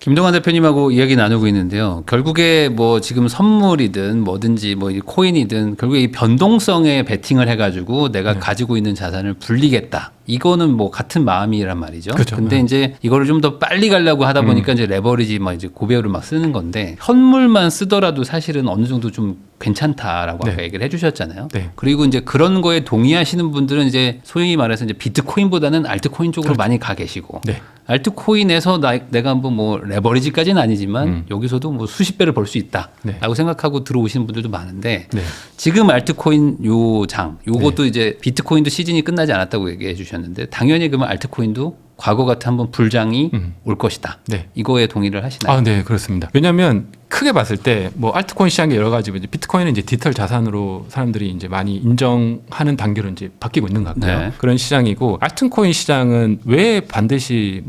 Speaker 3: 김동환 대표님하고 이야기 나누고 있는데요. 결국에 뭐 지금 선물이든 뭐든지 뭐 이 코인이든 결국에 이 변동성에 베팅을 해가지고 내가 가지고 있는 자산을 불리겠다. 이거는 뭐 같은 마음이란 말이죠.
Speaker 2: 그렇죠.
Speaker 3: 근데 이제 이거를 좀 더 빨리 가려고 하다 보니까 이제 레버리지 막 이제 고배율을 막 쓰는 건데 현물만 쓰더라도 사실은 어느 정도 좀 괜찮다라고
Speaker 2: 네.
Speaker 3: 아까 얘기를 해주셨잖아요.
Speaker 2: 네.
Speaker 3: 그리고 이제 그런 거에 동의하시는 분들은 이제 소위 말해서 이제 비트코인보다는 알트코인 쪽으로 많이 가 계시고
Speaker 2: 네.
Speaker 3: 알트코인에서 내가 한번 뭐 레버리지까지는 아니지만 여기서도 뭐 수십 배를 벌 수 있다라고
Speaker 2: 네.
Speaker 3: 생각하고 들어오시는 분들도 많은데
Speaker 2: 네.
Speaker 3: 지금 알트코인 요것도 이제 비트코인도 시즌이 끝나지 않았다고 얘기해 주셨는데 당연히 그러면 알트코인도 과거 같은 한번 불장이 올 것이다.
Speaker 2: 네.
Speaker 3: 이거에 동의를 하시나요?
Speaker 2: 아, 네, 그렇습니다. 왜냐하면 크게 봤을 때 뭐 알트코인 시장이 여러 가지고 이제 비트코인은 이제 디지털 자산으로 사람들이 이제 많이 인정하는 단계로 이제 바뀌고 있는 것 같고요.
Speaker 3: 네.
Speaker 2: 그런 시장이고 알트코인 시장은 왜 반드시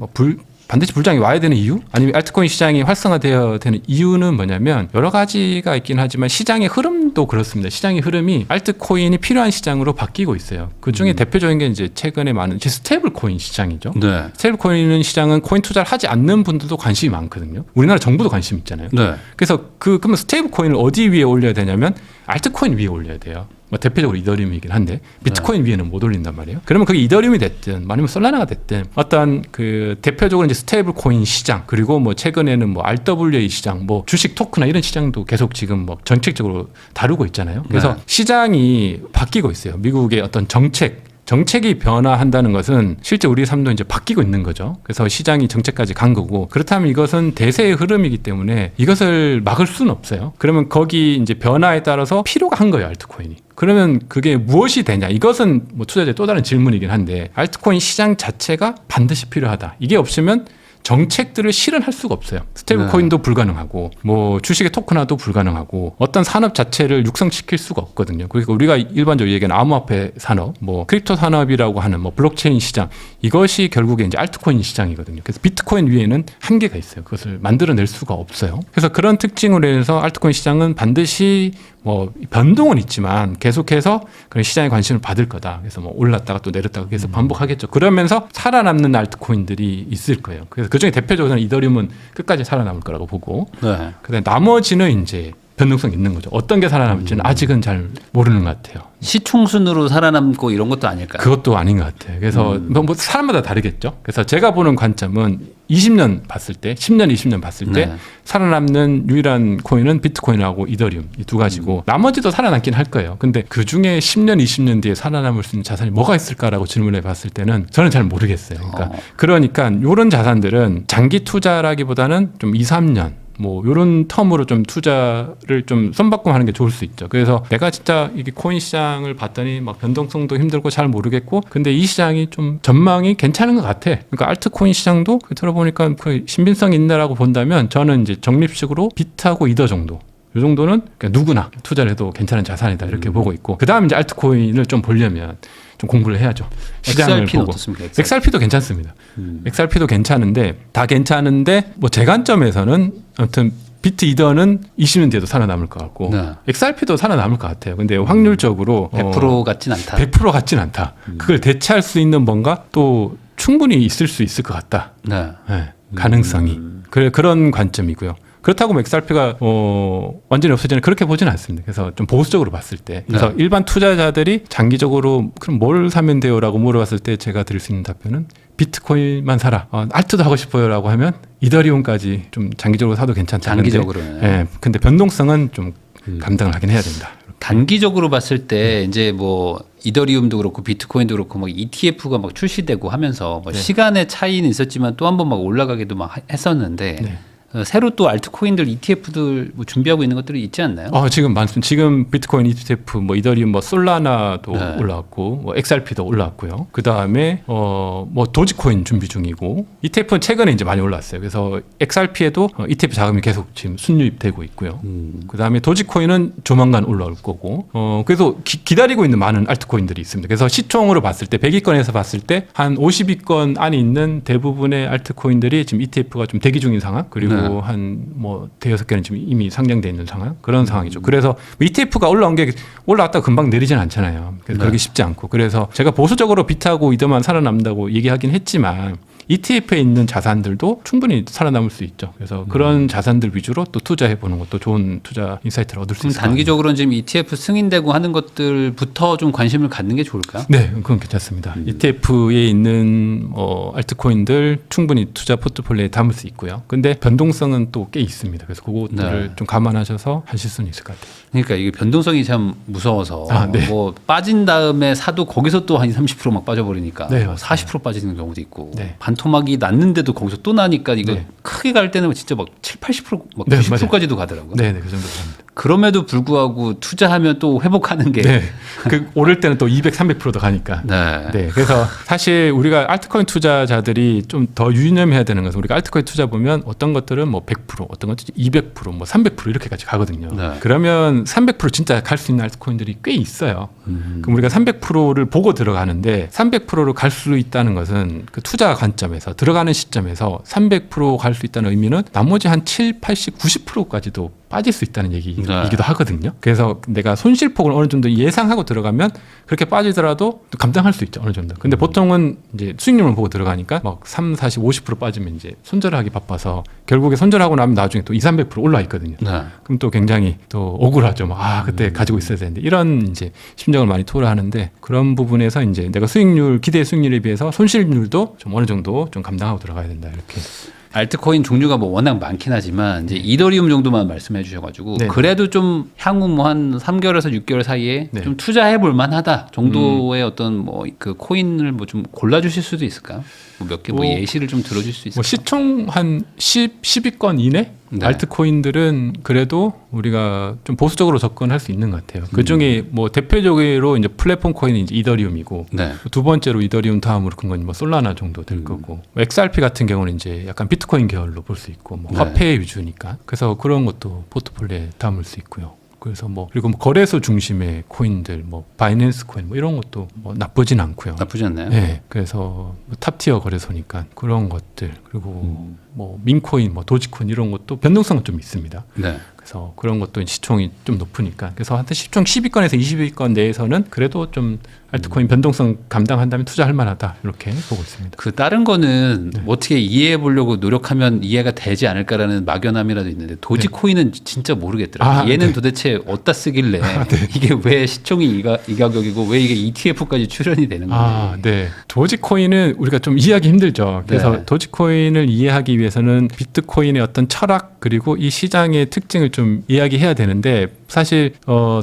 Speaker 2: 반드시 불장이 와야 되는 이유? 아니면 알트코인 시장이 활성화되어야 되는 이유는 뭐냐면 여러 가지가 있긴 하지만 시장의 흐름도 그렇습니다. 시장의 흐름이 알트코인이 필요한 시장으로 바뀌고 있어요. 그 중에 대표적인 게 이제 최근에 많은 스테이블 코인 시장이죠.
Speaker 3: 네.
Speaker 2: 스테이블 코인 시장은 코인 투자를 하지 않는 분들도 관심이 많거든요. 우리나라 정부도 관심 있잖아요.
Speaker 3: 네.
Speaker 2: 그래서 그러면 스테이블 코인을 어디 위에 올려야 되냐면 알트코인 위에 올려야 돼요. 뭐 대표적으로 이더리움이긴 한데 비트코인 위에는 못 올린단 말이에요. 그러면 그게 이더리움이 됐든 아니면 솔라나가 됐든 어떤 그 대표적으로 이제 스테이블 코인 시장 그리고 뭐 최근에는 뭐 RWA 시장 뭐 주식 토크나 이런 시장도 계속 지금 뭐 정책적으로 다루고 있잖아요. 그래서
Speaker 3: 네.
Speaker 2: 시장이 바뀌고 있어요. 미국의 어떤 정책 정책이 변화한다는 것은 실제 우리 삶도 이제 바뀌고 있는 거죠. 그래서 시장이 정책까지 간 거고 그렇다면 이것은 대세의 흐름이기 때문에 이것을 막을 수는 없어요. 그러면 거기 이제 변화에 따라서 필요가 한 거예요, 알트코인이. 그러면 그게 무엇이 되냐? 이것은 뭐 투자자의 또 다른 질문이긴 한데 알트코인 시장 자체가 반드시 필요하다. 이게 없으면 정책들을 실현할 수가 없어요. 스테이블 코인도 불가능하고 뭐 주식의 토큰화도 불가능하고 어떤 산업 자체를 육성시킬 수가 없거든요. 그러니까 우리가 일반적으로 얘기하는 암호화폐 산업, 뭐 크립토 산업이라고 하는 뭐 블록체인 시장 이것이 결국에 이제 알트코인 시장이거든요. 그래서 비트코인 위에는 한계가 있어요. 그것을 만들어낼 수가 없어요. 그래서 그런 특징으로 인해서 알트코인 시장은 반드시 뭐 변동은 있지만 계속해서 그런 시장에 관심을 받을 거다. 그래서 뭐 올랐다가 또 내렸다가 계속 반복하겠죠. 그러면서 살아남는 알트코인들이 있을 거예요. 그래서 그중에 대표적으로는 이더리움은 끝까지 살아남을 거라고 보고,
Speaker 3: 네.
Speaker 2: 그다음에 나머지는 이제 변동성이 있는 거죠. 어떤 게 살아남을지는 아직은 잘 모르는 것 같아요.
Speaker 3: 시총순으로 살아남고 이런 것도 아닐까요?
Speaker 2: 그것도 아닌 것 같아요. 그래서 뭐 사람마다 다르겠죠. 그래서 제가 보는 관점은 20년 봤을 때, 10년, 20년 봤을 때
Speaker 3: 네.
Speaker 2: 살아남는 유일한 코인은 비트코인하고 이더리움 이 두 가지고 나머지도 살아남긴 할 거예요. 근데 그 중에 10년, 20년 뒤에 살아남을 수 있는 자산이 뭐가 있을까라고 질문해 봤을 때는 저는 잘 모르겠어요. 그러니까 이런 자산들은 장기 투자라기보다는 좀 2, 3년 뭐 요런 텀으로 좀 투자를 좀 선박금하는 게 좋을 수 있죠. 그래서 내가 진짜 이게 코인 시장을 봤더니 막 변동성도 힘들고 잘 모르겠고 근데 이 시장이 좀 전망이 괜찮은 것 같아. 그러니까 알트코인 시장도 들어보니까 그 신빙성이 있나라고 본다면 저는 이제 적립식으로 비트하고 이더 정도. 이 정도는 그냥 누구나 투자를 해도 괜찮은 자산이다 이렇게 보고 있고 그 다음 이제 알트코인을 좀 보려면 좀 공부를 해야죠. 시장을
Speaker 3: XRP는
Speaker 2: 보고.
Speaker 3: 어떻습니까?
Speaker 2: XRP도 괜찮습니다. XRP도 괜찮은데 다 괜찮은데 뭐 제 관점에서는 아무튼 비트 이더는 20년 뒤에도 살아남을 것 같고
Speaker 3: 네.
Speaker 2: XRP도 살아남을 것 같아요. 근데 확률적으로
Speaker 3: 100% 같진 않다.
Speaker 2: 100% 같진 않다. 그걸 대체할 수 있는 뭔가 또 충분히 있을 수 있을 것 같다.
Speaker 3: 네.
Speaker 2: 네, 가능성이 그런 관점이고요. 그렇다고 뭐 XRP가 완전히 없어지는 그렇게 보지는 않습니다. 그래서 좀 보수적으로 봤을 때, 그래서
Speaker 3: 네.
Speaker 2: 일반 투자자들이 장기적으로 그럼 뭘 사면 돼요라고 물어봤을 때 제가 드릴 수 있는 답변은 비트코인만 사라. 알트도 하고 싶어요라고 하면 이더리움까지 좀 장기적으로 사도 괜찮다.
Speaker 3: 장기적으로는.
Speaker 2: 예, 근데 변동성은 좀 감당을 하긴 해야 된다.
Speaker 3: 단기적으로 봤을 때 이제 뭐 이더리움도 그렇고 비트코인도 그렇고 막 ETF가 막 출시되고 하면서 뭐 시간의 차이는 있었지만 또 한 번 막 올라가기도 막 했었는데
Speaker 2: 네.
Speaker 3: 새로 또 알트코인들 ETF들 뭐 준비하고 있는 것들이 있지 않나요?
Speaker 2: 지금 많습니다. 지금 비트코인 ETF, 뭐 이더리움, 뭐 솔라나도
Speaker 3: 네.
Speaker 2: 올라왔고, 뭐 XRP도 올라왔고요. 그 다음에 뭐 도지코인 준비 중이고, ETF는 최근에 이제 많이 올라왔어요. 그래서 XRP에도 ETF 자금이 계속 지금 순유입되고 있고요. 그 다음에 도지코인은 조만간 올라올 거고, 그래서 기다리고 있는 많은 알트코인들이 있습니다. 그래서 시총으로 봤을 때, 100위권에서 봤을 때 한 50위권 안에 있는 대부분의 알트코인들이 지금 ETF가 좀 대기 중인 상황, 그리고 한 뭐 대여섯 개는 지금 이미 상장돼 있는 상황 그런 상황이죠. 그래서 ETF가 올라왔다가 금방 내리진 않잖아요. 그래서 그러기 쉽지 않고 그래서 제가 보수적으로 비트하고 이더만 살아남는다고 얘기하긴 했지만 ETF에 있는 자산들도 충분히 살아남을 수 있죠. 그래서 그런 자산들 위주로 또 투자해 보는 것도 좋은 투자 인사이트를 얻을 수
Speaker 3: 그럼
Speaker 2: 있을 것 같아요.
Speaker 3: 단기적으로는 지금 ETF 승인되고 하는 것들부터 좀 관심을 갖는 게 좋을까요?
Speaker 2: 네, 그건 괜찮습니다. ETF에 있는 알트코인들 충분히 투자 포트폴리오에 담을 수 있고요. 근데 변동성은 또 꽤 있습니다. 그래서 그것들을
Speaker 3: 네.
Speaker 2: 좀 감안하셔서 하실 수는 있을 것 같아요.
Speaker 3: 그러니까 이게 변동성이 참 무서워서
Speaker 2: 네.
Speaker 3: 뭐 빠진 다음에 사도 거기서 또 한 30%막 빠져버리니까
Speaker 2: 네,
Speaker 3: 뭐
Speaker 2: 맞습니다.
Speaker 3: 40% 빠지는 경우도 있고
Speaker 2: 네.
Speaker 3: 반토막이 났는데도 거기서 또 나니까 이거
Speaker 2: 네.
Speaker 3: 크게 갈 때는 진짜 막 7, 80%막
Speaker 2: 네,
Speaker 3: 90%까지도 가더라고요.
Speaker 2: 네, 그 정도 됩니다.
Speaker 3: 그럼에도 불구하고 투자하면 또 회복하는 게
Speaker 2: 네, 그 오를 때는 또 200, 300%도 가니까.
Speaker 3: 네.
Speaker 2: 네, 그래서 사실 우리가 알트코인 투자자들이 좀 더 유념해야 되는 것은 우리가 알트코인 투자 보면 어떤 것들은 뭐 100%, 어떤 것들은 200%, 뭐 300% 이렇게까지 가거든요.
Speaker 3: 네.
Speaker 2: 그러면 300% 진짜 갈 수 있는 알트코인들이 꽤 있어요. 그럼 우리가 300%를 보고 들어가는데 300%를 갈 수 있다는 것은 그 투자 관점에서 들어가는 시점에서 300% 갈 수 있다는 의미는 나머지 한 7, 80, 90%까지도 빠질 수 있다는 얘기이기도
Speaker 3: 네.
Speaker 2: 하거든요. 그래서 내가 손실폭을 어느 정도 예상하고 들어가면 그렇게 빠지더라도 감당할 수 있죠. 어느 정도. 근데 보통은 이제 수익률을 보고 들어가니까 막 3, 40, 50% 빠지면 이제 손절하기 바빠서 결국에 손절하고 나면 나중에 또 2, 300% 올라 있거든요.
Speaker 3: 네.
Speaker 2: 그럼 또 굉장히 또 억울하죠. 막 그때 가지고 있어야 되는데 이런 이제 심정을 많이 토로하는데 그런 부분에서 이제 내가 기대 수익률에 비해서 손실률도 좀 어느 정도 좀 감당하고 들어가야 된다 이렇게.
Speaker 3: 알트코인 종류가 뭐 워낙 많긴 하지만 이제 이더리움 정도만 말씀해 주셔가지고
Speaker 2: 네.
Speaker 3: 그래도 좀 향후 뭐 한 3개월에서 6개월 사이에
Speaker 2: 네.
Speaker 3: 좀 투자해 볼 만하다 정도의 어떤 뭐 그 코인을 뭐 좀 골라주실 수도 있을까요? 뭐 몇 개 뭐
Speaker 2: 뭐
Speaker 3: 예시를 좀 들어줄 수
Speaker 2: 뭐
Speaker 3: 있을까요?
Speaker 2: 시총 한 10위권 이내
Speaker 3: 네.
Speaker 2: 알트코인들은 그래도 우리가 좀 보수적으로 접근할 수 있는 것 같아요. 그 중에 뭐 대표적으로 이제 플랫폼 코인이 이제 이더리움이고
Speaker 3: 네.
Speaker 2: 두 번째로 이더리움 다음으로 큰 건 뭐 솔라나 정도 될 거고 뭐 XRP 같은 경우는 이제 약간 비트코인 계열로 볼 수 있고 뭐
Speaker 3: 네.
Speaker 2: 화폐 위주니까 그래서 그런 것도 포트폴리오에 담을 수 있고요. 그래서 뭐 그리고 뭐 거래소 중심의 코인들 뭐 바이낸스 코인 뭐 이런 것도 뭐 나쁘진 않고요.
Speaker 3: 나쁘지 않나요?
Speaker 2: 네, 그래서 뭐 탑티어 거래소니까 그런 것들 그리고 뭐 민코인, 뭐 도지코인 이런 것도 변동성은 좀 있습니다.
Speaker 3: 네.
Speaker 2: 그래서 그런 것도 시총이 좀 높으니까 그래서 한테 시총 10위권에서 20위권 내에서는 그래도 좀 알트코인 변동성 감당한다면 투자할 만하다 이렇게 보고 있습니다.
Speaker 3: 그 다른 거는
Speaker 2: 네.
Speaker 3: 뭐 어떻게 이해해 보려고 노력하면 이해가 되지 않을까라는 막연함이라도 있는데 도지코인은 진짜 모르겠더라고요.
Speaker 2: 아,
Speaker 3: 얘는
Speaker 2: 네.
Speaker 3: 도대체 어디다 쓰길래 이게 왜 시총이 이 가격이고 왜 이게 ETF까지 출연이 되는 건지.
Speaker 2: 아, 네. 도지코인은 우리가 좀 이해하기 힘들죠. 그래서
Speaker 3: 네.
Speaker 2: 도지코인을 이해하기 위해서는 비트코인의 어떤 철학 그리고 이 시장의 특징을 좀 이야기해야 되는데 사실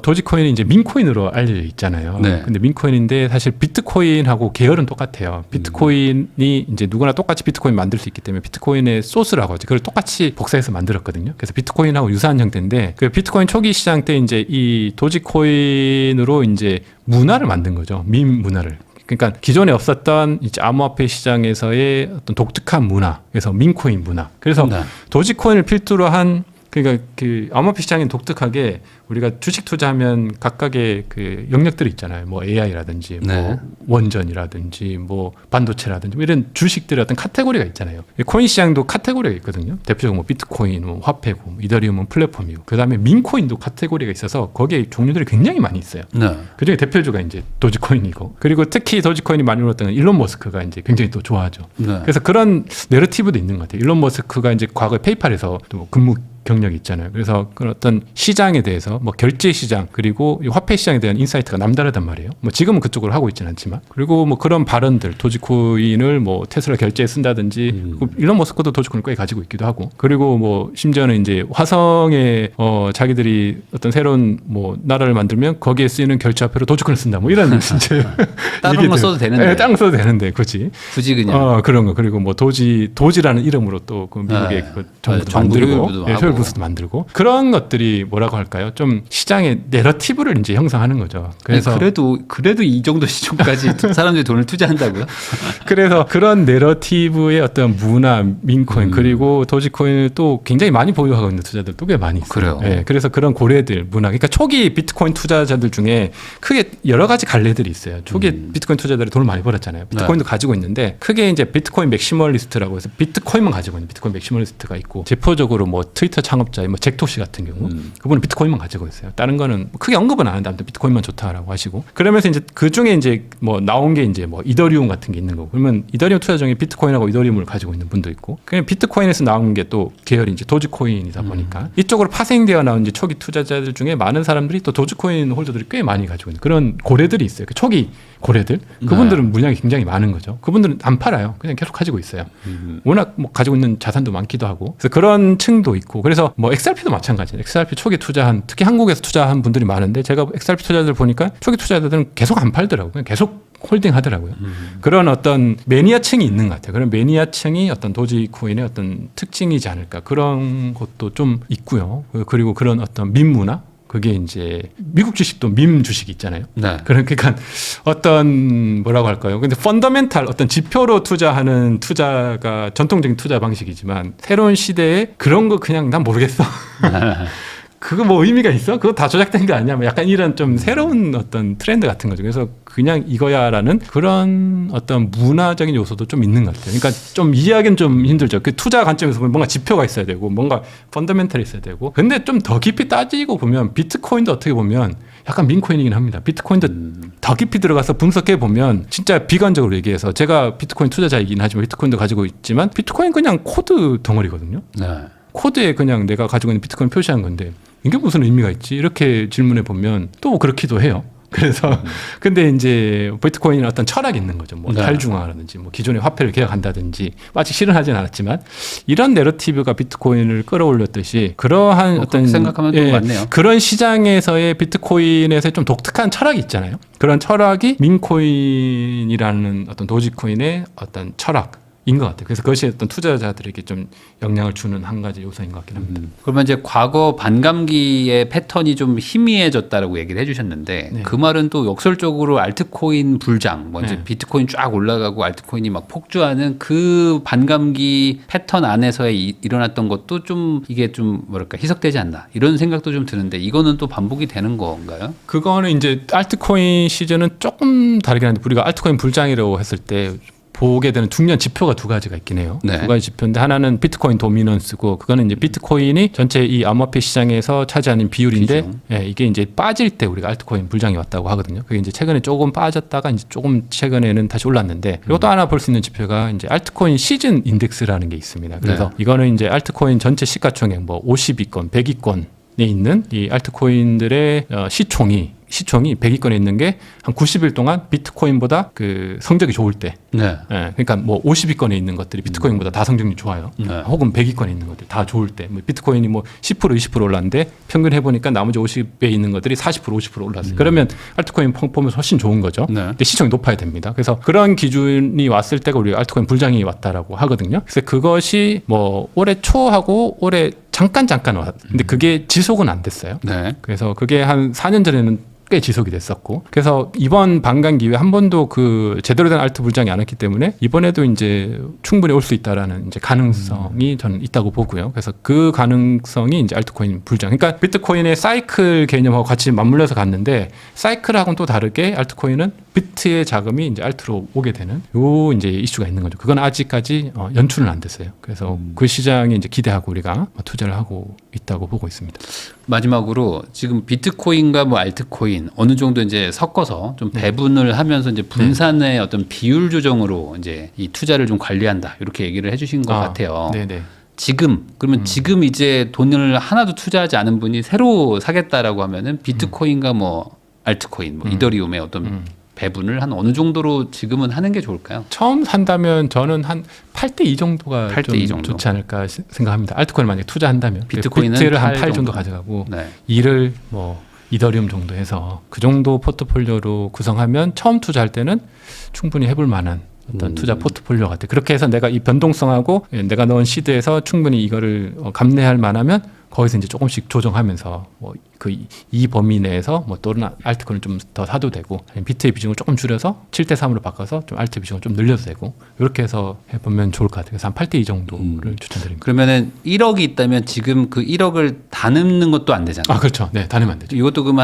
Speaker 2: 도지코인은 이제 민코인으로 알려져 있잖아요.
Speaker 3: 네.
Speaker 2: 근데 민코인인데 사실 비트코인하고 계열은 똑같아요. 비트코인이 이제 누구나 똑같이 비트코인 만들 수 있기 때문에 비트코인의 소스라고 하죠. 그걸 똑같이 복사해서 만들었거든요. 그래서 비트코인하고 유사한 형태인데 그 비트코인 초기 시장 때 이제 이 도지코인으로 이제 문화를 만든 거죠. 밈 문화를. 그러니까 기존에 없었던 이제 암호화폐 시장에서의 어떤 독특한 문화, 그래서 민코인 문화. 그래서
Speaker 3: 네.
Speaker 2: 도지코인을 필두로 한 그러니까 그 암호화폐 시장은 독특하게 우리가 주식 투자하면 각각의 그 영역들이 있잖아요. 뭐 AI라든지
Speaker 3: 네.
Speaker 2: 뭐 원전이라든지 뭐 반도체라든지 뭐 이런 주식들의 어떤 카테고리가 있잖아요. 코인 시장도 카테고리가 있거든요. 대표적으로 뭐 비트코인, 뭐 화폐고, 뭐 이더리움은 플랫폼이고, 그다음에 민코인도 카테고리가 있어서 거기에 종류들이 굉장히 많이 있어요.
Speaker 3: 네.
Speaker 2: 그중에 대표주가 이제 도지코인이고, 그리고 특히 도지코인이 많이 올랐던 건 일론 머스크가 이제 굉장히 또 좋아하죠.
Speaker 3: 네.
Speaker 2: 그래서 그런 내러티브도 있는 것 같아요. 일론 머스크가 이제 과거에 페이팔에서 또 근무 경력이 있잖아요. 그래서 그런 어떤 시장에 대해서 뭐 결제 시장 그리고 이 화폐 시장에 대한 인사이트가 남다르단 말이에요. 뭐 지금은 그쪽으로 하고 있지는 않지만 그리고 뭐 그런 발언들 도지코인을 뭐 테슬라 결제에 쓴다든지 일론 머스크도 도지코인을 꽤 가지고 있기도 하고 그리고 뭐 심지어는 이제 화성에 자기들이 어떤 새로운 뭐 나라를 만들면 거기에 쓰이는 결제 화폐로 도지코인을 쓴다 뭐 이런 진짜
Speaker 3: 다른 거 써도 되는데.
Speaker 2: 네, 다른 거 써도 되는데 굳이
Speaker 3: 굳이 그냥
Speaker 2: 그런 거 그리고 뭐 도지라는 이름으로 또 그 미국의
Speaker 3: 네.
Speaker 2: 그 정부도
Speaker 3: 정부
Speaker 2: 만들고
Speaker 3: 효율부도
Speaker 2: 예,
Speaker 3: 하고.
Speaker 2: 효율 부스도 만들고 그런 것들이 뭐라고 할까요? 좀 시장의 내러티브를 이제 형성하는 거죠. 그래서
Speaker 3: 아니, 그래도 이 정도 시총까지 사람들이 돈을 투자한다고요?
Speaker 2: 그래서 그런 내러티브의 어떤 문화, 민코인 그리고 도지코인을 또 굉장히 많이 보유하고 있는 투자들도 꽤 많이 있어요.
Speaker 3: 그래요?
Speaker 2: 예, 그래서 그런 고래들 문화, 그러니까 초기 비트코인 투자자들 중에 크게 여러 가지 갈래들이 있어요. 초기 비트코인 투자자들이 돈을 많이 벌었잖아요. 비트코인도 가지고 있는데 크게 이제 비트코인 맥시멀리스트라고 해서 비트코인만 가지고 있는 비트코인 맥시멀리스트가 있고 대표적으로 뭐 트위터 창업자의 뭐 잭도시 같은 경우 그분은 비트코인만 가지고 있어요. 다른 거는 크게 언급은 안 하는데 아무튼 비트코인만 좋다라고 하시고 그러면서 이제 그 중에 이제 뭐 나온 게 이제 뭐 이더리움 같은 게 있는 거고 그러면 이더리움 투자 중에 비트코인하고 이더리움을 가지고 있는 분도 있고 그냥 비트코인에서 나온 게 또 계열이 이제 도지코인이다 보니까 이쪽으로 파생되어 나온 이제 초기 투자자들 중에 많은 사람들이 또 도지코인 홀더들이 꽤 많이 가지고 있는 그런 고래들이 있어요. 그 초기 고래들 그분들은 물량이 굉장히 많은 거죠. 그분들은 안 팔아요. 그냥 계속 가지고 있어요. 워낙 뭐 가지고 있는 자산도 많기도 하고 그래서 그런 층도 있고 그래서 뭐 XRP도 마찬가지예요. XRP 초기 투자한 특히 한국에서 투자한 분들이 많은데 제가 XRP 투자자들 보니까 초기 투자자들은 계속 안 팔더라고요. 그냥 계속 홀딩 하더라고요. 그런 어떤 매니아층이 있는 것 같아요. 그런 매니아층이 어떤 도지코인의 어떤 특징이지 않을까 그런 것도 좀 있고요. 그리고 그런 어떤 민문화 그게 이제 미국 주식도 밈 주식이 있잖아요.
Speaker 3: 네.
Speaker 2: 그러니까 어떤 뭐라고 할까요? 근데 펀더멘탈 어떤 지표로 투자하는 투자가 전통적인 투자 방식이지만 새로운 시대에 그런 거 그냥 난 모르겠어. 그거 뭐 의미가 있어? 그거 다 조작된 거 아니야? 뭐 약간 이런 좀 새로운 어떤 트렌드 같은 거죠. 그래서 그냥 이거야라는 그런 어떤 문화적인 요소도 좀 있는 것 같아요. 그러니까 좀 이해하기는 좀 힘들죠. 그 투자 관점에서 보면 뭔가 지표가 있어야 되고 뭔가 펀더멘탈이 있어야 되고 근데 좀 더 깊이 따지고 보면 비트코인도 어떻게 보면 약간 민코인이긴 합니다. 비트코인도 더 깊이 들어가서 분석해 보면 진짜 비관적으로 얘기해서 제가 비트코인 투자자이긴 하지만 비트코인도 가지고 있지만 비트코인 그냥 코드 덩어리거든요.
Speaker 3: 네.
Speaker 2: 코드에 그냥 내가 가지고 있는 비트코인 표시한 건데 이게 무슨 의미가 있지? 이렇게 질문해 보면 또 그렇기도 해요. 그래서 근데 이제 비트코인은 어떤 철학이 있는 거죠. 뭐
Speaker 3: 네.
Speaker 2: 탈중앙화라든지 뭐 기존의 화폐를 개혁한다든지 아직 실현하진 않았지만 이런 내러티브가 비트코인을 끌어올렸듯이 그러한 어떤
Speaker 3: 그렇게 생각하면 또 맞네요.
Speaker 2: 그런 시장에서의 비트코인에서의 좀 독특한 철학이 있잖아요. 그런 철학이 민코인이라는 어떤 도지코인의 어떤 철학인 것 같아요. 그래서 그것이 어떤 투자자들에게 좀 영향을 주는 한 가지 요소인 것 같긴 합니다.
Speaker 3: 그러면 이제 과거 반감기의 패턴이 좀 희미해졌다라고 얘기를 해주셨는데
Speaker 2: 네.
Speaker 3: 그 말은 또 역설적으로 알트코인 불장, 뭐 이제
Speaker 2: 네.
Speaker 3: 비트코인 쫙 올라가고 알트코인이 막 폭주하는 그 반감기 패턴 안에서 일어났던 것도 좀 이게 좀 뭐랄까 희석되지 않나 이런 생각도 좀 드는데 이거는 또 반복이 되는 건가요?
Speaker 2: 그거는 이제 알트코인 시즌은 조금 다르긴 한데 우리가 알트코인 불장이라고 했을 때 보게 되는 중요한 지표가 두 가지가 있긴 해요.
Speaker 3: 네.
Speaker 2: 두 가지 지표인데 하나는 비트코인 도미넌스고 그거는 이제 비트코인이 전체 이 암호화폐 시장에서 차지하는 비율인데
Speaker 3: 비중.
Speaker 2: 예, 이게 이제 빠질 때 우리가 알트코인 불장이 왔다고 하거든요. 그게 이제 최근에 조금 빠졌다가 이제 조금 최근에는 다시 올랐는데 그리고 또 하나 볼 수 있는 지표가 이제 알트코인 시즌 인덱스라는 게 있습니다. 그래서
Speaker 3: 네.
Speaker 2: 이거는 이제 알트코인 전체 시가총액 뭐 50위권, 100위권 에 있는 이 알트코인들의 시총이 100위권에 있는 게 한 90일 동안 비트코인보다 그 성적이 좋을 때,
Speaker 3: 네.
Speaker 2: 예, 그러니까 뭐 50위권에 있는 것들이 비트코인보다 다 성적이 좋아요.
Speaker 3: 네.
Speaker 2: 혹은 100위권에 있는 것들 다 좋을 때, 뭐 비트코인이 뭐 10% 20% 올랐는데 평균 해보니까 나머지 50에 있는 것들이 40% 50% 올랐어요. 그러면 알트코인 퍼포먼스 훨씬 좋은 거죠.
Speaker 3: 네.
Speaker 2: 근데 시총이 높아야 됩니다. 그래서 그런 기준이 왔을 때가 우리 알트코인 불장이 왔다라고 하거든요. 그래서 그것이 뭐 올해 초하고 올해 잠깐 왔. 근데 그게 지속은 안 됐어요.
Speaker 3: 네.
Speaker 2: 그래서 그게 한 4년 전에는 꽤 지속이 됐었고 그래서 이번 반감 기회에 한 번도 그 제대로 된 알트 불장이 안 왔기 때문에 이번에도 이제 충분히 올 수 있다라는 이제 가능성이 저는 있다고 보고요. 그래서 그 가능성이 이제 알트코인 불장. 그러니까 비트코인의 사이클 개념하고 같이 맞물려서 갔는데 사이클하고는 또 다르게 알트코인은 비트의 자금이 이제 알트로 오게 되는 요 이제 이슈가 있는 거죠. 그건 아직까지 연출은 안 됐어요. 그래서 그 시장에 이제 기대하고 우리가 투자를 하고 있다고 보고 있습니다.
Speaker 3: 마지막으로 지금 비트코인과 뭐 알트코인 어느 정도 이제 섞어서 좀 배분을 하면서 이제 분산의 어떤 비율 조정으로 이제 이 투자를 좀 관리한다 이렇게 얘기를 해주신 것 같아요.
Speaker 2: 네네.
Speaker 3: 지금 그러면 지금 이제 돈을 하나도 투자하지 않은 분이 새로 사겠다라고 하면은 비트코인과 뭐 알트코인, 뭐 이더리움의 어떤 배분을 한 어느 정도로 지금은 하는 게 좋을까요?
Speaker 2: 처음 산다면 저는 한 8대 2 정도가
Speaker 3: 8대
Speaker 2: 좀
Speaker 3: 2 정도.
Speaker 2: 좋지 않을까 생각합니다. 알트코인을 만약에 투자한다면
Speaker 3: 비트코인은
Speaker 2: 비트를 한
Speaker 3: 8
Speaker 2: 8 정도
Speaker 3: 정도.
Speaker 2: 가져가고
Speaker 3: 네.
Speaker 2: 2를 뭐 이더리움 정도 해서 그 정도 포트폴리오로 구성하면 처음 투자할 때는 충분히 해볼 만한 어떤 투자 포트폴리오 같아요. 그렇게 해서 내가 이 변동성하고 내가 넣은 시드에서 충분히 이거를 감내할 만하면 거기서 이제 조금씩 조정하면서 뭐 그 이 범위 내에서 뭐 또는 알트코인을 좀 더 사도 되고 아니면 비트의 비중을 조금 줄여서 7대 3으로 바꿔서 좀 알트 비중을 좀 늘려도 되고 이렇게 해서 해보면 좋을 것 같아요. 그래서 한 8대 2 정도를 추천드립니다.
Speaker 3: 그러면은 1억이 있다면 지금 그 1억을 다 넣는 것도 안 되잖아요.
Speaker 2: 아 그렇죠. 네, 다 내면 안 되죠.
Speaker 3: 이것도 그럼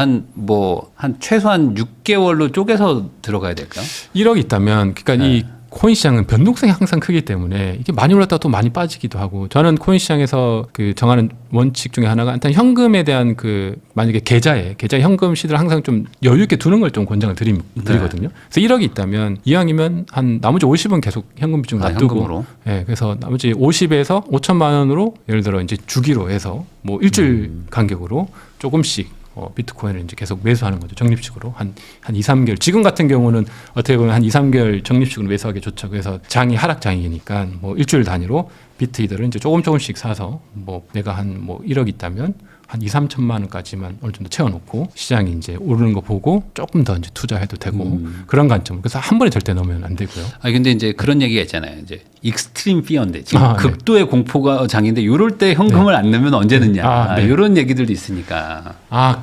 Speaker 3: 한 최소한 6개월로 쪼개서 들어가야 될까요?
Speaker 2: 1억이 있다면 그러니까 이 코인 시장은 변동성이 항상 크기 때문에 이게 많이 올랐다가 또 많이 빠지기도 하고 저는 코인 시장에서 그 정하는 원칙 중에 하나가 일단 현금에 대한 그 만약에 계좌에 현금 시드를 항상 좀 여유 있게 두는 걸 좀 권장을 드리거든요. 그래서 1억이 있다면 이왕이면 한 나머지 50은 계속 현금 비중 놔두고
Speaker 3: 현금으로.
Speaker 2: 예, 그래서 나머지 50에서 5천만 원으로 예를 들어 이제 주기로 해서 뭐 일주일 간격으로 조금씩 비트코인을 이제 계속 매수하는 거죠. 적립식으로 한 2, 3개월. 지금 같은 경우는 어떻게 보면 한 2, 3개월 적립식으로 매수하기 좋죠. 그래서 장이 하락장이니까 뭐 일주일 단위로 비트 이더를 이제 조금씩 사서 뭐 내가 한 뭐 1억 있다면 한 2, 3천만 원까지만 어느 정도 채워놓고 시장이 이제 오르는 거 보고 조금 더 이제 투자해도 되고 그런 관점. 그래서 한 번에 절대 넣으면 안 되고요.
Speaker 3: 근데 이제 그런 얘기가 있잖아요. 이제 익스트림 피어인데 지금
Speaker 2: 네.
Speaker 3: 극도의 공포가 장인데 이럴 때 현금을 안 넣으면 언제 넣냐.
Speaker 2: 네.
Speaker 3: 이런 얘기들도 있으니까.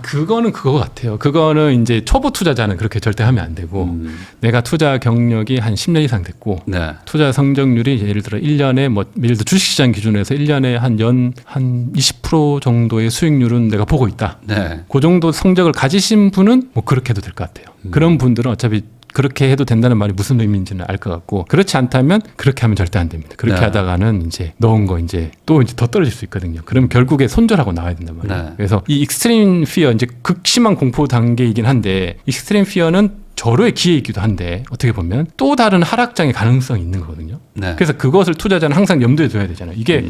Speaker 2: 그거는 그거 같아요. 그거는 이제 초보 투자자는 그렇게 절대 하면 안 되고 내가 투자 경력이 한 10년 이상 됐고
Speaker 3: 네.
Speaker 2: 투자 성적률이 예를 들어 1년에 뭐 예를 들어 주식시장 기준으로 해서 1년에 한 20% 정도의 수익률은 내가 보고 있다.
Speaker 3: 네.
Speaker 2: 그 정도 성적을 가지신 분은 뭐 그렇게 해도 될 것 같아요. 그런 분들은 어차피 그렇게 해도 된다는 말이 무슨 의미인지는 알 것 같고 그렇지 않다면 그렇게 하면 절대 안 됩니다. 그렇게
Speaker 3: 네.
Speaker 2: 하다가는 이제 넣은 거 이제 또 이제 더 떨어질 수 있거든요. 그럼 결국에 손절하고 나와야 된단 말이에요.
Speaker 3: 네.
Speaker 2: 그래서 이 익스트림 피어 이제 극심한 공포 단계이긴 한데 익스트림 피어는 절호의 기회이기도 한데 어떻게 보면 또 다른 하락장의 가능성이 있는 거거든요.
Speaker 3: 네.
Speaker 2: 그래서 그것을 투자자는 항상 염두에 둬야 되잖아요. 이게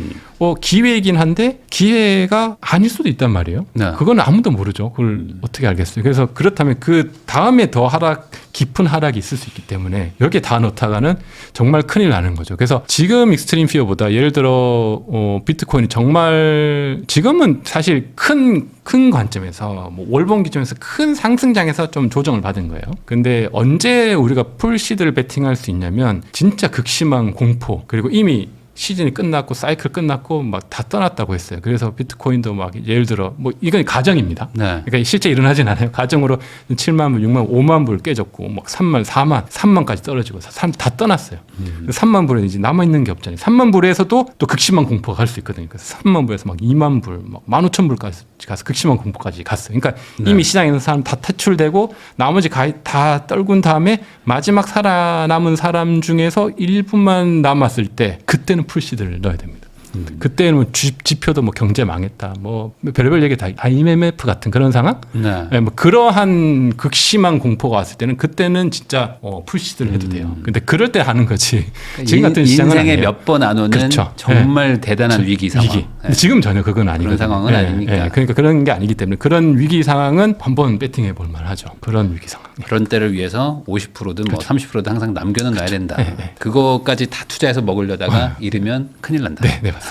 Speaker 2: 기회이긴 한데 기회가 아닐 수도 있단 말이에요.
Speaker 3: 네.
Speaker 2: 그건 아무도 모르죠. 그걸 어떻게 알겠어요. 그래서 그렇다면 그 다음에 더 깊은 하락이 있을 수 있기 때문에 여기에 다 넣다가는 정말 큰일 나는 거죠. 그래서 지금 익스트림 피어보다 예를 들어 비트코인이 정말 지금은 사실 큰 관점에서 뭐 월봉 기준에서 큰 상승장에서 좀 조정을 받은 거예요. 근데 언제 우리가 풀시드를 베팅할 수 있냐면 진짜 극심한 공포 그리고 이미 시즌이 끝났고 사이클 끝났고 막 다 떠났다고 했어요. 그래서 비트코인도 막 예를 들어 뭐 이건 가정입니다.
Speaker 3: 네.
Speaker 2: 그러니까 실제 일어나진 않아요. 가정으로 7만 불, 6만, 5만 불 깨졌고 막 3만, 4만, 3만까지 떨어지고 사람 다 떠났어요. 3만 불에 이제 남아 있는 게 없잖아요. 3만 불에서도 또 극심한 공포가 갈 수 있거든요. 그래서 3만 불에서 막 2만 불, 막 15,000불까지 가서 극심한 공포까지 갔어요. 그러니까 이미 시장에 있는 사람 다 퇴출되고 나머지 다 떨군 다음에 마지막 살아남은 사람 중에서 일부만 남았을 때 그때는 풀시드를 넣어야 됩니다. 그때는 뭐 지표도 뭐 경제 망했다, 뭐 별별 얘기 다 IMF 같은 그런 상황,
Speaker 3: 네.
Speaker 2: 네, 뭐 그러한 극심한 공포가 왔을 때는 그때는 진짜 풀시드를 해도 돼요. 근데 그럴 때 하는 거지. 지금 같은 시장은
Speaker 3: 인생에
Speaker 2: 아니에요.
Speaker 3: 몇 번 안 오는
Speaker 2: 그렇죠.
Speaker 3: 정말 대단한 위기 상황.
Speaker 2: 위기.
Speaker 3: 네.
Speaker 2: 근데 지금 전혀 그건 아니거든요.
Speaker 3: 상황은 아니니까.
Speaker 2: 그러니까 그런 게 아니기 때문에 그런 위기 상황은 한번 배팅해 볼 만하죠. 그런 위기 상황.
Speaker 3: 그런 때를 위해서 50%든 뭐 30%든 항상 남겨는 놔야 된다. 그거까지 다 투자해서 먹으려다가 잃으면 큰일 난다.
Speaker 2: 네, 맞습니다.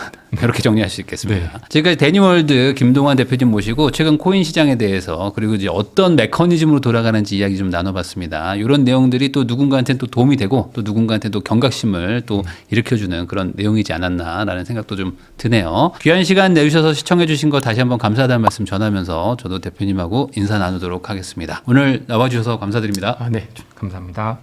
Speaker 3: 이렇게 정리할 수 있겠습니다. 지금까지 데니월드 김동환 대표님 모시고 최근 코인 시장에 대해서 그리고 이제 어떤 메커니즘으로 돌아가는지 이야기 좀 나눠봤습니다. 이런 내용들이 또 누군가한테는 또 도움이 되고 또 누군가한테는 또 경각심을 또 일으켜주는 그런 내용이지 않았나라는 생각도 좀 드네요. 귀한 시간 내주셔서 시청해주신 거 다시 한번 감사하다는 말씀 전하면서 저도 대표님하고 인사 나누도록 하겠습니다. 오늘 나와주셔서 감사드립니다.
Speaker 2: 네, 감사합니다.